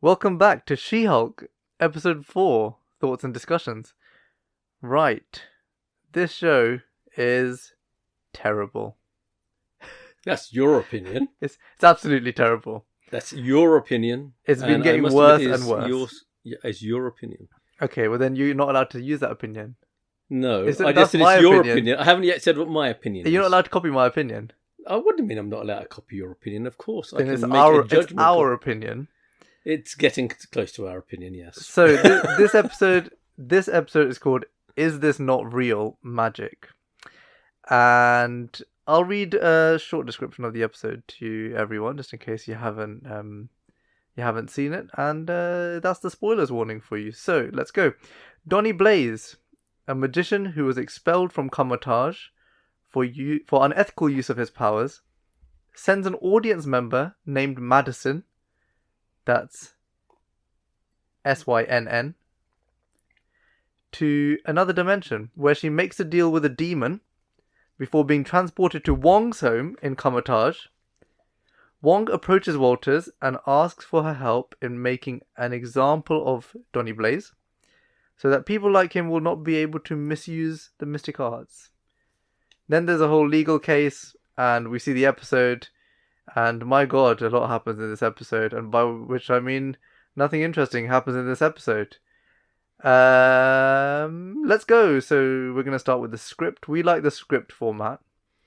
Welcome back to She-Hulk, episode 4, Thoughts and Discussions. Right, this show is terrible. That's your opinion. It's absolutely terrible. That's your opinion. It's been and getting worse and worse. It's your opinion. Okay, well then you're not allowed to use that opinion. No, That's I just said my it's your opinion. opinion. I haven't yet said what my opinion You're is. not allowed to copy my opinion. What do you mean I'm not allowed to copy your opinion? Of course, Then I it's can make a judgment. it's our opinion. It's getting close to our opinion, yes. So this episode is called "Is This Not Real Magic?" And I'll read a short description of the episode to everyone, just in case you haven't seen it, and that's the spoilers warning for you. So let's go. Donny Blaze, a magician who was expelled from Kamar-Taj for unethical use of his powers, sends an audience member named Madison. That's Synn, to another dimension where she makes a deal with a demon before being transported to Wong's home in Kamar-Taj. Wong approaches Walters and asks for her help in making an example of Donny Blaze so that people like him will not be able to misuse the mystic arts. Then there's a whole legal case, and we see the episode, and my god, a lot happens in this episode, and by which I mean nothing interesting happens in this episode. Let's go. So we're going to start with the script. We like the script format.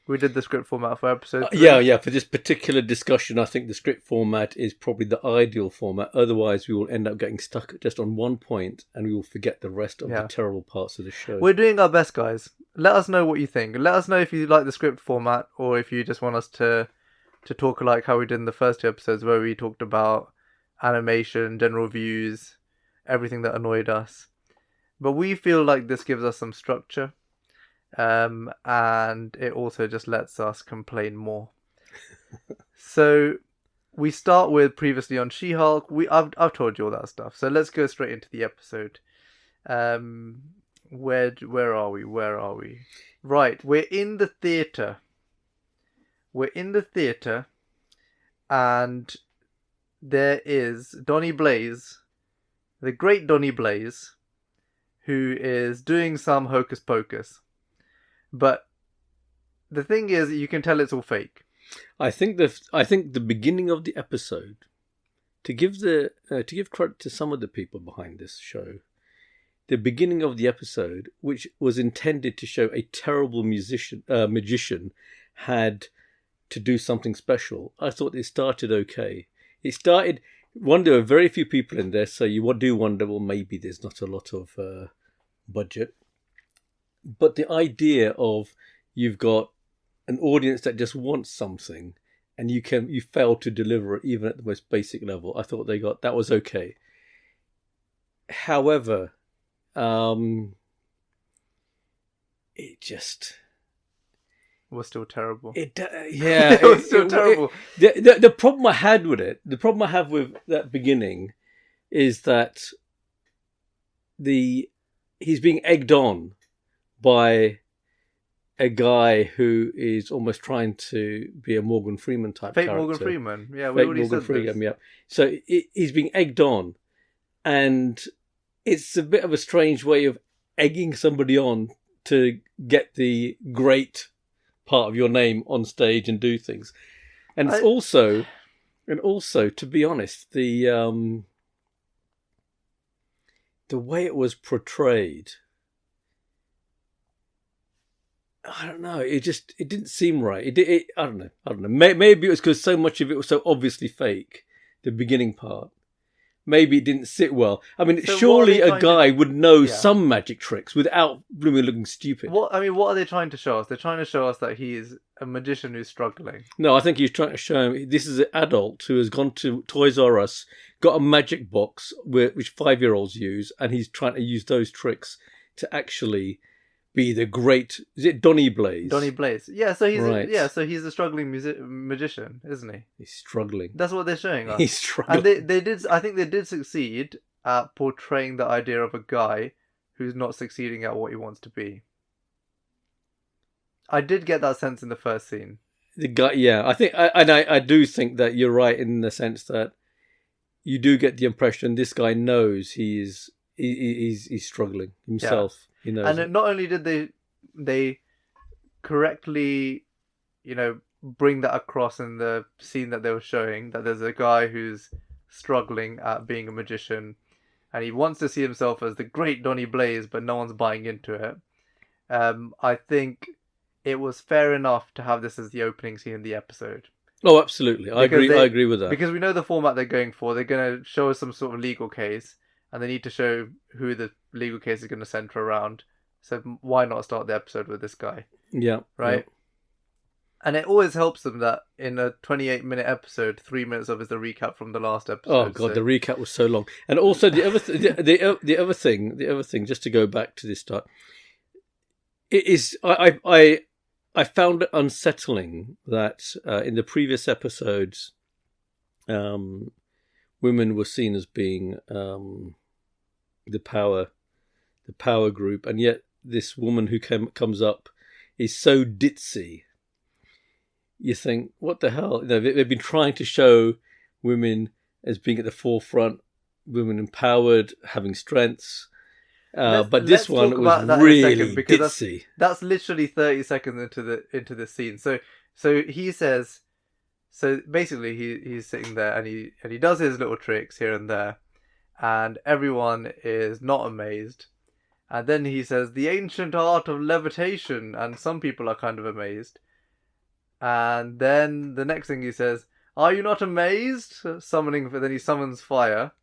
We did the script format for episode 3. Yeah. For this particular discussion, I think the script format is probably the ideal format. Otherwise, we will end up getting stuck just on one point, and we will forget the rest of the terrible parts of the show. We're doing our best, guys. Let us know what you think. Let us know if you like the script format, or if you just want us to talk like how we did in the first 2 episodes, where we talked about animation, general views, everything that annoyed us. But we feel like this gives us some structure. And it also just lets us complain more. So we start with previously on She-Hulk. I've told you all that stuff. So let's go straight into the episode. Where are we? Right, we're in the theater. And there is Donny Blaze, the great Donny Blaze, who is doing some hocus pocus. But the thing is, you can tell it's all fake. I think the beginning of the episode, to give credit to some of the people behind this show, the beginning of the episode, which was intended to show a terrible magician had to do something special, I thought it started okay. There were very few people in there, so you do wonder, well, maybe there's not a lot of budget. But the idea of you've got an audience that just wants something, and you fail to deliver it even at the most basic level, I thought that was okay. However, it just was still terrible. It was still terrible. The problem I have with that beginning is that he's being egged on by a guy who is almost trying to be a Morgan Freeman type fake character. Morgan Freeman. Yeah, we already said this. Yeah. So he's being egged on, and it's a bit of a strange way of egging somebody on to get the great part of your name on stage and do things. And also, to be honest, the way it was portrayed, I don't know. It didn't seem right. I don't know. Maybe it was because so much of it was so obviously fake. The beginning part. Maybe it didn't sit well. I mean, so surely a guy would know some magic tricks without really looking stupid. What are they trying to show us? They're trying to show us that he is a magician who's struggling. No, I think he's trying to show him this is an adult who has gone to Toys R Us, got a magic box which 5-year-olds use, and he's trying to use those tricks to actually be the great. Is it Donny Blaze? Donny Blaze. Yeah, so he's a struggling magician, isn't he? He's struggling. That's what they're showing us. He's struggling. And they did. I think they did succeed at portraying the idea of a guy who's not succeeding at what he wants to be. I did get that sense in the first scene. The guy, yeah, I do think that you're right in the sense that you do get the impression this guy knows he's struggling himself. He knows. And not only did they correctly, bring that across in the scene that they were showing, that there's a guy who's struggling at being a magician, and he wants to see himself as the great Donny Blaze, but no one's buying into it. I think it was fair enough to have this as the opening scene in the episode. Oh, absolutely. I agree with that. Because we know the format they're going for. They're going to show us some sort of legal case, and they need to show who the legal case is going to center around. So why not start the episode with this guy? Yeah. Right? Yeah. And it always helps them that in a 28-minute episode, 3 minutes of it is the recap from the last episode. Oh god, the recap was so long. And also the other thing, just to go back to this start, it is I found it unsettling that in the previous episodes, women were seen as being the power group, and yet this woman who comes up is so ditzy. You think, what the hell? They've been trying to show women as being at the forefront, women empowered, having strengths. But this one was really ditzy. That's literally 30 seconds into the scene. So he says, so basically he's sitting there and he does his little tricks here and there, and everyone is not amazed. And then he says the ancient art of levitation, and some people are kind of amazed. And then the next thing he says, "Are you not amazed?" Then he summons fire.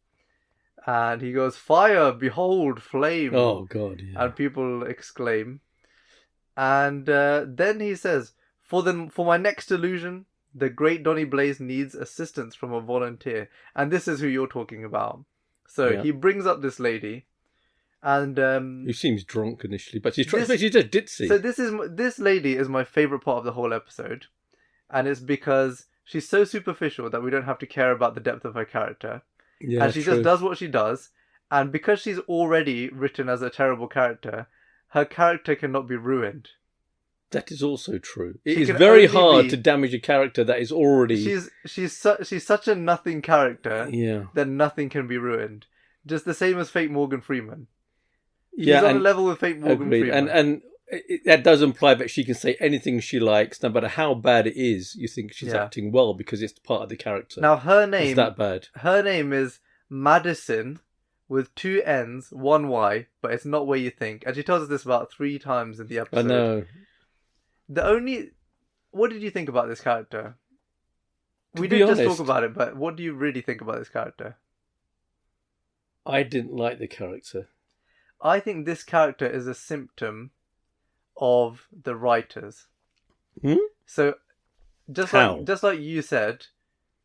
And he goes, "Fire, behold, flame." Oh, God, yeah. And people exclaim. And then he says, for my next illusion, the great Donny Blaze needs assistance from a volunteer. And this is who you're talking about. So he brings up this lady. And who seems drunk initially, but she's just ditzy. So this lady is my favourite part of the whole episode. And it's because she's so superficial that we don't have to care about the depth of her character. Yeah, and she just does what she does. And because she's already written as a terrible character, her character cannot be ruined. That is also true. It is very hard to damage a character that is already... She's such a nothing character that nothing can be ruined. Just the same as fake Morgan Freeman. She's on a level with fake Morgan Freeman. And that does imply that she can say anything she likes, no matter how bad it is. You think she's acting well because it's part of the character. Now her name is that bad. Her name is Madison with 2 N's, 1 Y, but it's not where you think. And she tells us this about 3 times in the episode. I know. What did you think about this character? We didn't just talk about it, but what do you really think about this character? I didn't like the character. I think this character is a symptom of the writers. So, just like you said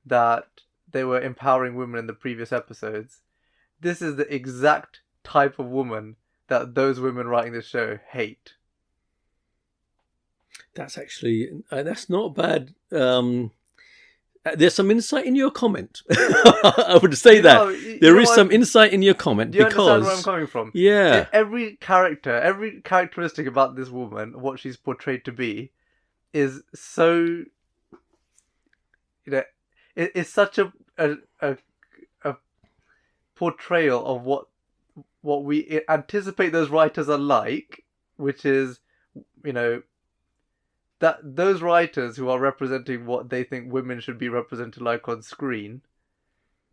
that they were empowering women in the previous episodes, this is the exact type of woman that those women writing this show hate. That's actually that's not bad. There's some insight in your comment. I would say there is some insight in your comment. Do you understand where I'm coming from? Yeah. Every characteristic about this woman, what she's portrayed to be, is so... it's such a portrayal of what we anticipate those writers are like, which is, that those writers who are representing what they think women should be represented like on screen,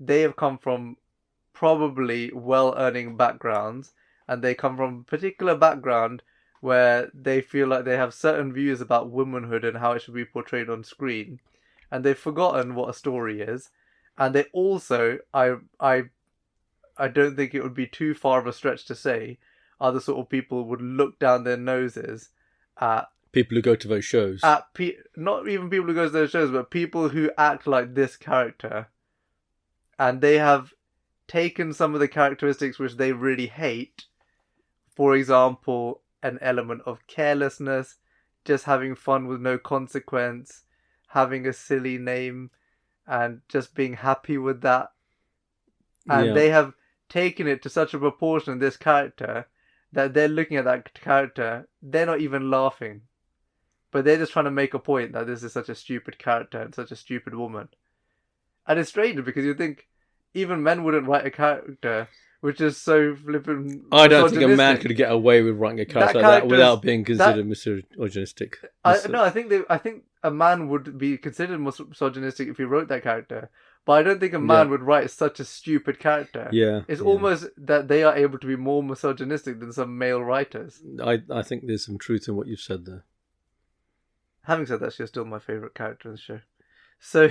they have come from probably well-earning backgrounds, and they come from a particular background where they feel like they have certain views about womanhood and how it should be portrayed on screen, and they've forgotten what a story is. And they also, I don't think it would be too far of a stretch to say, are the sort of people who would look down their noses at people who go to those shows. Not even people who go to those shows, but people who act like this character. And they have taken some of the characteristics which they really hate. For example, an element of carelessness, just having fun with no consequence, having a silly name, and just being happy with that. And they have taken it to such a proportion in this character that they're looking at that character, they're not even laughing. But they're just trying to make a point that this is such a stupid character and such a stupid woman. And it's strange because you think, even men wouldn't write a character which is so flippin' I don't think a man misogynistic. could get away with writing a character like that character's- without being considered misogynistic. I think a man would be considered misogynistic if he wrote that character, but I don't think a man would write such a stupid character. Yeah, It's almost that they are able to be more misogynistic than some male writers. I think there's some truth in what you've said there. Having said that, she's still my favourite character in the show. So,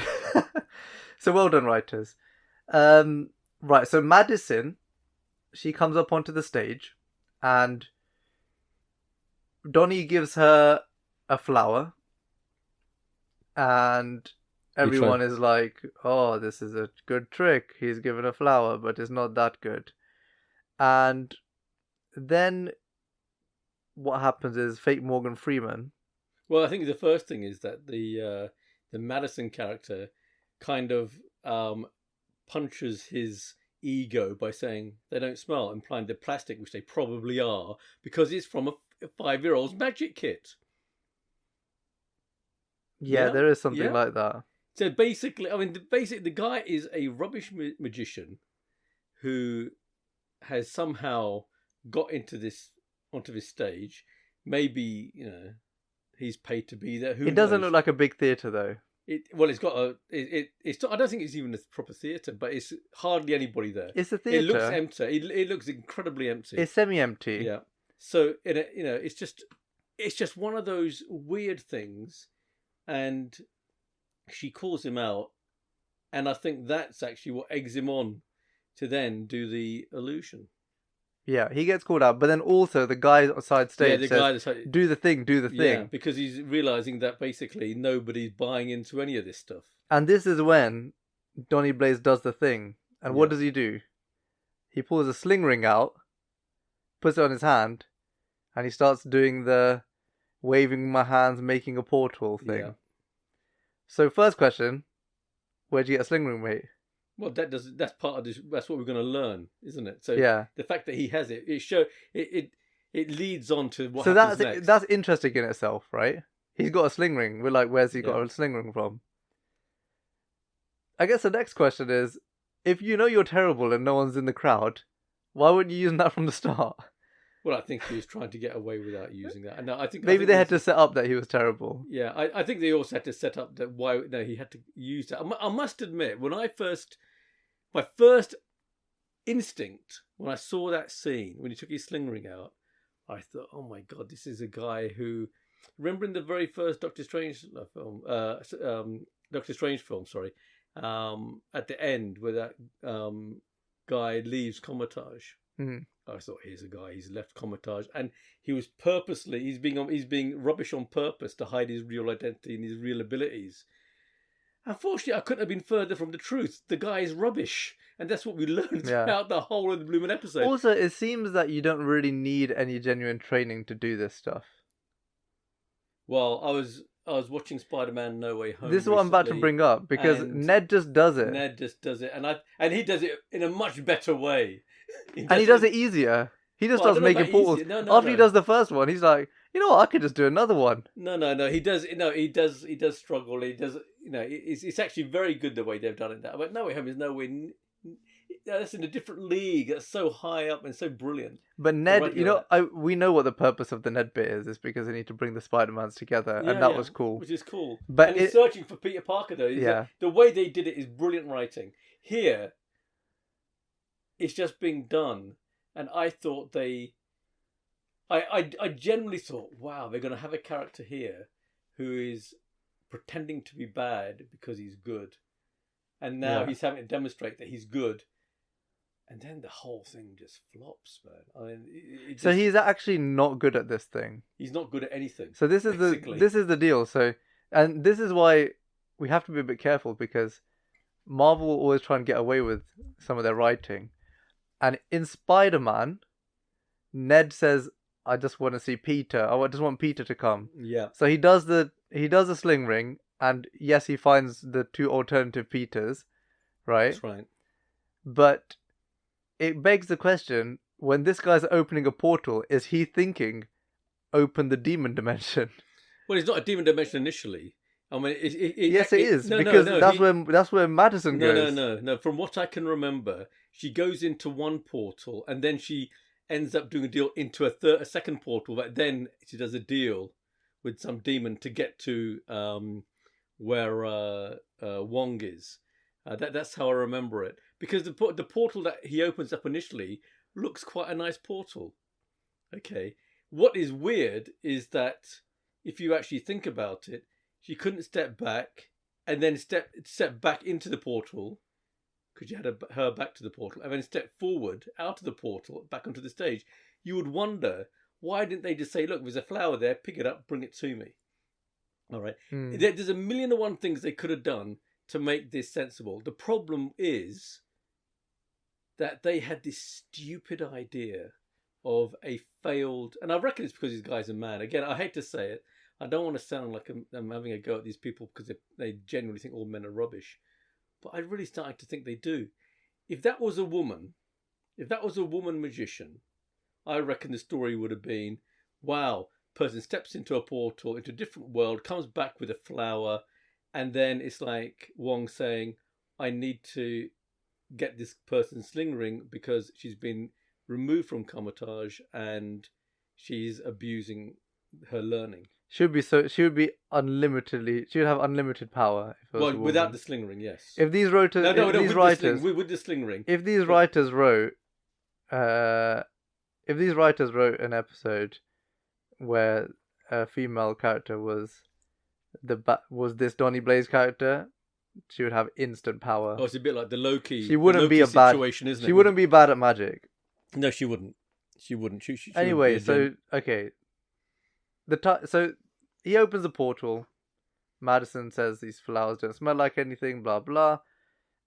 so well done, writers. Right, so Madison, she comes up onto the stage, and Donnie gives her a flower, and everyone is like, "Oh, this is a good trick. He's given a flower, but it's not that good." And then what happens is fake Morgan Freeman. Well, I think the first thing is that the Madison character kind of punches his ego by saying they don't smell, implying they're plastic, which they probably are, because it's from a 5-year-old's magic kit. Yeah, there is something like that. So basically, I mean, the guy is a rubbish magician who has somehow got onto this stage. Maybe, he's paid to be there. It doesn't look like a big theatre, though. It's got a. It's not, I don't think it's even a proper theatre, but it's hardly anybody there. It's a theatre. It looks empty. It looks incredibly empty. It's semi-empty. Yeah. So it's just one of those weird things, and she calls him out, and I think that's actually what eggs him on to then do the illusion. Yeah, he gets called out, but then also the guy outside stage says, do the thing. Yeah, because he's realising that basically nobody's buying into any of this stuff. And this is when Donnie Blaze does the thing. And what does he do? He pulls a sling ring out, puts it on his hand, and he starts doing the waving my hands, making a portal thing. Yeah. So first question, where'd you get a sling ring, mate? Well, that's part of this. That's what we're going to learn, isn't it? So the fact that he has it, it leads on to what happens next. So that's interesting in itself, right? He's got a sling ring. We're like, where's he got a sling ring from? I guess the next question is, if you know you're terrible and no one's in the crowd, why wouldn't you use that from the start? Well, I think he was trying to get away without using that. No, I think maybe they had to set up that he was terrible. Yeah, I think they also had to set up that he had to use that. I must admit, my first instinct when I saw that scene, when he took his sling ring out, I thought, oh my God, this is a guy who, remember in the very first Doctor Strange film, at the end where that guy leaves Comatage. Mm-hmm. I thought, here's a guy, he's left Comatage, and he was he's being rubbish on purpose to hide his real identity and his real abilities. Unfortunately, I couldn't have been further from the truth. The guy is rubbish, and that's what we learned throughout the whole of the Bloomin' episode. Also, it seems that you don't really need any genuine training to do this stuff. Well, I was watching Spider-Man No Way Home. This is what I'm about to bring up, because Ned just does it. And he does it in a much better way. He does it easier. He just starts making portals. After he does the first one, he's like, you know what, I could just do another one. No. He does struggle. He does. It's actually very good the way they've done it. But No Way Home is nowhere. That's in a different league. That's so high up and so brilliant. But Ned, we know what the purpose of the Ned bit is because they need to bring the Spider-Mans together, and that was cool. Which is cool. But and he's searching for Peter Parker though. The way they did it is brilliant writing. Here, it's just being done, and I thought I genuinely thought, wow, they're going to have a character here who is pretending to be bad because he's good, and now he's having to demonstrate that he's good. And then the whole thing just flops, man. I mean, so he's actually not good at this thing. He's not good at anything. So this is the deal. So, and this is why we have to be a bit careful, because Marvel will always try and get away with some of their writing. And in Spider-Man, Ned says, "I just want to see Peter. I just want Peter to come." Yeah. So he does the sling ring, and yes, he finds the 2 alternative Peters, right? That's right. But it begs the question, when this guy's opening a portal, is he thinking, open the demon dimension? Well, it's not a demon dimension initially. I mean, Yes, it is no, because no, that's where Madison goes. no. From what I can remember, she goes into one portal and then she ends up doing a deal into a second portal. But then she does a deal with some demon to get to where Wong is. That's how I remember it. Because the portal that he opens up initially looks quite a nice portal. Okay. What is weird is that if you actually think about it, she couldn't step back and then step back into the portal because you had her back to the portal and then step forward out of the portal back onto the stage. You would wonder, why didn't they just say, look, there's a flower there, pick it up, bring it to me. All right. There's a million and one things they could have done to make this sensible. The problem is that they had this stupid idea of a failed, and I reckon it's because these guys are mad. Again, I hate to say it. I don't want to sound like I'm having a go at these people because they genuinely think all men are rubbish. But I really started to think they do. If that was a woman magician, I reckon the story would have been, wow, person steps into a portal, into a different world, comes back with a flower, and then it's like Wong saying, I need to get this person's sling ring because she's been removed from Kamar-Taj and she's abusing her learning. She would be unlimitedly. She would have unlimited power. If it was a woman. Without the sling ring, yes. If these writers, with the sling ring. If these writers wrote, an episode where a female character was this Donnie Blaze character, she would have instant power. Oh, it's a bit like the Loki. She wouldn't be a bad situation, isn't it? She wouldn't be bad at magic. No, she wouldn't. She Anyway, so okay. So he opens the portal. Madison says these flowers don't smell like anything, blah blah,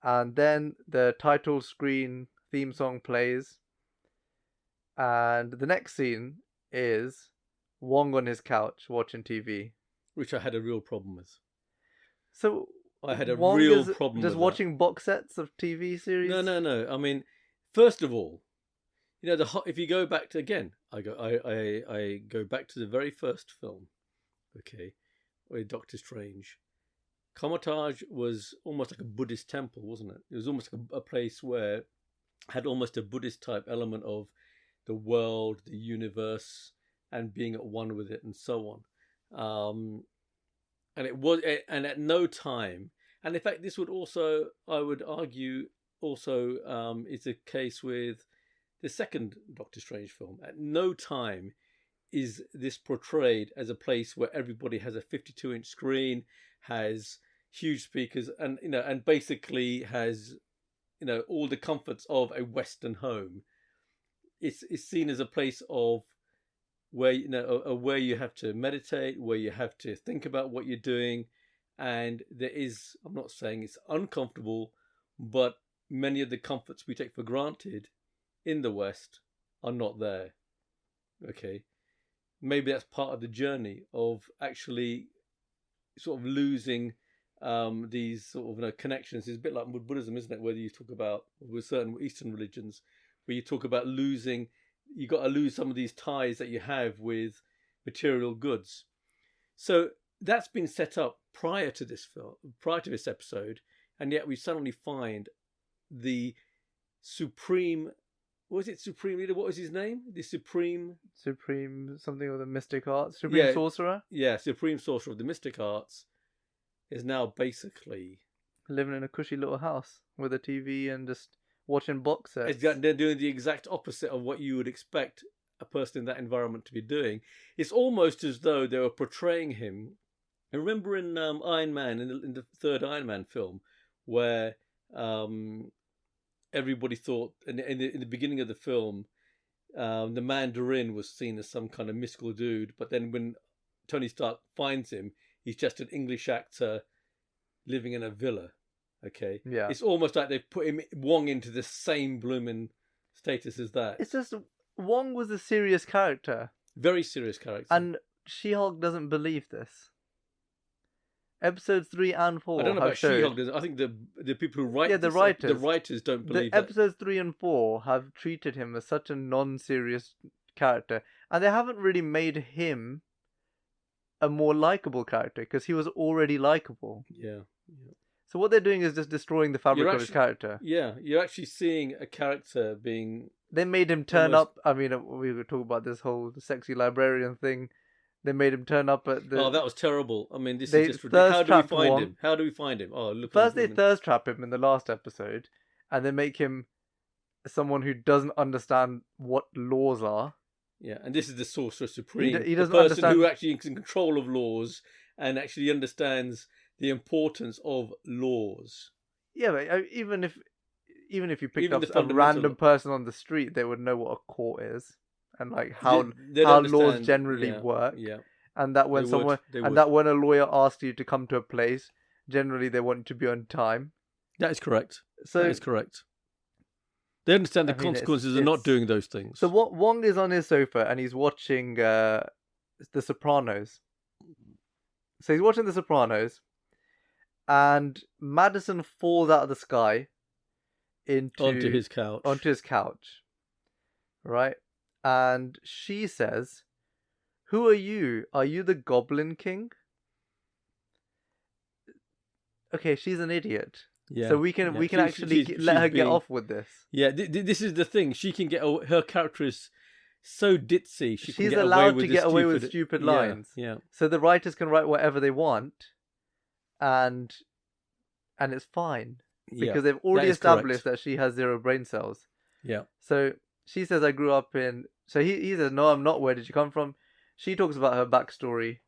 and then the title screen theme song plays. And the next scene is Wong on his couch watching TV, which I had a real problem with. So I had a Wong real problem just with watching box sets of TV series. No. I mean, first of all, you know, if you go back to again, I go back to the very first film, okay, with Doctor Strange. Kamar-Taj was almost like a Buddhist temple, wasn't it? It was almost like a place where had almost a Buddhist type element of the world, the universe, and being at one with it, and so on. And it was, and at no time, and in fact, this would also, I would argue, also is the case with the second Doctor Strange film. At no time is this portrayed as a place where everybody has a 52-inch screen, has huge speakers, and and basically has all the comforts of a Western home. It's seen as a place of where where you have to meditate, where you have to think about what you're doing, and there is, I'm not saying it's uncomfortable, but many of the comforts we take for granted in the West are not there. Okay, maybe that's part of the journey of actually sort of losing these sort of connections. It's a bit like with Buddhism, isn't it? Whether you talk about with certain Eastern religions, where you talk about losing, you got to lose some of these ties that you have with material goods. So that's been set up prior to this film, prior to this episode, and yet we suddenly find the supreme. Was it supreme leader? What was his name? The supreme something of the mystic arts. Supreme sorcerer. Yeah, supreme sorcerer of the mystic arts is now basically living in a cushy little house with a TV and just watching box sets. They're doing the exact opposite of what you would expect a person in that environment to be doing. It's almost as though they were portraying him. I remember in Iron Man, in the third Iron Man film, where everybody thought, in the beginning of the film, the Mandarin was seen as some kind of mystical dude, but then when Tony Stark finds him, he's just an English actor living in a villa. Okay, yeah, it's almost like they've put Wong into the same blooming status as that. It's just Wong was a serious character, very serious character, and She-Hulk doesn't believe this. Episodes 3 and 4. I don't know about She-Hulk. I think the people who write the writers don't believe that. Episodes 3 and 4 have treated him as such a non-serious character, and they haven't really made him a more likable character because he was already likable. Yeah. So what they're doing is just destroying the fabric of his character. Yeah, you're actually seeing a character being... They made him turn almost... up. I mean, we were talking about this whole sexy librarian thing. They made him turn up at the... Oh, that was terrible. I mean, this is just ridiculous. How do we find him? How do we find him? Oh, look. First, they thirst trap him in the last episode, and they make him someone who doesn't understand what laws are. Yeah, and this is the Sorcerer Supreme. He doesn't the person understand... who actually is in control of laws and actually understands the importance of laws. Yeah, but even if you picked up a random person on the street, they would know what a court is and like how laws generally work. Yeah. And that when that when a lawyer asks you to come to a place, generally they want you to be on time. That is correct. That is correct. They understand the consequences of not doing those things. So Wong is on his sofa and he's watching The Sopranos. So he's watching The Sopranos, and Madison falls out of the sky onto his couch, right? And she says, "Who are you? Are you the Goblin King?" Okay, she's an idiot. Yeah. So we can actually let her get off with this. Yeah, this is the thing. She can get her character is so ditzy. She's allowed to get away with stupid lines. Yeah. So the writers can write whatever they want, and it's fine because they've already established that she has 0 brain cells. Yeah. So she says, "I grew up in." So he says, "No, I'm not. Where did you come from?" She talks about her backstory.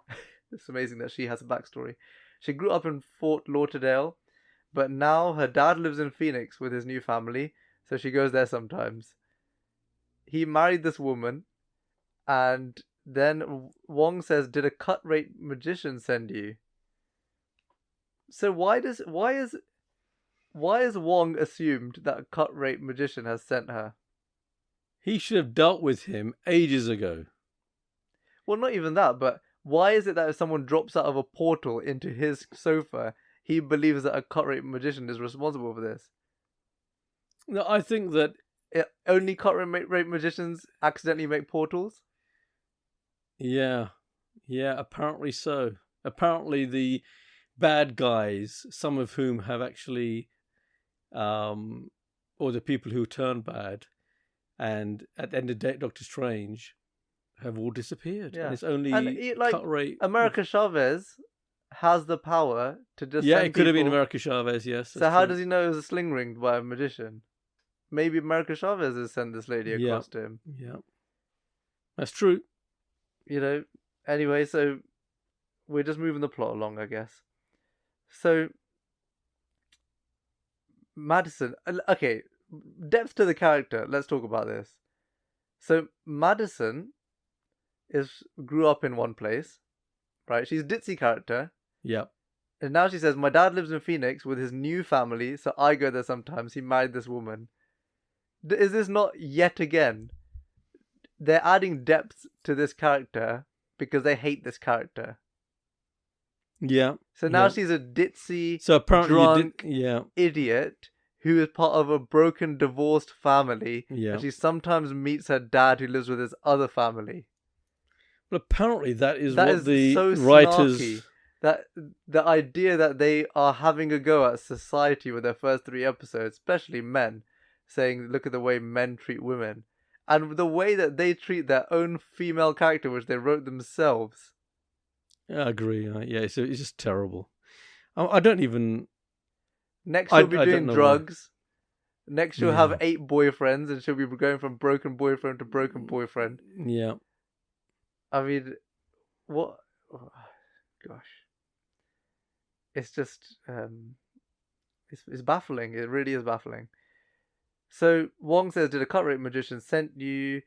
It's amazing that she has a backstory. She grew up in Fort Lauderdale, but now her dad lives in Phoenix with his new family, so she goes there sometimes. He married this woman, and then Wong says, "Did a cut rate magician send you?" So why is Wong assumed that a cut rate magician has sent her? He should have dealt with him ages ago. Well, not even that, but why is it that if someone drops out of a portal into his sofa, he believes that a cut rate magician is responsible for this? No, I think that only cut rate magicians accidentally make portals. Yeah, apparently so. Apparently the bad guys, some of whom have actually, or the people who turn bad, and at the end of the day, Doctor Strange, have all disappeared. Yeah. And it's only cut rate. America Chavez has the power to just send it could have been America Chavez, yes. So how does he know it was a sling ring by a magician? Maybe America Chavez has sent this lady across to him. Yeah. That's true. Anyway, so we're just moving the plot along, I guess. So, Madison, okay, depth to the character. Let's talk about this. So, Madison grew up in one place, right? She's a ditzy character. Yeah. And now she says, "My dad lives in Phoenix with his new family, so I go there sometimes. He married this woman." Is this not yet again? They're adding depth to this character because they hate this character. Yeah. So now she's a ditzy, apparently drunk idiot who is part of a broken, divorced family. Yeah. And she sometimes meets her dad who lives with his other family. But apparently that is what the writers... Snarky. That the idea that they are having a go at society with their first 3 episodes, especially men, saying, "Look at the way men treat women," and the way that they treat their own female character, which they wrote themselves. Yeah, I agree. Yeah, it's just terrible. I don't even. Next, she'll be doing drugs. Why. Next, she'll have 8 boyfriends, and she'll be going from broken boyfriend to broken boyfriend. Yeah. I mean, what? Oh, gosh. It's just, it's baffling. It really is baffling. So Wong says, "Did a cut rate magician sent you?"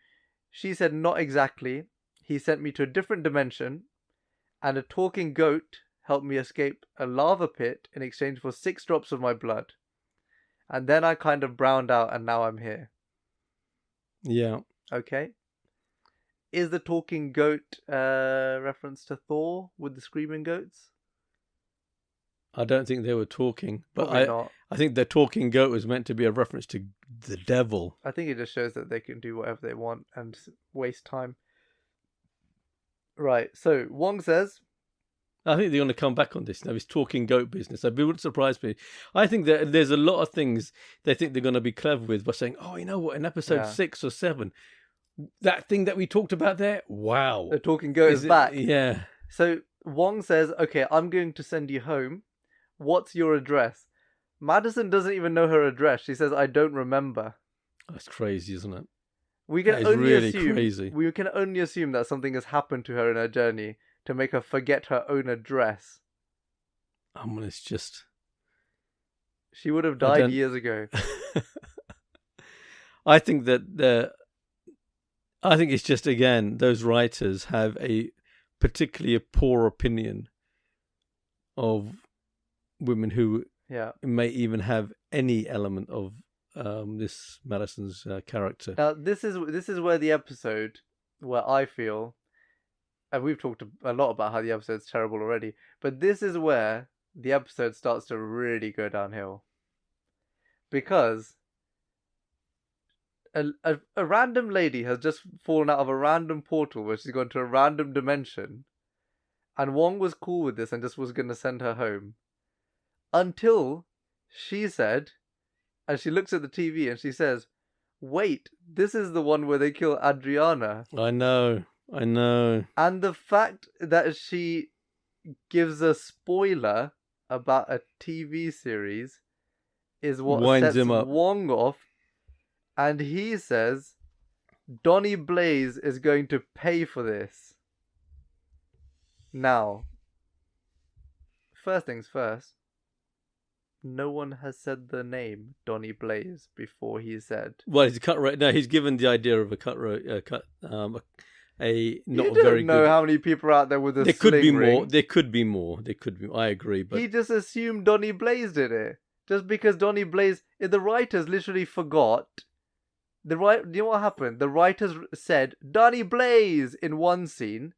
She said, "Not exactly. He sent me to a different dimension, and a talking goat helped me escape a lava pit in exchange for 6 drops of my blood. And then I kind of browned out, and now I'm here." Yeah. Okay. Is the talking goat reference to Thor with the screaming goats? I don't think they were talking, but not. I think the talking goat was meant to be a reference to the devil. I think it just shows that they can do whatever they want and waste time. Right, so Wong says, I think they're going to come back on this now. It's talking goat business. It wouldn't surprise me. I think that there's a lot of things they think they're going to be clever with by saying, "Oh, you know what? In episode 6 or 7, that thing that we talked about there, wow, The talking goat is back." Yeah. So Wong says, "Okay, I'm going to send you home. What's your address?" Madison doesn't even know her address. She says, "I don't remember." That's crazy, isn't it? We can That is only really assume crazy. we can only assume that something has happened to her in her journey to make her forget her own address. I mean, it's just... She would have died years ago. I think it's just, again, those writers have a particularly poor opinion of women who may even have any element of this Madison's character. Now, this is where the episode, where I feel, and we've talked a lot about how the episode's terrible already, but this is where the episode starts to really go downhill. Because a random lady has just fallen out of a random portal where she's gone to a random dimension, and Wong was cool with this and just was going to send her home. Until she said, and she looks at the TV and she says, "Wait, this is the one where they kill Adriana." I know. And the fact that she gives a spoiler about a TV series is what winds sets him up. Wong off. And he says, Donnie Blaze is going to pay for this. Now, first things first, no one has said the name Donnie Blaze before he said. Well, he's cut right now. He's given the idea of a cut. A not you very don't know good. how many people are out there with a There sling could be ring. more. There could be more. I agree, but He just assumed Donnie Blaze did it. Just because Donnie Blaze, the writers literally forgot. You know what happened? The writers said Donnie Blaze in one scene,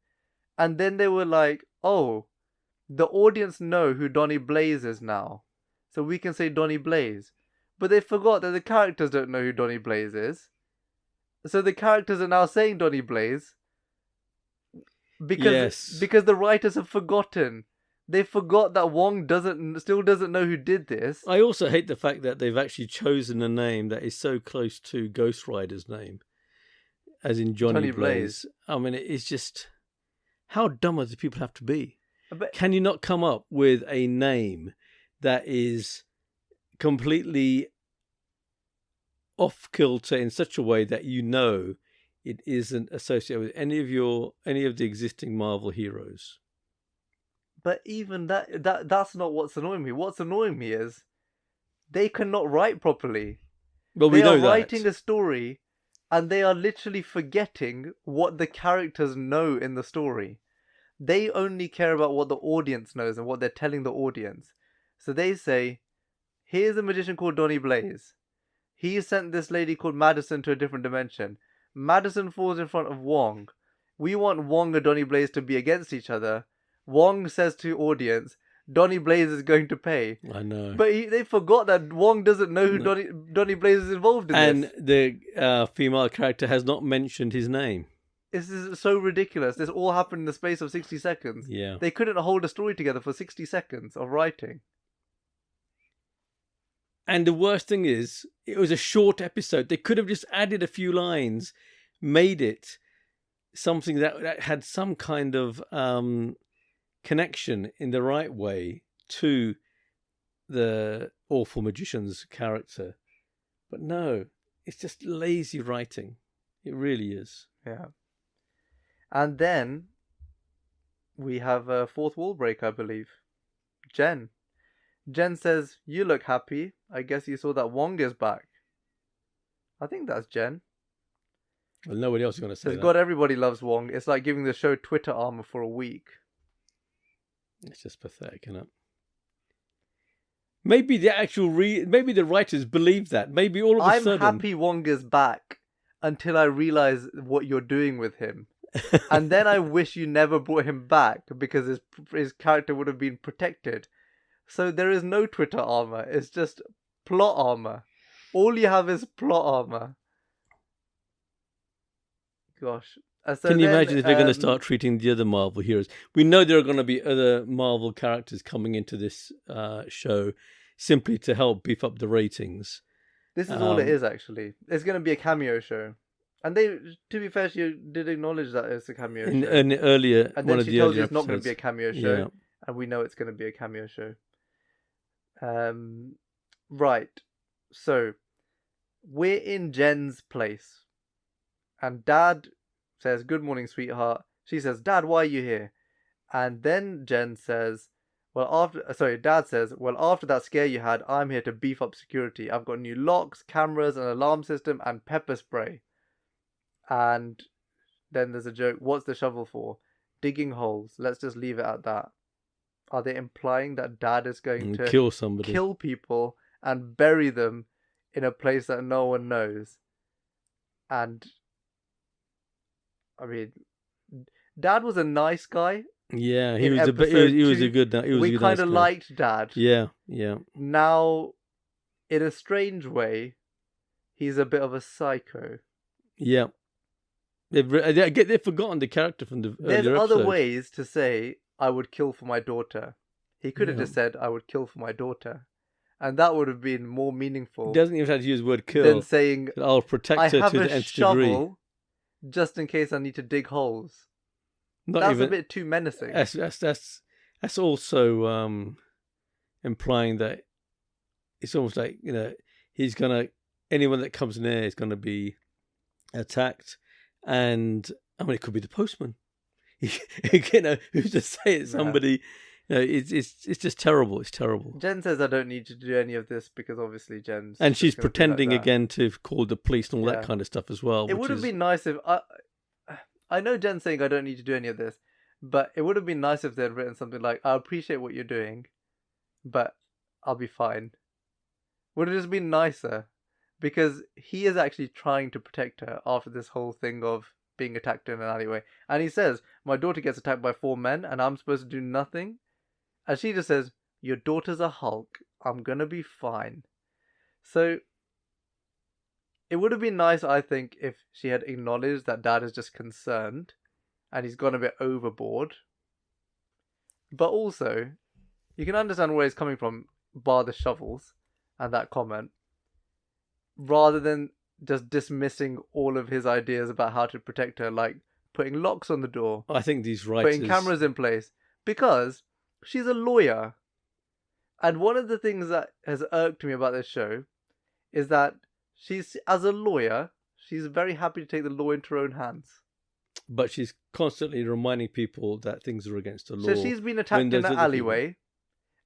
and then they were like, "Oh, the audience know who Donnie Blaze is now, so we can say Donnie Blaze." But they forgot that the characters don't know who Donnie Blaze is, so the characters are now saying Donnie Blaze because the writers have forgotten. They forgot that Wong still doesn't know who did this. I also hate the fact that they've actually chosen a name that is so close to Ghost Rider's name, as in Johnny Blaze. I mean, it's just, how dumb do people have to be? Can you not come up with a name that is completely off kilter in such a way that you know it isn't associated with any of the existing Marvel heroes? But even that's not what's annoying me. What's annoying me is they cannot write properly. Well, we know that. They are writing a story and they are literally forgetting what the characters know in the story. They only care about what the audience knows and what they're telling the audience. So they say, here's a magician called Donnie Blaze. He sent this lady called Madison to a different dimension. Madison falls in front of Wong. We want Wong and Donnie Blaze to be against each other. Wong says to audience, Donnie Blaze is going to pay. I know. But they forgot that Wong doesn't know who Donnie Blaze is involved in this. And the female character has not mentioned his name. This is so ridiculous. This all happened in the space of 60 seconds. Yeah. They couldn't hold a story together for 60 seconds of writing. And the worst thing is, it was a short episode. They could have just added a few lines, made it something that had some kind of connection in the right way to the awful magician's character. But no, it's just lazy writing. It really is. Yeah. And then we have a fourth wall break, I believe. Jen says, "You look happy. I guess you saw that Wong is back." I think that's Jen. Well, nobody else is going to say that. God, everybody loves Wong. It's like giving the show Twitter armor for a week. It's just pathetic, isn't it? Maybe maybe the writers believe that. Maybe all of a sudden... I'm happy Wong is back until I realize what you're doing with him. And then I wish you never brought him back because his character would have been protected. So there is no Twitter armor. It's just plot armor. All you have is plot armor. Gosh. So Can you then, imagine if they're going to start treating the other Marvel heroes? We know there are going to be other Marvel characters coming into this show simply to help beef up the ratings. This is all it is, actually. It's going to be a cameo show. And they, to be fair, she did acknowledge that it's a cameo show. In earlier, and one then of she the tells you earlier it's not going to episodes. be a cameo show. Yeah. And we know it's going to be a cameo show. Right. So, we're in Jen's place. And Dad says, "Good morning, sweetheart." She says, "Dad, why are you here?" And then Jen says, Dad says, "Well, after that scare you had, I'm here to beef up security. I've got new locks, cameras, an alarm system, and pepper spray." And then there's a joke. "What's the shovel for?" "Digging holes." Let's just leave it at that. Are they implying that Dad is going to kill somebody, kill people, and bury them in a place that no one knows? And I mean, Dad was a nice guy. Yeah, he in was episode he was a two, good. He was we a good kind nice of guy. liked Dad. Yeah, yeah. Now, in a strange way, he's a bit of a psycho. Yeah. They've forgotten the character from the There's earlier other episode. ways to say, "I would kill for my daughter." He could have Yeah. just said, "I would kill for my daughter." And that would have been more meaningful He doesn't even have to use the word kill. than saying, I'll protect "I her have to a the nth degree. shovel just in case I need to dig holes." Not That's even a bit too menacing. That's also implying that it's almost like, he's gonna, anyone that comes near is gonna be attacked, and I mean it could be the postman. Who's to say it's somebody? It's just terrible. It's terrible. Jen says, "I don't need to do any of this," because obviously Jen's And just she's gonna be like pretending that. again to call the police and all Yeah. that kind of stuff as well. It would have been nice if I know Jen saying, "I don't need to do any of this," but it would have been nice if they'd written something like, "I appreciate what you're doing, but I'll be fine." Would have just been nicer, because he is actually trying to protect her after this whole thing of being attacked in an alleyway. And he says, "My daughter gets attacked by 4 men and I'm supposed to do nothing." And she just says, "Your daughter's a Hulk. I'm gonna be fine." So it would have been nice, I think, if she had acknowledged that Dad is just concerned and he's gone a bit overboard. But also, you can understand where he's coming from, bar the shovels and that comment, rather than just dismissing all of his ideas about how to protect her, like putting locks on the door, I think these writers putting cameras in place, because she's a lawyer. And one of the things that has irked me about this show is that she's, as a lawyer, she's very happy to take the law into her own hands. But she's constantly reminding people that things are against the law. So she's been attacked in there's an other alleyway,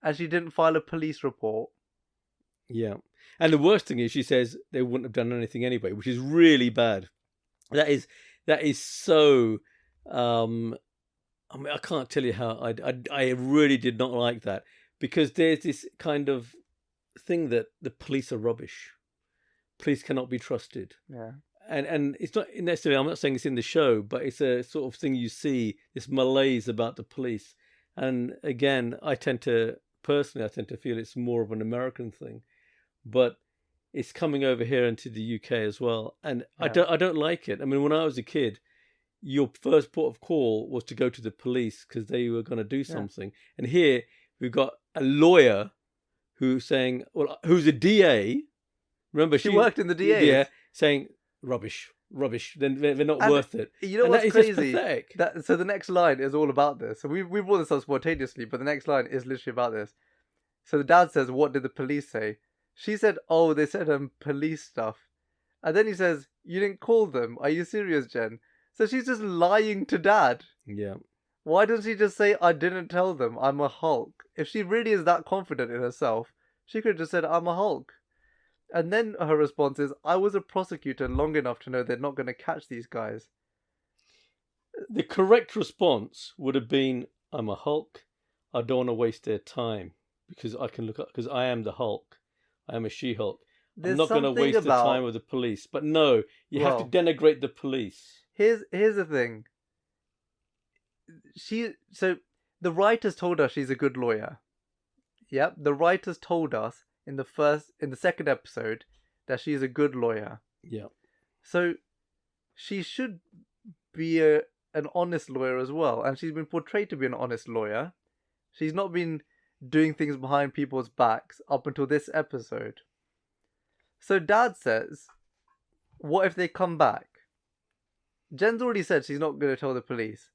and she didn't file a police report. Yeah. And the worst thing is she says they wouldn't have done anything anyway, which is really bad. That is so I mean, I can't tell you how I really did not like that, because there's this kind of thing that the police are rubbish. Police cannot be trusted. Yeah. And it's not necessarily, I'm not saying it's in the show, but it's a sort of thing you see, this malaise about the police. And again, I tend to feel it's more of an American thing, but it's coming over here into the UK as well. And Yeah. I don't like it. I mean, when I was a kid, your first port of call was to go to the police because they were going to do something. And here we've got a lawyer who's saying, well, who's a DA. Remember, She worked in the DA. Yeah, saying rubbish. Then they're not And worth it. You know And what's that is just crazy? pathetic. So the next line is all about this. So we brought this up spontaneously, but the next line is literally about this. So the dad says, "What did the police say?" She said, "Oh, they said police stuff." And then he says, "You didn't call them. Are you serious, Jen?" So she's just lying to Dad. Yeah. Why doesn't she just say, "I didn't tell them. I'm a Hulk"? If she really is that confident in herself, she could have just said, "I'm a Hulk." And then her response is, "I was a prosecutor long enough to know they're not going to catch these guys." The correct response would have been, I'm a Hulk. I don't want to waste their time because I can look up, because I am the Hulk. I am a She-Hulk. I'm not going to waste the time with the police. But no, you have to denigrate the police. Here's the thing. So the writers told us she's a good lawyer. Yep, the writers told us in the second episode that she's a good lawyer. Yeah. So she should be an honest lawyer as well, and she's been portrayed to be an honest lawyer. She's not been doing things behind people's backs up until this episode. So Dad says, what if they come back? Jen's already said she's not going to tell the police.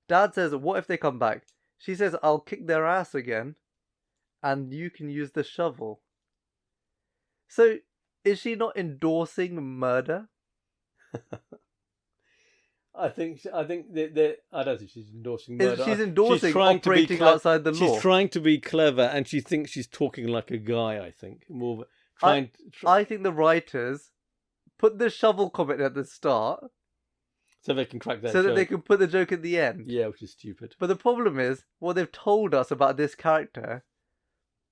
Dad says, what if they come back? She says, I'll kick their ass again, and you can use the shovel. So, is she not endorsing murder? I think that I don't think she's endorsing murder. She's endorsing trying to be operating outside the law. She's trying to be clever, and she thinks she's talking like a guy. I think more of I think the writers put the shovel comment at the start so they can crack that. So joke. that they can put the joke at the end. Yeah, which is stupid. But the problem is, what they've told us about this character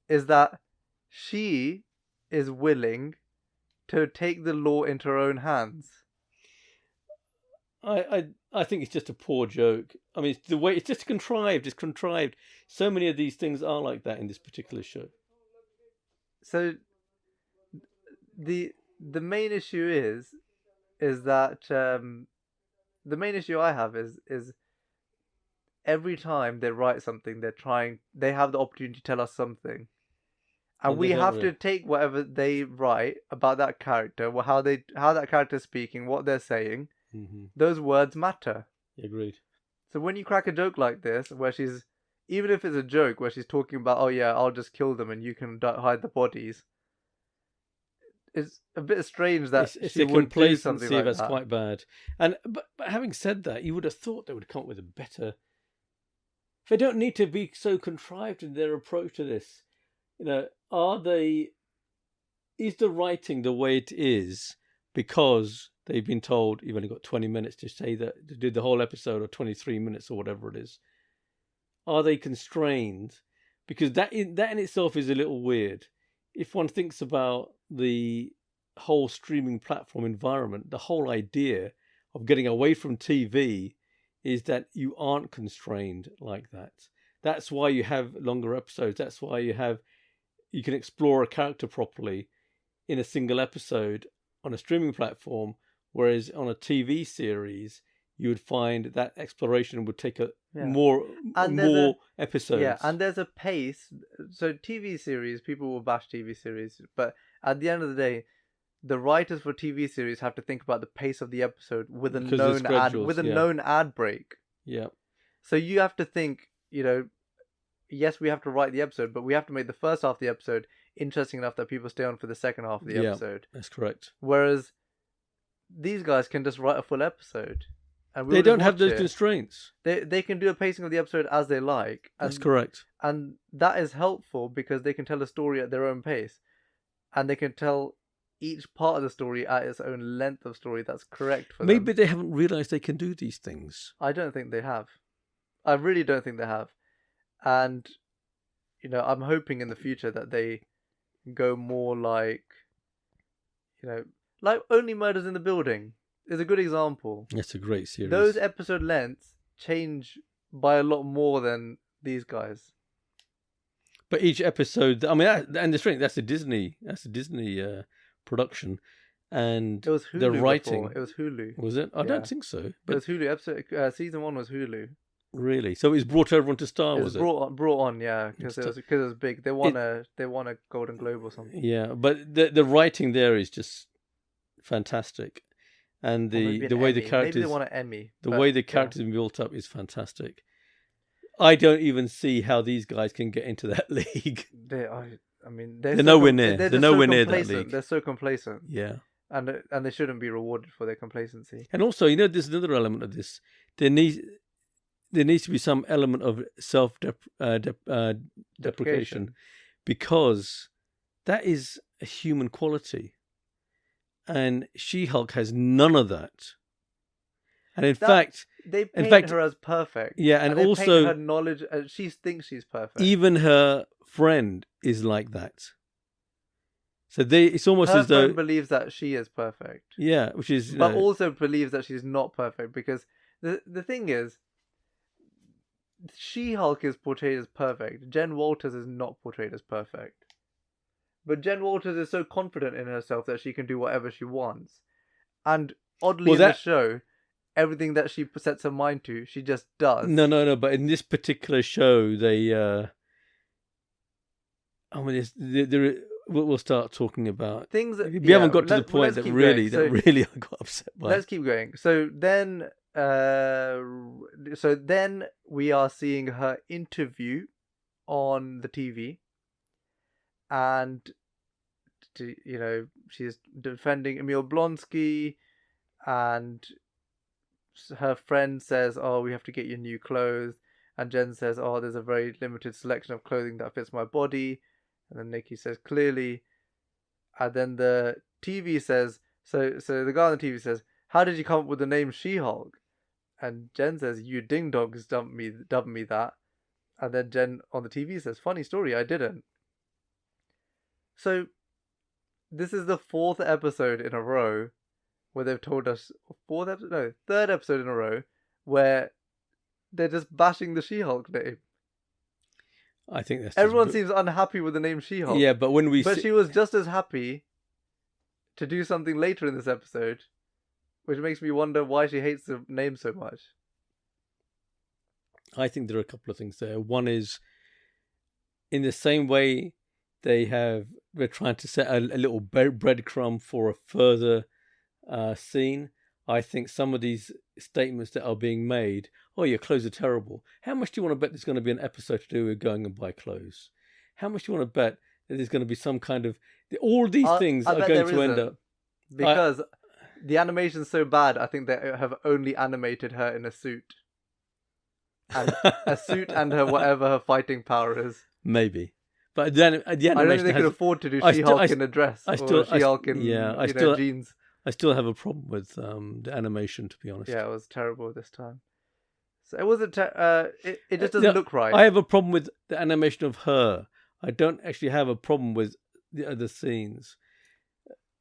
is that she is willing to take the law into her own hands. I think it's just a poor joke. I mean, the way it's just contrived. It's contrived. So many of these things are like that in this particular show. So the main issue is that the main issue I have is every time they write something, they have the opportunity to tell us something. And we have to take whatever they write about that character, how that character is speaking, what they're saying. Mm-hmm. Those words matter. Agreed. So when you crack a joke like this, where she's, even if it's a joke where she's talking about, oh yeah, I'll just kill them and you can hide the bodies, it's a bit strange that it's she a would do something complacency like that's that. quite bad. And but having said that, you would have thought they would come up with a better. They don't need to be so contrived in their approach to this. You know, is the writing the way it is because they've been told you've only got 20 minutes to do the whole episode, or 23 minutes or whatever it is? Are they constrained? Because that in itself is a little weird. If one thinks about the whole streaming platform environment, the whole idea of getting away from TV is that you aren't constrained like that. That's why you have longer episodes. That's why you can explore a character properly in a single episode on a streaming platform, whereas on a TV series, you would find that exploration would take more episodes. Yeah, and there's a pace. So TV series, people will bash TV series, but at the end of the day, the writers for TV series have to think about the pace of the episode with a known ad break. Yeah. So you have to think, yes, we have to write the episode, but we have to make the first half of the episode interesting enough that people stay on for the second half of the episode. That's correct. Whereas these guys can just write a full episode. And they don't have those constraints. They can do a pacing of the episode as they like. That's correct. And that is helpful because they can tell a story at their own pace. And they can tell each part of the story at its own length of story that's correct for them. Maybe they haven't realised they can do these things. I don't think they have. I really don't think they have. And, I'm hoping in the future that they go more like Only Murders in the Building is a good example. That's a great series. Those episode lengths change by a lot more than these guys. But each episode, I mean, that's a Disney production, and it was Hulu the writing. Before. It was Hulu. Was it? I don't think so. But it was Hulu. Episode season 1 was Hulu. Really? So it was brought over onto Star. It was brought on, yeah, because it was big. They won a Golden Globe or something. Yeah, but the writing there is just fantastic, and the way the characters. Maybe they won an Emmy. The way the characters are built up is fantastic. I don't even see how these guys can get into that league. They're nowhere near. They're nowhere near that league. They're so complacent. Yeah, and they shouldn't be rewarded for their complacency. And also, there's another element of this. There needs to be some element of deprecation, because that is a human quality, and She-Hulk has none of that. And in fact, they paint her as perfect. Yeah, and they also paint her knowledge. She thinks she's perfect. Even her friend is like that. So it's almost as though her friend believes that she is perfect. Yeah, which is, but also believes that she's not perfect, because the thing is, She-Hulk is portrayed as perfect. Jen Walters is not portrayed as perfect. But Jen Walters is so confident in herself that she can do whatever she wants. And oddly, in the show, everything that she sets her mind to, she just does. No. But in this particular show, they. We'll start talking about things. We haven't got to the point that really I got upset by. Let's keep going. So then we are seeing her interview on the TV, and she's defending Emil Blonsky, and her friend says, "Oh, we have to get you new clothes," and Jen says, "Oh, there's a very limited selection of clothing that fits my body," and then Nikki says, "Clearly," and then the TV says, so the guy on the TV says, "How did you come up with the name She-Hulk?" And Jen says, "You ding-dongs dubbed me that." And then Jen on the TV says, "Funny story, I didn't." So this is the fourth episode in a row where they've told us, third episode in a row where they're just bashing the She-Hulk name. I think that's everyone seems unhappy with the name She-Hulk. Yeah, but she was just as happy to do something later in this episode, which makes me wonder why she hates the name so much. I think there are a couple of things there. One is, in the same way they're trying to set a little breadcrumb for a further scene. I think some of these statements that are being made, "Oh, your clothes are terrible. How much do you want to bet there's going to be an episode to do with going and buy clothes? How much do you want to bet that there's going to be some kind of..." All these things are going to end up... Because the animation's so bad, I think they have only animated her in a suit. And a suit and whatever her fighting power is. Maybe. But the animation... I don't think they could afford to do She-Hulk in a dress or She-Hulk in jeans. I still have a problem with the animation, to be honest. Yeah, it was terrible this time. So it wasn't. It just doesn't look right. I have a problem with the animation of her. I don't actually have a problem with the other scenes.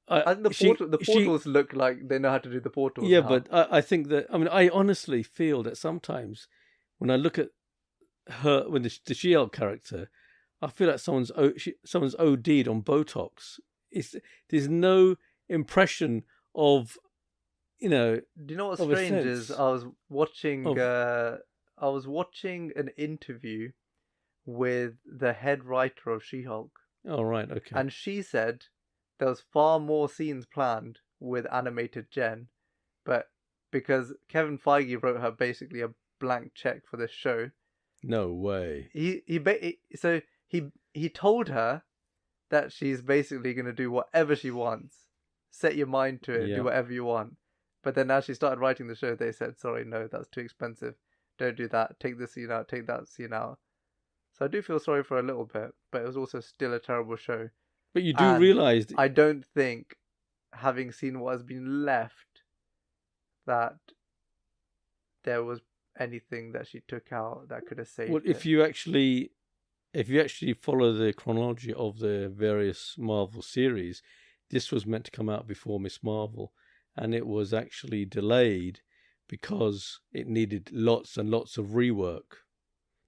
I think the portals look like they know how to do the portals. Yeah, but I think that... I mean, I honestly feel that sometimes when I look at her, when the She-Hulk character, I feel like someone's OD'd on Botox. There's no impression of, Do you know what's strange is I was watching an interview with the head writer of She-Hulk. Oh, right, okay. And she said there was far more scenes planned with animated Jen, but because Kevin Feige wrote her basically a blank check for this show. No way. He told her that she's basically going to do whatever she wants. Set your mind to it, do whatever you want. But then as she started writing the show, they said, "Sorry, no, that's too expensive. Don't do that. Take this scene out, take that scene out." So I do feel sorry for her a little bit, but it was also still a terrible show. But you do realise... I don't think, having seen what has been left, that there was anything that she took out that could have saved it. If you actually follow the chronology of the various Marvel series, this was meant to come out before Miss Marvel, and it was actually delayed because it needed lots and lots of rework.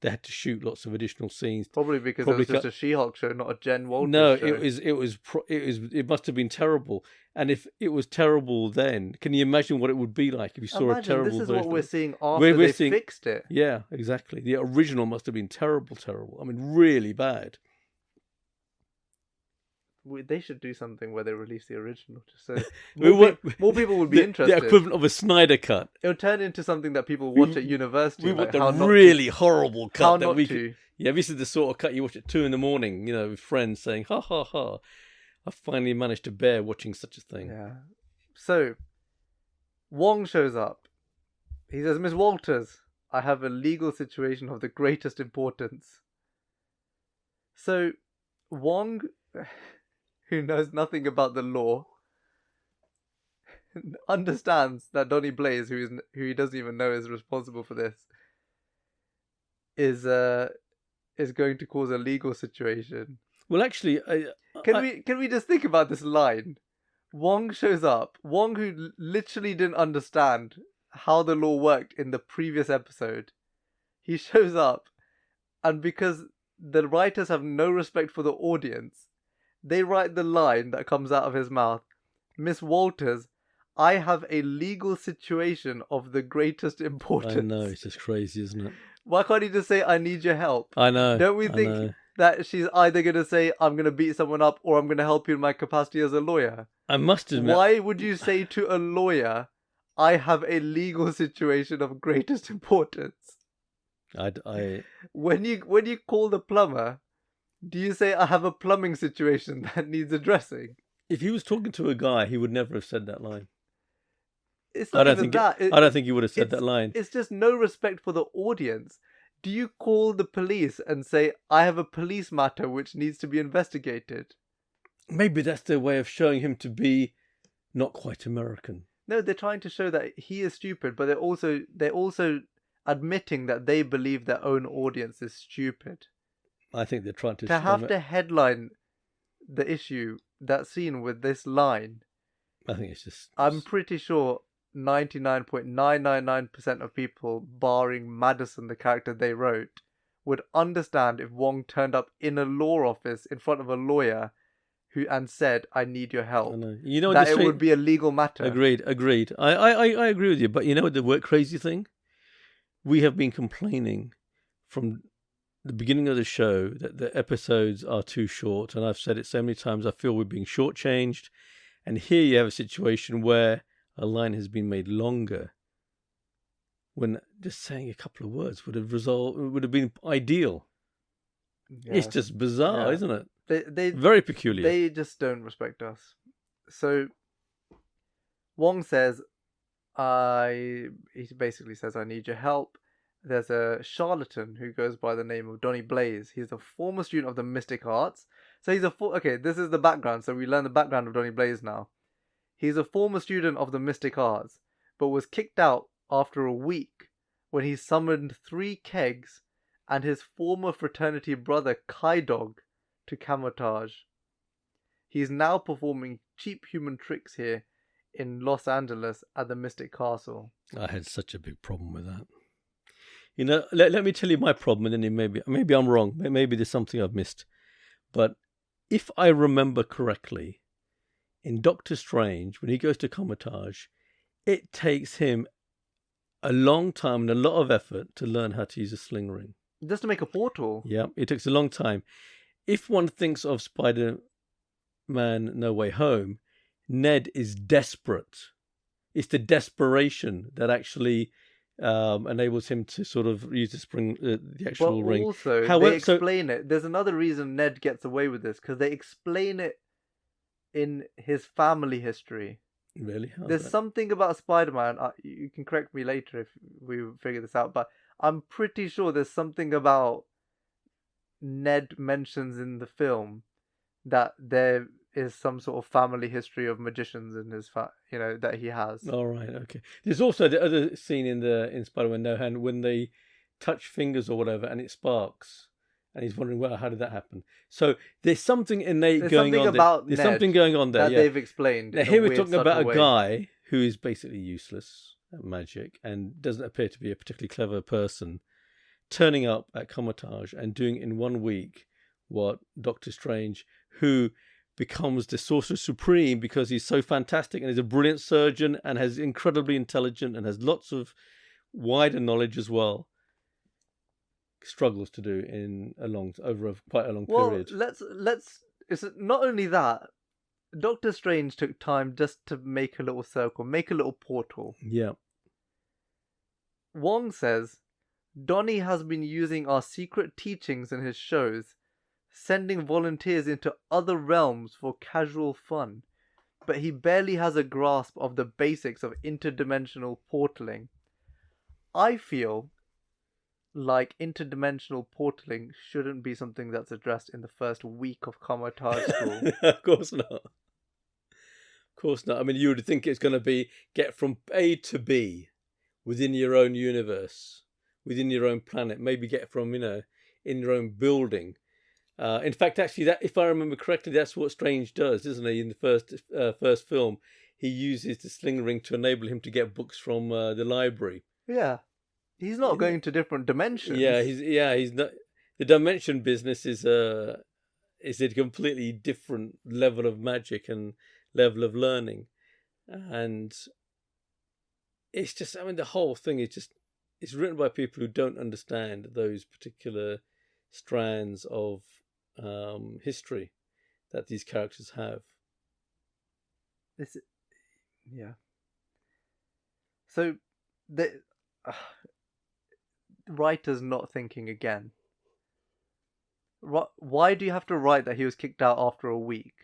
They had to shoot lots of additional scenes. Probably because it was just a She-Hulk show, not a Jen Walters show. It must have been terrible. And if it was terrible then, can you imagine what it would be like if you saw a terrible version? This is what we're seeing after they fixed it. Yeah, exactly. The original must have been terrible. I mean, really bad. They should do something where they release the original, just so more people would be interested. The equivalent of a Snyder cut. It'll turn into something that people watch at university. We want the really horrible cut. Yeah, this is the sort of cut you watch at 2 a.m, with friends saying, "Ha ha ha! I finally managed to bear watching such a thing." Yeah. So Wong shows up. He says, "Miss Walters, I have a legal situation of the greatest importance." So Wong, who knows nothing about the law, understands that Donnie Blaze, who he doesn't even know is responsible for this, is going to cause a legal situation. Well, actually, can we just think about this line? Wong shows up. Wong, who literally didn't understand how the law worked in the previous episode, he shows up, and because the writers have no respect for the audience, they write the line that comes out of his mouth, "Miss Walters, I have a legal situation of the greatest importance. I know, it's just crazy, isn't it? Why can't he just say, I need your help? I know. Don't we I think know. that she's either going to say, I'm going to beat someone up, or I'm going to help you in my capacity as a lawyer? I must admit. Why would you say to a lawyer, I have a legal situation of greatest importance? When you call the plumber, do you say, I have a plumbing situation that needs addressing? If he was talking to a guy, he would never have said that line. It's not even that. I don't think he would have said that line. It's just no respect for the audience. Do you call the police and say, I have a police matter which needs to be investigated? Maybe that's their way of showing him to be not quite American. No, they're trying to show that he is stupid, but they're also admitting that they believe their own audience is stupid. I think they're trying to have to headline the issue, that scene with this line. I think it's just... I'm pretty sure 99.999% of people, barring Madison, the character they wrote, would understand if Wong turned up in a law office in front of a lawyer and said, I need your help. I know. You know, that it would be a legal matter. Agreed. I agree with you. But you know what the work crazy thing? We have been complaining from the beginning of the show that the episodes are too short. And I've said it so many times, I feel we're being shortchanged. And here you have a situation where a line has been made longer, when just saying a couple of words would have been ideal. Yeah. It's just bizarre, isn't it? They very peculiar. They just don't respect us. So Wong says, he basically says, I need your help. There's a charlatan who goes by the name of Donnie Blaze. He's a former student of the Mystic Arts. So he's okay, this is the background. So we learn the background of Donnie Blaze now. He's a former student of the Mystic Arts, but was kicked out after a week when he summoned 3 kegs and his former fraternity brother Kai-Dog to Camotage. He's now performing cheap human tricks here in Los Angeles at the Mystic Castle. I had such a big problem with that. You know, let me tell you my problem, and then maybe I'm wrong. Maybe there's something I've missed. But if I remember correctly, in Doctor Strange, when he goes to Camotage, it takes him a long time and a lot of effort to learn how to use a sling ring. Just to make a portal. Yeah, it takes a long time. If one thinks of Spider-Man No Way Home, Ned is desperate. It's the desperation that actually enables him to sort of use the actual ring. Also, they explain it. There's another reason Ned gets away with this, because they explain it in his family history. Really? There's something about Spider-Man. You can correct me later if we figure this out, but I'm pretty sure there's something about Ned mentions in the film that there is some sort of family history of magicians in his that he has. All right, okay. There's also the other scene in Spider-Man No Hand when they touch fingers or whatever and it sparks, and he's wondering, well, how did that happen? So there's something innate going on there. There's something going on there that they've explained. Now, here we're talking about a guy who is basically useless at magic and doesn't appear to be a particularly clever person, turning up at Camotage and doing in 1 week what Doctor Strange, who becomes the Sorcerer Supreme because he's so fantastic and is a brilliant surgeon and has incredibly intelligent and has lots of wider knowledge as well, struggles to do in quite a long period. Let's. It's not only that. Doctor Strange took time just to make a little circle, make a little portal. Yeah. Wong says, Donnie has been using our secret teachings in his shows, sending volunteers into other realms for casual fun, but he barely has a grasp of the basics of interdimensional portaling. I feel like interdimensional portaling shouldn't be something that's addressed in the first week of Camotage school. Of course not. Of course not. I mean, you would think it's going to be get from A to B within your own universe, within your own planet, maybe get from, in your own building. In fact, actually, that if I remember correctly, that's what Strange does, isn't he? In the first film, he uses the sling ring to enable him to get books from the library. Yeah, he's not going to different dimensions. He's not. The dimension business is a completely different level of magic and level of learning. And it's just, I mean, the whole thing is just, it's written by people who don't understand those particular strands of history that these characters have. This, yeah. So the writer's not thinking again. Why do you have to write that he was kicked out after a week?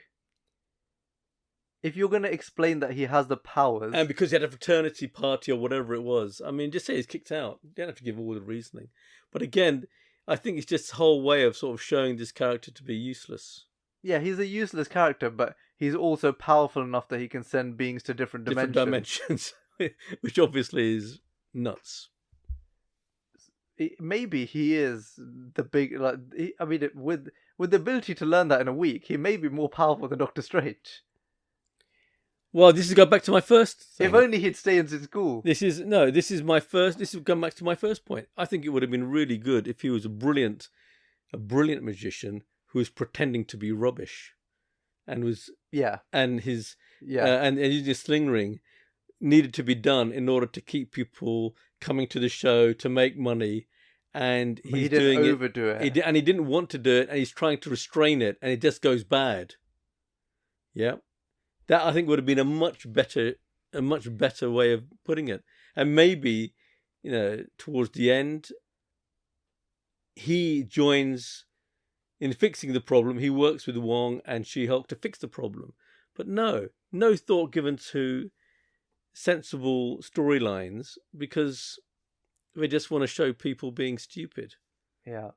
If you're going to explain that he has the powers... And because he had a fraternity party or whatever it was. I mean, just say he's kicked out. You don't have to give all the reasoning. But again, I think it's just a whole way of sort of showing this character to be useless. Yeah, he's a useless character, but he's also powerful enough that he can send beings to different dimensions. Which obviously is nuts. Maybe he is the big... with the ability to learn that in a week, he may be more powerful than Doctor Strange. Well, this is going back to my first thing. If only he'd stay in school. This is going back to my first point. I think it would have been really good if he was a brilliant magician who was pretending to be rubbish, and his and using a sling ring needed to be done in order to keep people coming to the show to make money, and he didn't overdo it. And he didn't want to do it, and he's trying to restrain it, and it just goes bad. Yeah. That, I think, would have been a much better way of putting it. And maybe, towards the end, he joins in fixing the problem. He works with Wong and She-Hulk to fix the problem. But no thought given to sensible storylines, because they just want to show people being stupid. Yeah.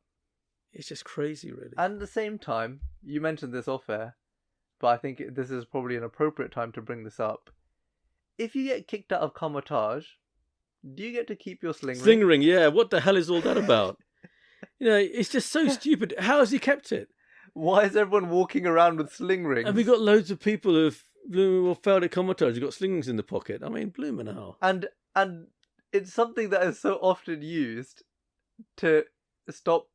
It's just crazy, really. And at the same time, you mentioned this off air, but I think this is probably an appropriate time to bring this up. If you get kicked out of Kamar-Taj, do you get to keep your sling ring? Sling ring, yeah. What the hell is all that about? It's just so stupid. How has he kept it? Why is everyone walking around with sling rings? And we got loads of people who've failed at Kamar-Taj who've got sling rings in the pocket. I mean, bloomin' hell. And it's something that is so often used to stop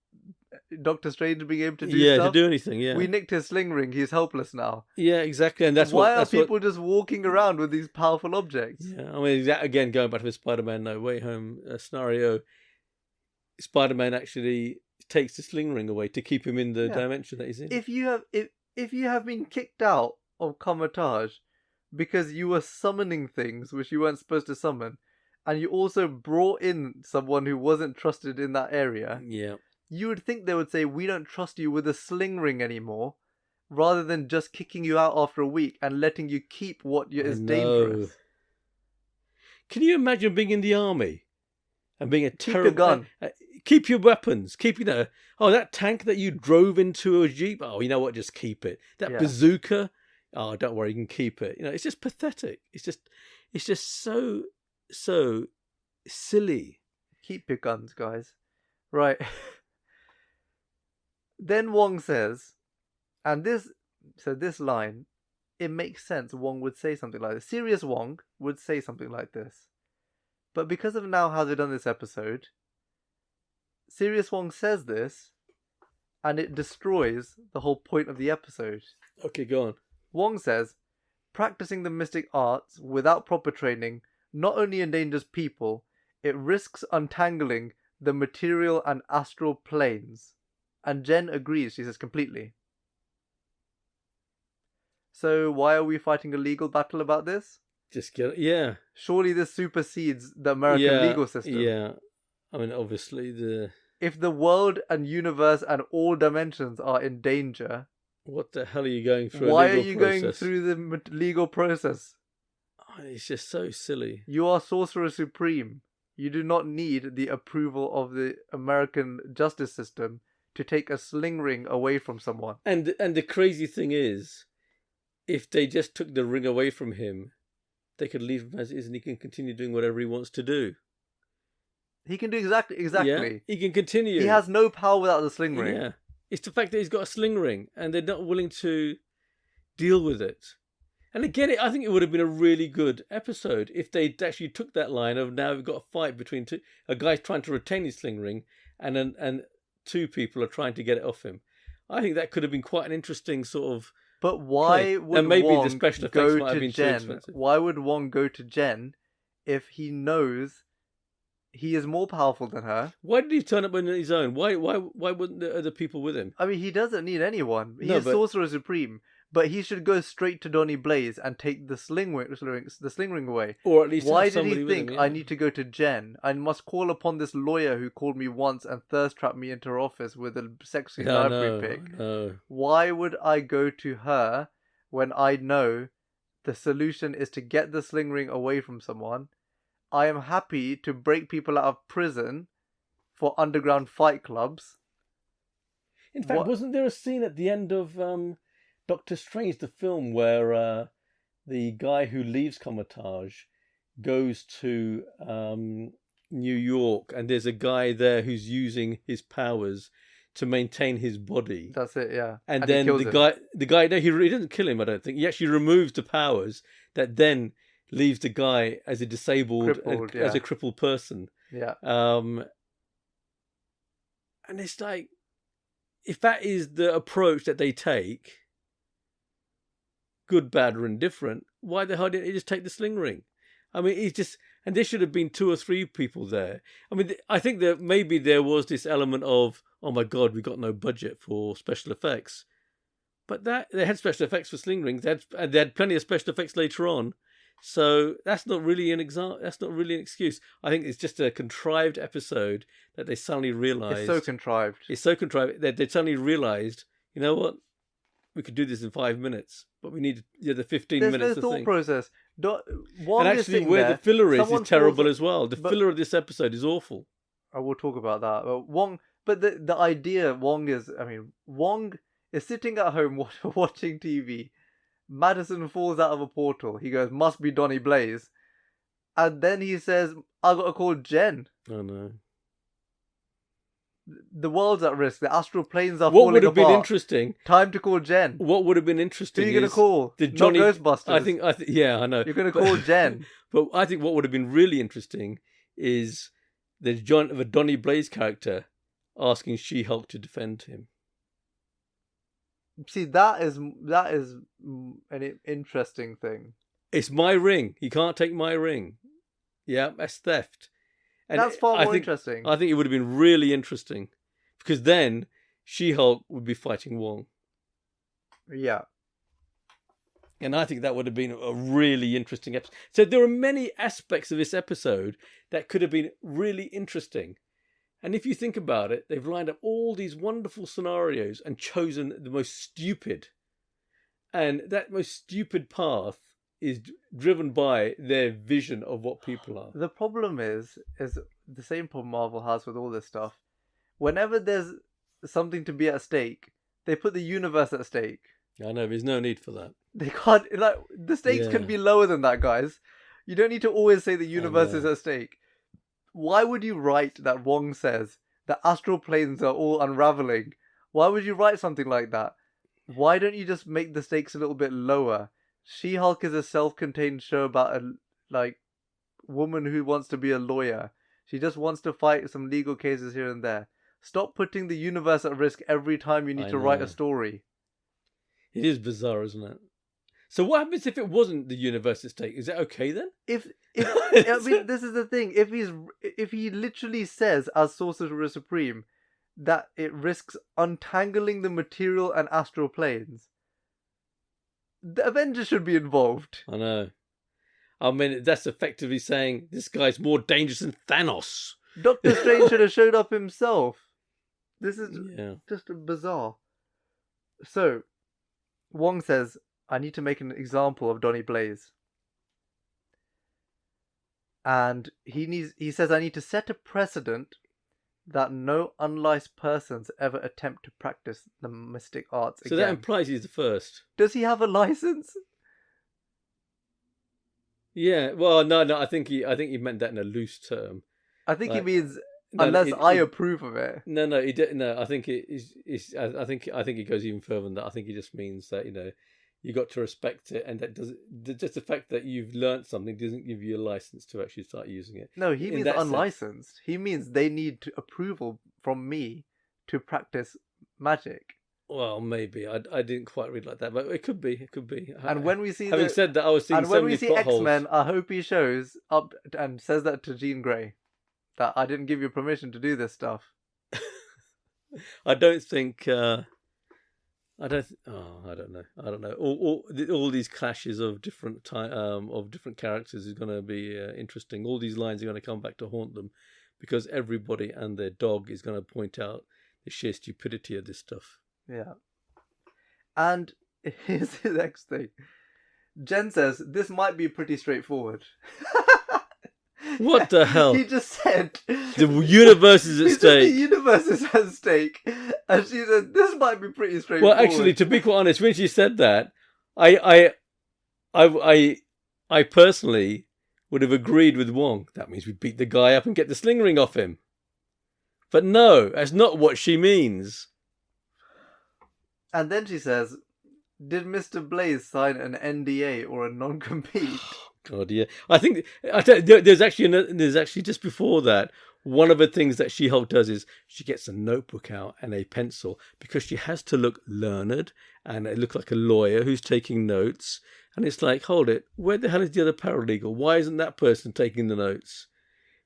Doctor Strange being able to do stuff. Yeah, to do anything, yeah. We nicked his sling ring, he's helpless now. Yeah, exactly. And why are people just walking around with these powerful objects? Yeah, I mean, again, going back to the Spider-Man No Way Home scenario, Spider-Man actually takes the sling ring away to keep him in the dimension that he's in. If you have been kicked out of Kamar-Taj because you were summoning things which you weren't supposed to summon, and you also brought in someone who wasn't trusted in that area, you would think they would say, we don't trust you with a sling ring anymore, rather than just kicking you out after a week and letting you keep what is dangerous. Can you imagine being in the army and being a terrible... Keep your gun. Keep your weapons. Keep, that tank that you drove into a Jeep, oh, you know what, just keep it. That bazooka, oh, don't worry, you can keep it. It's just pathetic. It's just so silly. Keep your guns, guys. Right. Then Wong says, and this line, it makes sense. Wong would say something like this. Serious Wong would say something like this. But because of now how they've done this episode, Serious Wong says this, and it destroys the whole point of the episode. Okay, go on. Wong says, practicing the mystic arts without proper training not only endangers people, it risks untangling the material and astral planes. And Jen agrees, she says, completely. So why are we fighting a legal battle about this? Surely this supersedes the American legal system. Yeah. I mean, obviously if the world and universe and all dimensions are in danger... What the hell are you going through Why are you going through the legal process? It's just so silly. You are Sorcerer Supreme. You do not need the approval of the American justice system to take a sling ring away from someone. And the crazy thing is, if they just took the ring away from him, they could leave him as is and he can continue doing whatever he wants to do. He can do exactly. Yeah, he can continue. He has no power without the sling ring. Yeah. It's the fact that he's got a sling ring and they're not willing to deal with it. And again, I think it would have been a really good episode if they actually took that line of now we've got a fight between a guy's trying to retain his sling ring and two people are trying to get it off him. I think that could have been quite an interesting sort of But why Okay. would And maybe the Wong special effects go might have to been too Jen? expensive. Why would Wong go to Jen if he knows he is more powerful than her? Why did he turn up on his own? Why wouldn't the other people with him? I mean, he doesn't need anyone. No, He's but- Sorcerer Supreme, but he should go straight to Donny Blaze and take the sling ring away. Or at least Why have did somebody he with think him, I yeah. need to go to Jen? I must call upon this lawyer who called me once and thirst trapped me into her office with a sexy Yeah, I library know, pick? I know. Why would I go to her when I know the solution is to get the sling ring away from someone? I am happy to break people out of prison for underground fight clubs. In fact, What- wasn't there a scene at the end of Doctor Strange, the film, where the guy who leaves Comatage goes to New York, and there's a guy there who's using his powers to maintain his body, That's it, yeah. and he then kills the him. guy, no, he doesn't kill him. I don't think he actually removes the powers that then leaves the guy as a disabled, Crippled, as yeah. a crippled person. Yeah. And it's like, if that is the approach that they take, good, bad, or indifferent, why the hell didn't he just take the sling ring? I mean, he's just, and there should have been 2 or 3 people there. I mean, I think that maybe there was this element of, oh my God, we got no budget for special effects. But that they had special effects for sling rings. They had plenty of special effects later on. So that's not really an example. That's not really an excuse. I think it's just a contrived episode that they suddenly realized. It's so contrived. It's so contrived that they suddenly realized, you know what? We could do this in 5 minutes, but we need the 15 There's minutes no of thought thing. process. Wong And is actually, sitting where there, the filler someone is terrible falls- as well. The but- filler of this episode is awful. I will talk about that. But Wong, but the idea Wong is, I mean, Wong is sitting at home watching TV. Madison falls out of a portal. He goes, "Must be Donny Blaze," and then he says, "I gotta call Jen. Oh no. The world's at risk. The astral planes are What falling would have been apart. interesting? Time to call Jen. What would have been Who interesting? are you gonna is call? the Not Johnny- Ghostbusters. I think. Yeah, I know. You're gonna But- call Jen. But I think what would have been really interesting is the Donny Blaze character asking She-Hulk to defend him. See, that is an interesting thing. It's my ring. He can't take my ring. Yeah, that's theft. And That's far I more think, interesting. I think it would have been really interesting because then She-Hulk would be fighting Wong. Yeah. And I think that would have been a really interesting episode. So there are many aspects of this episode that could have been really interesting. And if you think about it, they've lined up all these wonderful scenarios and chosen the most stupid. And that most stupid path is driven by their vision of what people are. The problem is the same problem Marvel has with all this stuff. Whenever there's something to be at stake, they put the universe at stake. I know, there's no need for that. They can't, like, the stakes can Yeah. be lower than that, guys. You don't need to always say the universe is know. at stake. Why would you write that Wong says the astral planes are all unraveling? Why would you write something like that? Why don't you just make the stakes a little bit lower? She-Hulk is a self-contained show about a woman who wants to be a lawyer. She just wants to fight some legal cases here and there. Stop putting the universe at risk every time you need I to write know. a story. It is bizarre, isn't it? So what happens if it wasn't the universe at stake? Is that okay then? If I mean, this is the thing. If he literally says as Sorcerer Supreme that it risks untangling the material and astral planes, the Avengers should be involved. I know. I mean, that's effectively saying this guy's more dangerous than Thanos. Doctor Strange should have showed up himself. This is Yeah. just bizarre. So, Wong says, "I need to make an example of Donny Blaze." And he says, "I need to set a precedent that no unlicensed persons ever attempt to practice the mystic arts So again." that implies he's the first. Does he have a license? Yeah. Well, no. I think he meant that in a loose term. I think he Like, means No, unless it- I it- approve of it. No, he didn't. No, I think it is. I think he goes even further than that. I think he just means that you got to respect it, and that doesn't just the fact that you've learnt something doesn't give you a license to actually start using it. No, he In means that sense. unlicensed. He means they need approval from me to practice magic. Well, maybe I didn't quite read like that, but it could be. It could be. And when we see Having said that, I was seeing and so when we many see plot X-Men, holes. I hope he shows up and says that to Jean Grey, that I didn't give you permission to do this stuff. I don't think. I don't. I don't know. I don't know. All these clashes of different different characters is going to be interesting. All these lines are going to come back to haunt them, because everybody and their dog is going to point out the sheer stupidity of this stuff. Yeah. And here's the next thing. Jen says this might be pretty straightforward. What the hell? He just said The universe is at he said stake. the universe is at stake, and she said this might be pretty straightforward. Well, actually, to be quite honest, when she said that, I personally would have agreed with Wong. That means we beat the guy up and get the sling ring off him. But no, that's not what she means. And then she says, "Did Mr. Blaze sign an NDA or a non-compete?" God, yeah. I think there's actually just before that, one of the things that She-Hulk does is she gets a notebook out and a pencil, because she has to look learned and look like a lawyer who's taking notes. And it's like, hold it, where the hell is the other paralegal? Why isn't that person taking the notes?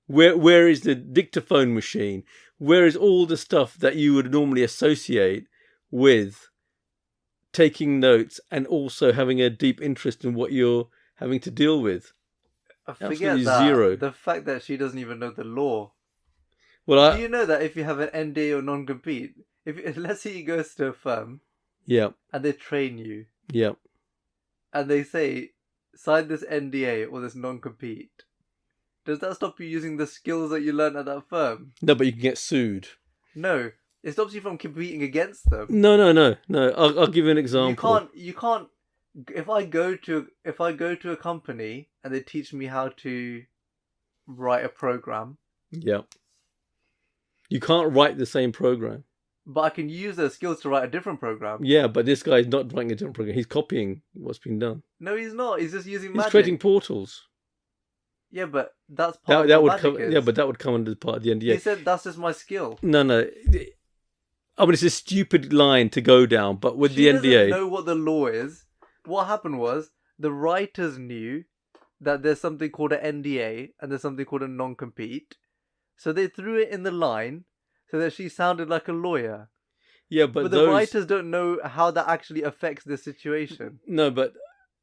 Where is the dictaphone machine? Where is all the stuff that you would normally associate with taking notes and also having a deep interest in what you're having to deal with? I forget Absolutely that. zero. The fact that she doesn't even know the law. Well, Do you know that if you have an NDA or non-compete, if let's say you goes to a firm yeah, and they train you yeah. and they say sign this NDA or this non-compete, does that stop you using the skills that you learned at that firm? No, but you can get sued. No, it stops you from competing against them. No. I'll give you an example. You can't. If I go to a company and they teach me how to write a program, Yeah. You can't write the same program. but I can use those skills to write a different program. Yeah, but this guy's not writing a different program. He's copying what's been done. No, he's not. He's just using He's magic. creating portals. Yeah, but that's part That of would what come. magic is. Yeah, but that would come under part of the NDA. He said that's just my skill. No. I mean, it's a stupid line to go down, but with She the doesn't NDA, know what the law is. What happened was the writers knew that there's something called an NDA and there's something called a non-compete, so they threw it in the line so that she sounded like a lawyer. yeah, But but the those writers don't know how that actually affects the situation. no, but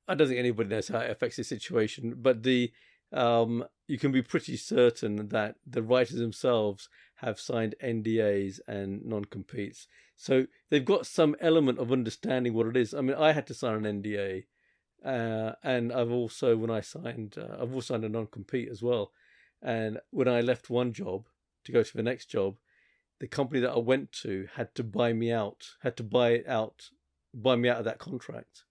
I don't think anybody knows how it affects the situation. But you can be pretty certain that the writers themselves have signed NDAs and non-competes, so they've got some element of understanding what it is. I mean, I had to sign an NDA, and I've also signed a non-compete as well. And when I left one job to go to the next job, the company that I went to had to buy me out of that contract.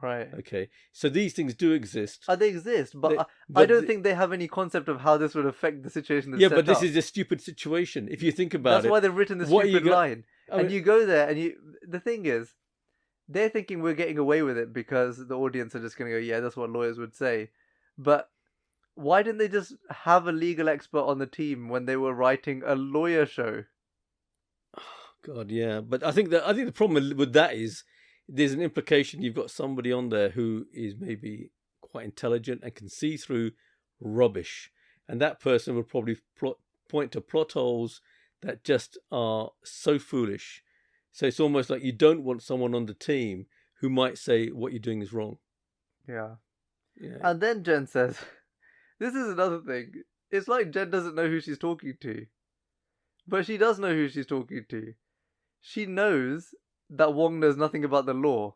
Right. Okay, so these things do exist. They exist, but, I but don't think they have any concept of how this would affect the situation that's Yeah, set but this up. is a stupid situation. If you think about That's it, why they've written this what you stupid got- line. I mean, And you go there, and the thing is, they're thinking we're getting away with it because the audience are just going to go, yeah, that's what lawyers would say. But why didn't they just have a legal expert on the team when they were writing a lawyer show? God, yeah. But I think the problem with that is there's an implication you've got somebody on there who is maybe quite intelligent and can see through rubbish, and that person would probably point to plot holes that just are so foolish. So it's almost like you don't want someone on the team who might say what you're doing is wrong. Yeah. Yeah. And then Jen says, this is another thing. It's like Jen doesn't know who she's talking to. But she does know who she's talking to. She knows that Wong knows nothing about the law,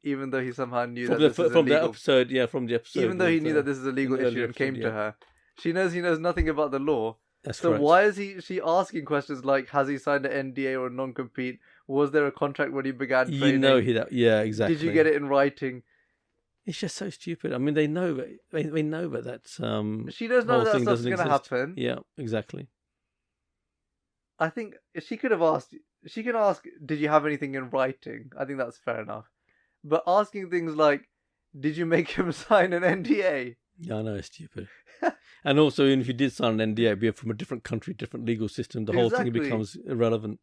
even though he somehow knew that this is from the illegal. episode, yeah, from the episode. Even though he with, knew that this is a legal in the early issue and came episode, to yeah. her. She knows he knows nothing about the law. That's So correct. why is she asking questions like, has he signed an NDA or a non-compete? Was there a contract when he began training? You know yeah, exactly. Did you get it in writing? It's just so stupid. I mean, they know that that's She knows none whole of that thing stuff's doesn't going to exist. happen. Yeah, exactly. I think she could have asked. She can ask, "Did you have anything in writing?" I think that's fair enough. But asking things like, "Did you make him sign an NDA?" Yeah, I know, it's stupid. And also, even if you did sign an NDA, it'd be from a different country, different legal system. The whole thing Exactly. becomes irrelevant.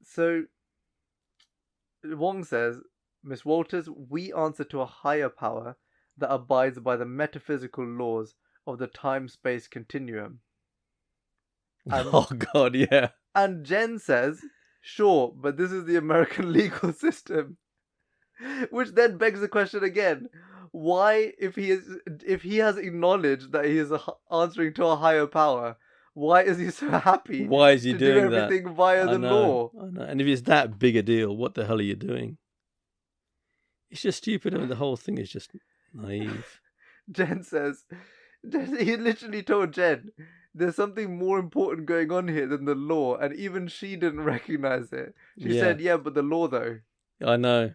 So Wong says, Miss Walters, we answer to a higher power that abides by the metaphysical laws of the time-space continuum. And, Oh God, yeah. and Jen says, sure, but this is the American legal system. Which then begs the question again: why, if he has acknowledged that he is answering to a higher power, why is he so happy Why is he to doing do that? everything via the law? I know. And if it's that big a deal, what the hell are you doing? It's just stupid. I mean, the whole thing is just naive. Jen says, he literally told Jen, there's something more important going on here than the law, and even she didn't recognize it. She said, yeah, but the law though. I know.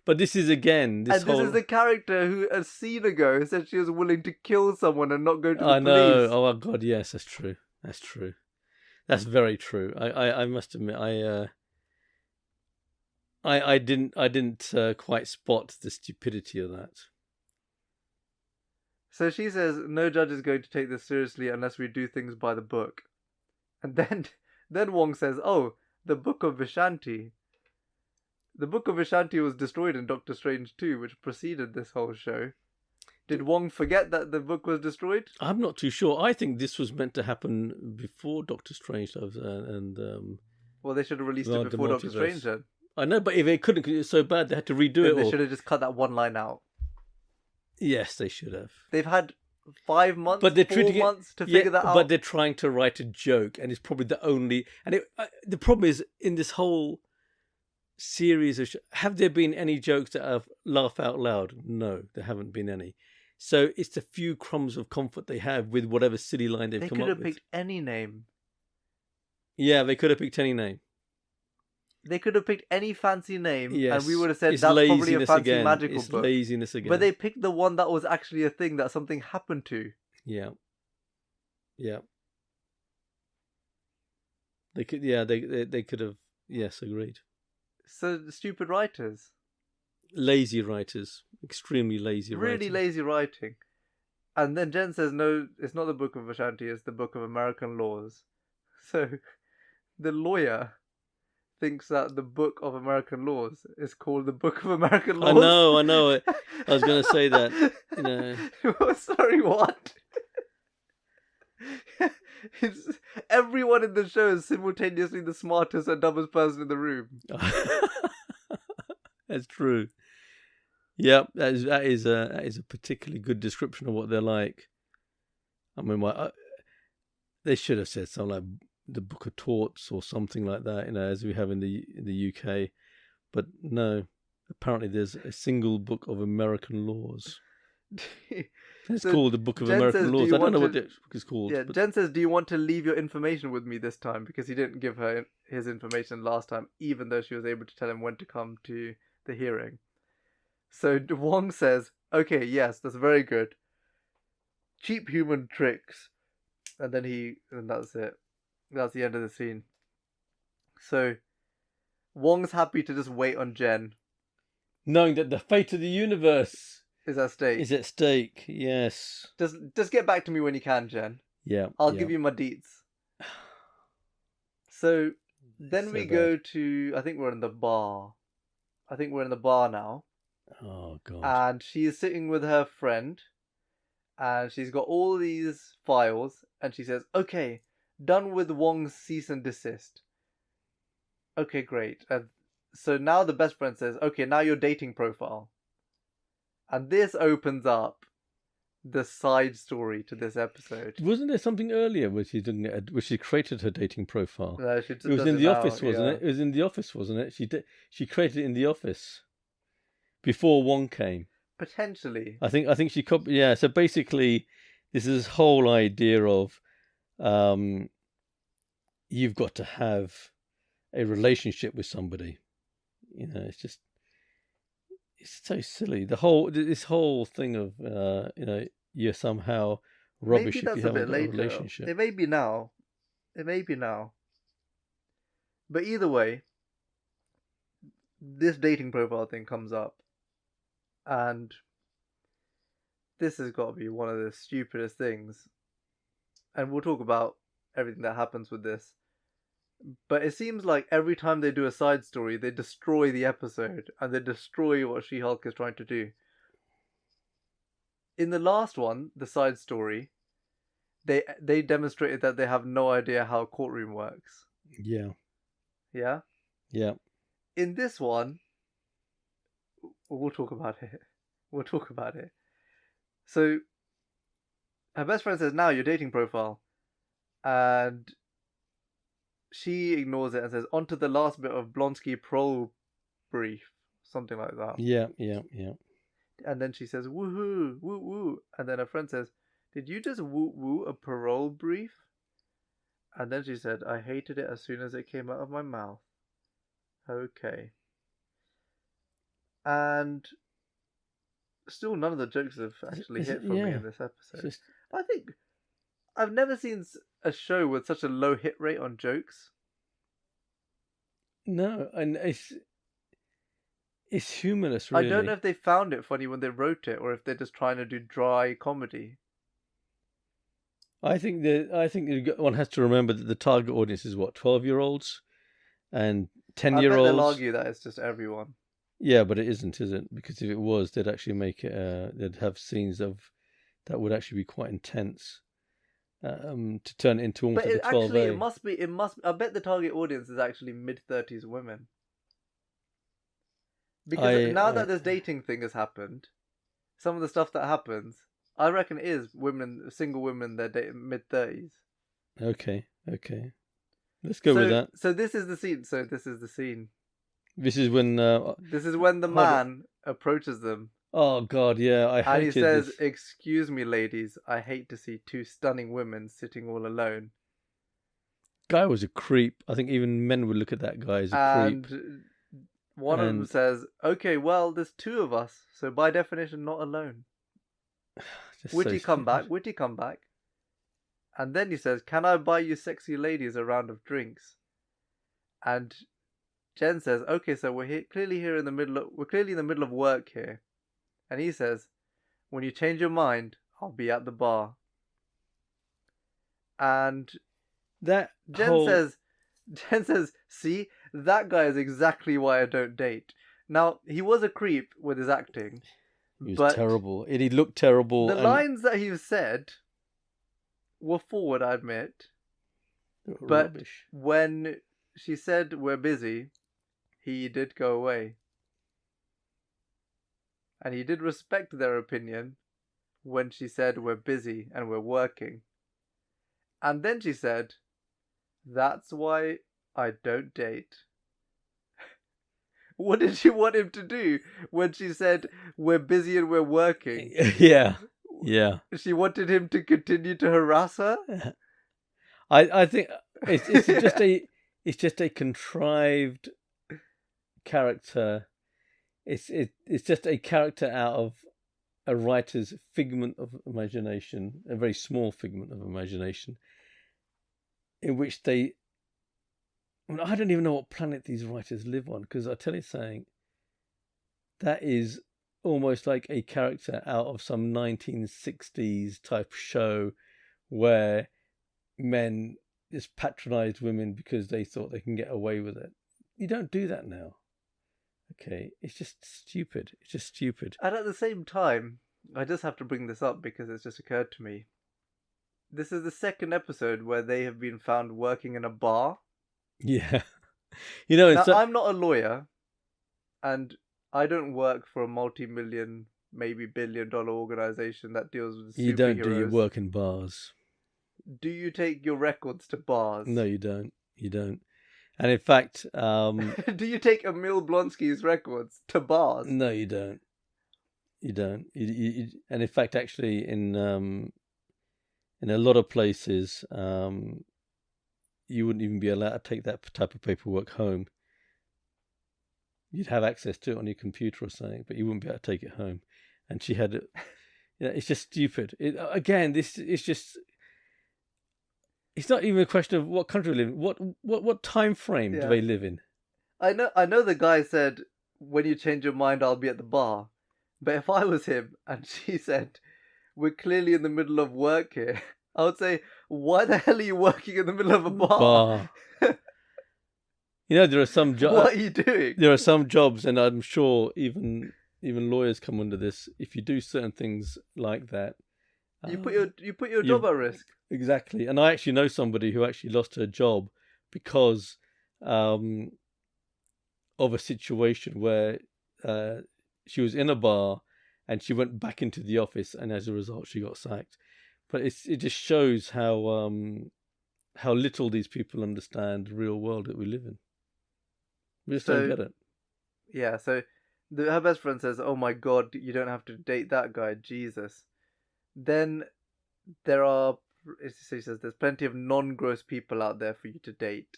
But this is again, this is the character who a scene ago said she was willing to kill someone and not go to the police. I know. Oh God, yes, that's true. That's very true. I must admit, I didn't quite spot the stupidity of that. So she says, no judge is going to take this seriously unless we do things by the book. And then Wong says, oh, the Book of Vishanti. The Book of Vishanti was destroyed in Doctor Strange 2, which preceded this whole show. Did Wong forget that the book was destroyed? I'm not too sure. I think this was meant to happen before Doctor Strange well, they should have released it before Doctor Strange then. I know, but if they couldn't, because it's so bad, they had to redo it. They should have just cut that one line out. Yes, they should have. They've had 5 months, but they're 4 months to figure that out. But they're trying to write a joke, and it's probably the only. And the problem is, in this whole series of have there been any jokes that have laugh out loud? No, there haven't been any. So it's the few crumbs of comfort they have with whatever silly line they've come up with. They could have picked any name. Yeah, they could have picked any name. They could have picked any fancy name, and we would have said that's probably a fancy magical book. It's laziness again. But they picked the one that was actually a thing that something happened to. Yeah. They could. Yeah, they could have. Yes, agreed. So stupid writers. Lazy writers, extremely lazy writing. Really lazy writing. And then Jen says, no, it's not the Book of Vishanti, it's the Book of American Laws. So the lawyer thinks that the Book of American Laws is called the Book of American Laws. I know. I was going to say that. You know. Sorry, what? Everyone in the show is simultaneously the smartest and dumbest person in the room. That's true. Yeah, that is a particularly good description of what they're like. I mean, they should have said something like the Book of Torts or something like that, you know, as we have in the UK. But no, apparently there's a single book of American laws. It's called the Book of American Laws. I don't know what the book is called. Yeah, Jen says, do you want to leave your information with me this time? Because he didn't give her his information last time, even though she was able to tell him when to come to the hearing. So Wong says, okay, yes, that's very good. Cheap human tricks. And that's it. That's the end of the scene. So Wong's happy to just wait on Jen. Knowing that the fate of the universe is at stake. Is at stake, yes. Just get back to me when you can, Jen. Yeah. I'll give you my deets. So then we go to, I think we're in the bar. Now. Oh, God. And she's sitting with her friend. And she's got all these files. And she says, okay, done with Wong's cease and desist. Okay, great. And so now the best friend says, okay, now your dating profile. And this opens up the side story to this episode. Wasn't there something earlier where she created her dating profile? No, it was in the office, wasn't it? It was in the office, wasn't it? She created it in the office before Wong came. Potentially. I think she copied. Yeah. So basically, this is this whole idea of you've got to have a relationship with somebody. You know, it's so silly. This whole thing of you're somehow rubbish if you haven't got a relationship. It may be now. But either way, this dating profile thing comes up, and this has got to be one of the stupidest things. And we'll talk about everything that happens with this. But it seems like every time they do a side story, they destroy the episode and they destroy what She-Hulk is trying to do. In the last one, the side story, they demonstrated that they have no idea how a courtroom works. Yeah. Yeah? Yeah. In this one, we'll talk about it. We'll talk about it. So, her best friend says, now your dating profile. And she ignores it and says, on to the last bit of Blonsky parole brief. Something like that. Yeah. And then she says, woohoo, woo woo. And then her friend says, did you just woo woo a parole brief? And then she said, I hated it as soon as it came out of my mouth. Okay. And still none of the jokes have actually hit for me in this episode. I think I've never seen a show with such a low hit rate on jokes. No, and it's humorless, really. I don't know if they found it funny when they wrote it or if they're just trying to do dry comedy. I think one has to remember that the target audience is what, 12-year-olds and 10-year-olds. I bet they'll argue that it's just everyone. Yeah, but it isn't, is it? Because if it was, they'd actually make it. They'd have scenes that would actually be quite intense to turn it into almost like a 12A. Actually, it must. I bet the target audience is actually mid-30s women. Because now that this dating thing has happened, some of the stuff that happens, I reckon it is single women, they're mid-30s. Okay. Let's go with that. So this is the scene. This is when the man approaches them. Oh God, yeah, I hated this. And he says, this. "Excuse me, ladies, I hate to see two stunning women sitting all alone." Guy was a creep. I think even men would look at that guy as a creep. And one of them says, "Okay, well, there's two of us, so by definition, not alone." Witty comeback. And then he says, "Can I buy you sexy ladies a round of drinks?" And Jen says, "Okay, so we're clearly in the middle of work here." And he says, "When you change your mind, I'll be at the bar." And Jen says, "See, that guy is exactly why I don't date." Now, he was a creep with his acting. He was terrible. He looked terrible. The lines that he said were forward, I admit. But rubbish. When she said we're busy, he did go away. And he did respect their opinion when she said we're busy and we're working. And then she said, "That's why I don't date." What did she want him to do when she said we're busy and we're working? Yeah. She wanted him to continue to harass her? I think it's just a contrived character. It's just a character out of a writer's figment of imagination, a very small figment of imagination, in which I don't even know what planet these writers live on, because I tell you something, that is almost like a character out of some 1960s type show where men just patronized women because they thought they can get away with it. You don't do that now. Okay, it's just stupid. And at the same time, I just have to bring this up because it's just occurred to me. This is the second episode where they have been found working in a bar. Yeah. Now, I'm not a lawyer, and I don't work for a multi-million, maybe billion-dollar organization that deals with superheroes. You don't do your work in bars. Do you take your records to bars? No, you don't. And in fact, do you take Emil Blonsky's records to bars? No, you don't. And in fact, actually, in a lot of places, you wouldn't even be allowed to take that type of paperwork home. You'd have access to it on your computer or something, but you wouldn't be able to take it home. And she had it. It's just stupid. It's not even a question of what country we live in. What time frame do they live in? I know the guy said, "When you change your mind, I'll be at the bar." But if I was him and she said, "We're clearly in the middle of work here," I would say, "Why the hell are you working in the middle of a bar?" You know, there are some What are you doing? there are some jobs, and I'm sure even lawyers come under this. If you do certain things like that, You put your job at risk. exactly. And I actually know somebody who actually lost her job because of a situation where she was in a bar and she went back into the office, and as a result, she got sacked. But it just shows how little these people understand the real world that we live in. We just don't get it. Yeah, so her best friend says, "Oh my God, you don't have to date that guy, Jesus." Then she says, "There's plenty of non-gross people out there for you to date,"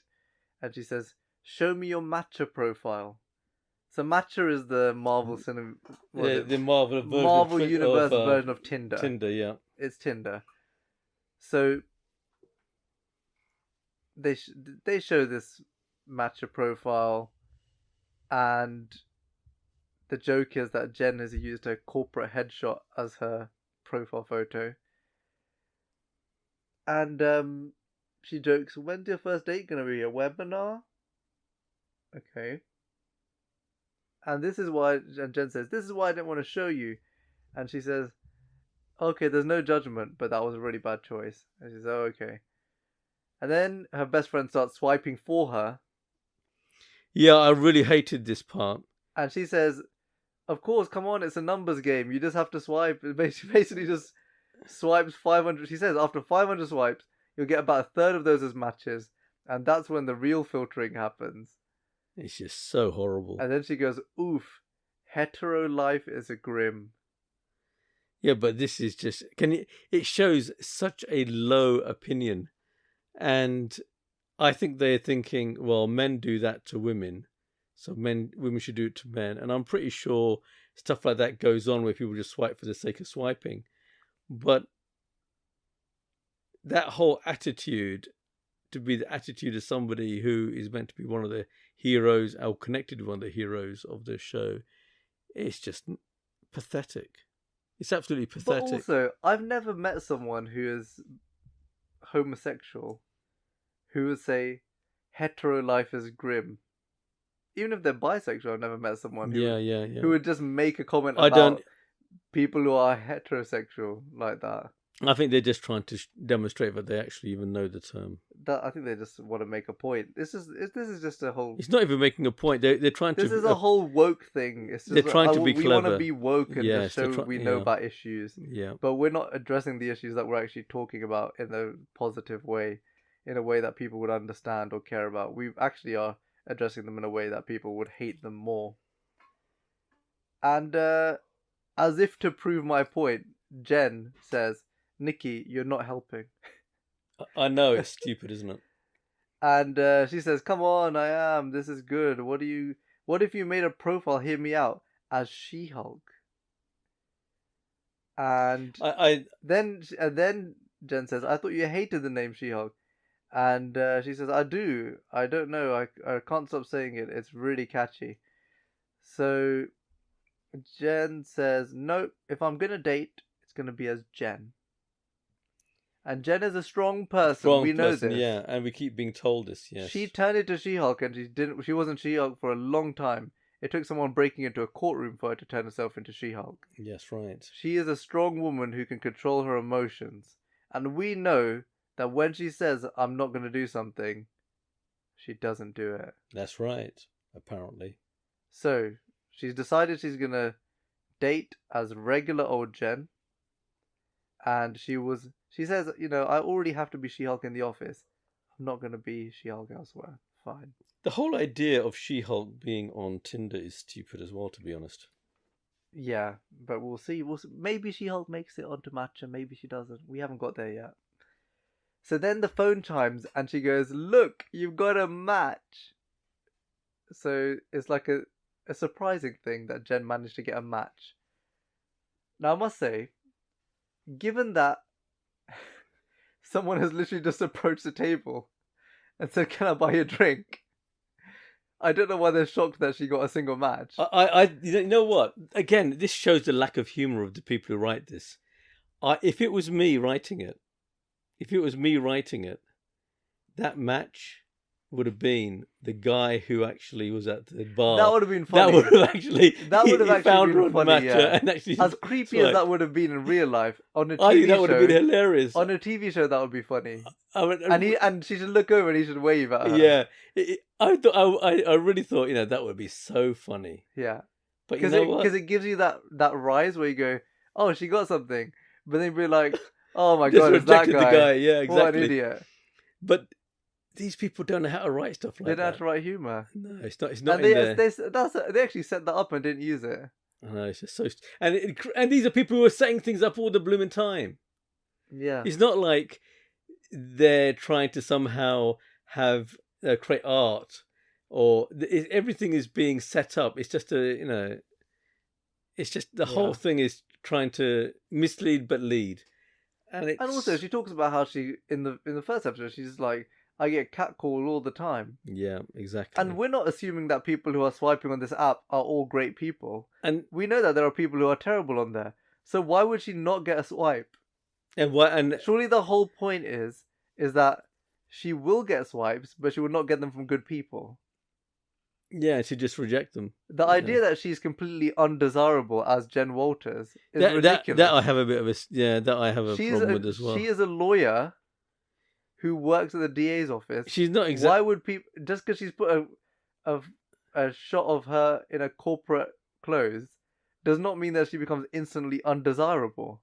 and she says, "Show me your Matcha profile." So Matcha is the Marvel cinema, the Marvel version Marvel Universe version of Tinder. Tinder, yeah, it's Tinder. So they show this Matcha profile, and the joke is that Jen has used her corporate headshot as her profile photo. And she jokes, "When's your first date gonna be? A webinar?" Okay. And this is why, and Jen says, "This is why I didn't want to show you." And she says, "Okay, there's no judgment, but that was a really bad choice." And she says, "Oh, okay." And then her best friend starts swiping for her. Yeah, I really hated this part. And she says, "Of course, come on, it's a numbers game. You just have to swipe." She basically just swipes 500. She says after 500 swipes, you'll get about a third of those as matches. And that's when the real filtering happens. It's just so horrible. And then she goes, "Oof, hetero life is a grim." Yeah, but this is just... It shows such a low opinion. And I think they're thinking, well, men do that to women, so women should do it to men. And I'm pretty sure stuff like that goes on where people just swipe for the sake of swiping. But that whole attitude, to be the attitude of somebody who is meant to be one of the heroes or connected to one of the heroes of the show, it's just pathetic. It's absolutely pathetic. But also, I've never met someone who is homosexual who would say hetero life is grim. Even if they're bisexual, I've never met someone who would just make a comment about people who are heterosexual like that. I think they're just trying to demonstrate that they actually even know the term. I think they just want to make a point. This is just a whole... It's not even making a point. They're trying to... This is a whole woke thing. It's just they're trying to be clever. We want to be woke and just show we know about issues. Yeah. But we're not addressing the issues that we're actually talking about in a positive way, in a way that people would understand or care about. We actually are addressing them in a way that people would hate them more. And as if to prove my point, Jen says, "Nikki, you're not helping." I know, it's stupid, isn't it? And she says, "Come on, I am. This is good. What if you made a profile, hear me out, as She-Hulk?" And then Jen says, "I thought you hated the name She-Hulk." And she says, "I do. I don't know. I can't stop saying it. It's really catchy." So Jen says, "Nope. If I'm gonna date, it's gonna be as Jen." And Jen is a strong person. We know this. Yeah, and we keep being told this. Yes. She turned into She-Hulk, and she wasn't She-Hulk for a long time. It took someone breaking into a courtroom for her to turn herself into She-Hulk. Yes, right. She is a strong woman who can control her emotions, and we know that when she says, "I'm not going to do something," she doesn't do it. That's right. Apparently. So she's decided she's going to date as regular old Jen. And she says, "I already have to be She-Hulk in the office. I'm not going to be She-Hulk elsewhere." Fine. The whole idea of She-Hulk being on Tinder is stupid as well, to be honest. Yeah, but we'll see. Maybe She-Hulk makes it onto Matcha, maybe she doesn't. We haven't got there yet. So then the phone chimes, and she goes, "Look, you've got a match." So it's like a surprising thing that Jen managed to get a match. Now, I must say, given that someone has literally just approached the table and said, "Can I buy you a drink?" I don't know why they're shocked that she got a single match. You know what? Again, this shows the lack of humour of the people who write this. If it was me writing it, that match would have been the guy who actually was at the bar. That would have been funny. That would have actually. That would have he actually found been Rod funny, Matcher yeah. and actually. As creepy as that would have been in real life, on a TV I think that show, would have been hilarious. on a TV show, that would be funny. I mean, And she should look over and he should wave at her. yeah, I thought I really thought that would be so funny. Yeah. But you know what? Because it gives you that rise where you go, oh, she got something, but then be like, oh my Just god, it's that rejected guy. the guy. Yeah, What exactly. an idiot. But these people don't know how to write stuff like They that. don't have to write humour. No, it's not. It's not And in there. they actually set that up and didn't use it. I know, it's just so. And these are people who are setting things up all the blooming time. Yeah. It's not like they're trying to somehow have create art or everything is being set up. It's just it's just the whole thing is trying to mislead but lead. And also she talks about how she in the first episode she's like, I get catcalled all the time. Yeah, exactly. And we're not assuming that people who are swiping on this app are all great people. And we know that there are people who are terrible on there. So why would she not get a swipe? And surely the whole point is that she will get swipes, but she will not get them from good people. Yeah, she just reject them. The idea that she's completely undesirable as Jen Walters is ridiculous. That I have a bit of a problem with as well. She is a lawyer who works at the DA's office. She's not exactly. Why would people just because she's put a shot of her in a corporate clothes does not mean that she becomes instantly undesirable.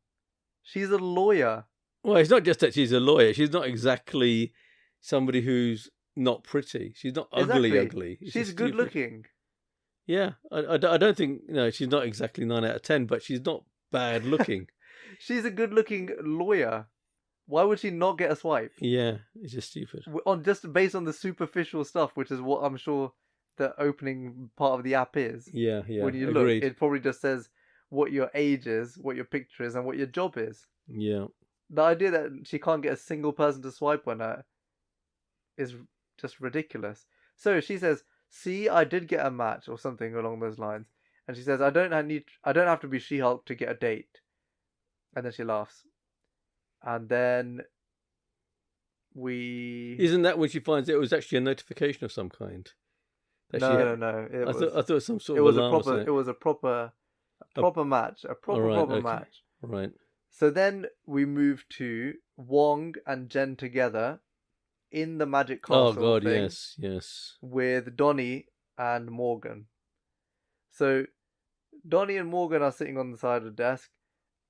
She's a lawyer. Well, it's not just that she's a lawyer. She's not exactly somebody who's not pretty. She's not ugly. She's good looking. Yeah, I don't think she's not exactly 9 out of 10, but she's not bad looking. She's a good looking lawyer. Why would she not get a swipe? Yeah, it's just stupid. Just based on the superficial stuff, which is what I'm sure the opening part of the app is. Yeah. When you agreed. look, it probably just says what your age is, what your picture is, and what your job is. Yeah. The idea that she can't get a single person to swipe on her is just ridiculous. So she says, "See, I did get a match," or something along those lines, and she says, "I don't have to be She-Hulk to get a date," and then she laughs, and then Isn't that when she finds it was actually a notification of some kind? No. I thought it was some sort of alarm. It was a proper match, a proper match. Right. So then we move to Wong and Jen together in the Magic Castle. Oh God, thing yes. With Donnie and Morgan. So Donnie and Morgan are sitting on the side of the desk,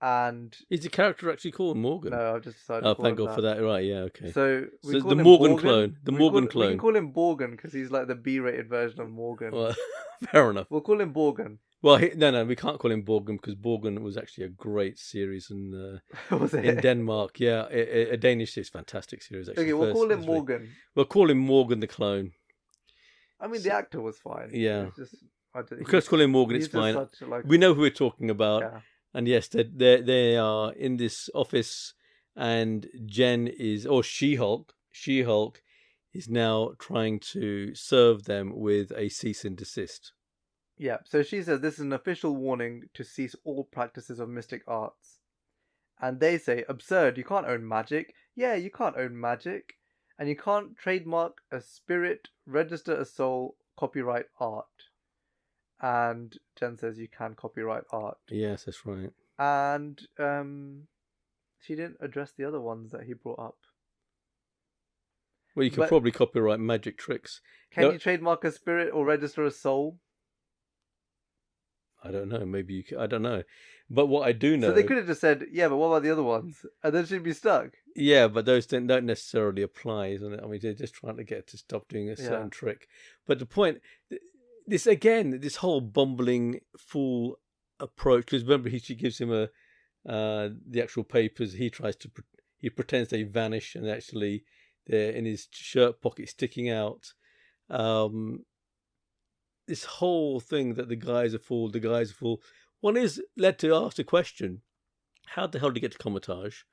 and is the character actually called Morgan? No, I've just decided. Oh, thank God for that. Right, yeah, okay. So the Morgan clone. The Morgan clone. We can call him Borgen because he's like the B-rated version of Morgan. Well, fair enough. We'll call him Borgen. Well, no, we can't call him Borgen because Borgen was actually a great series in Denmark. Yeah, a Danish series, fantastic series. Actually, okay, we'll call him Morgan. We'll call him Morgan the clone. I mean, the actor was fine. Yeah, let's call him Morgan. It's fine. We know who we're talking about. Yeah. And yes, they are in this office, and Jen She-Hulk is now trying to serve them with a cease and desist. Yeah, so she says this is an official warning to cease all practices of mystic arts. And they say, absurd, you can't own magic. Yeah, you can't own magic. And you can't trademark a spirit, register a soul, copyright art. And Jen says you can copyright art. Yes, that's right. And she didn't address the other ones that he brought up. Well, you could probably copyright magic tricks. Can you trademark a spirit or register a soul? I don't know. Maybe you could. I don't know. But what I do know... So they could have just said, yeah, but what about the other ones? And then she'd be stuck. Yeah, but those don't necessarily apply, isn't it? I mean, they're just trying to get her to stop doing a certain trick. But the point... This whole bumbling fool approach, because remember she gives him the actual papers. He pretends they vanish and actually they're in his shirt pocket sticking out. This whole thing that the guy's a fool. One is led to ask the question: how the hell did he get to Comatage?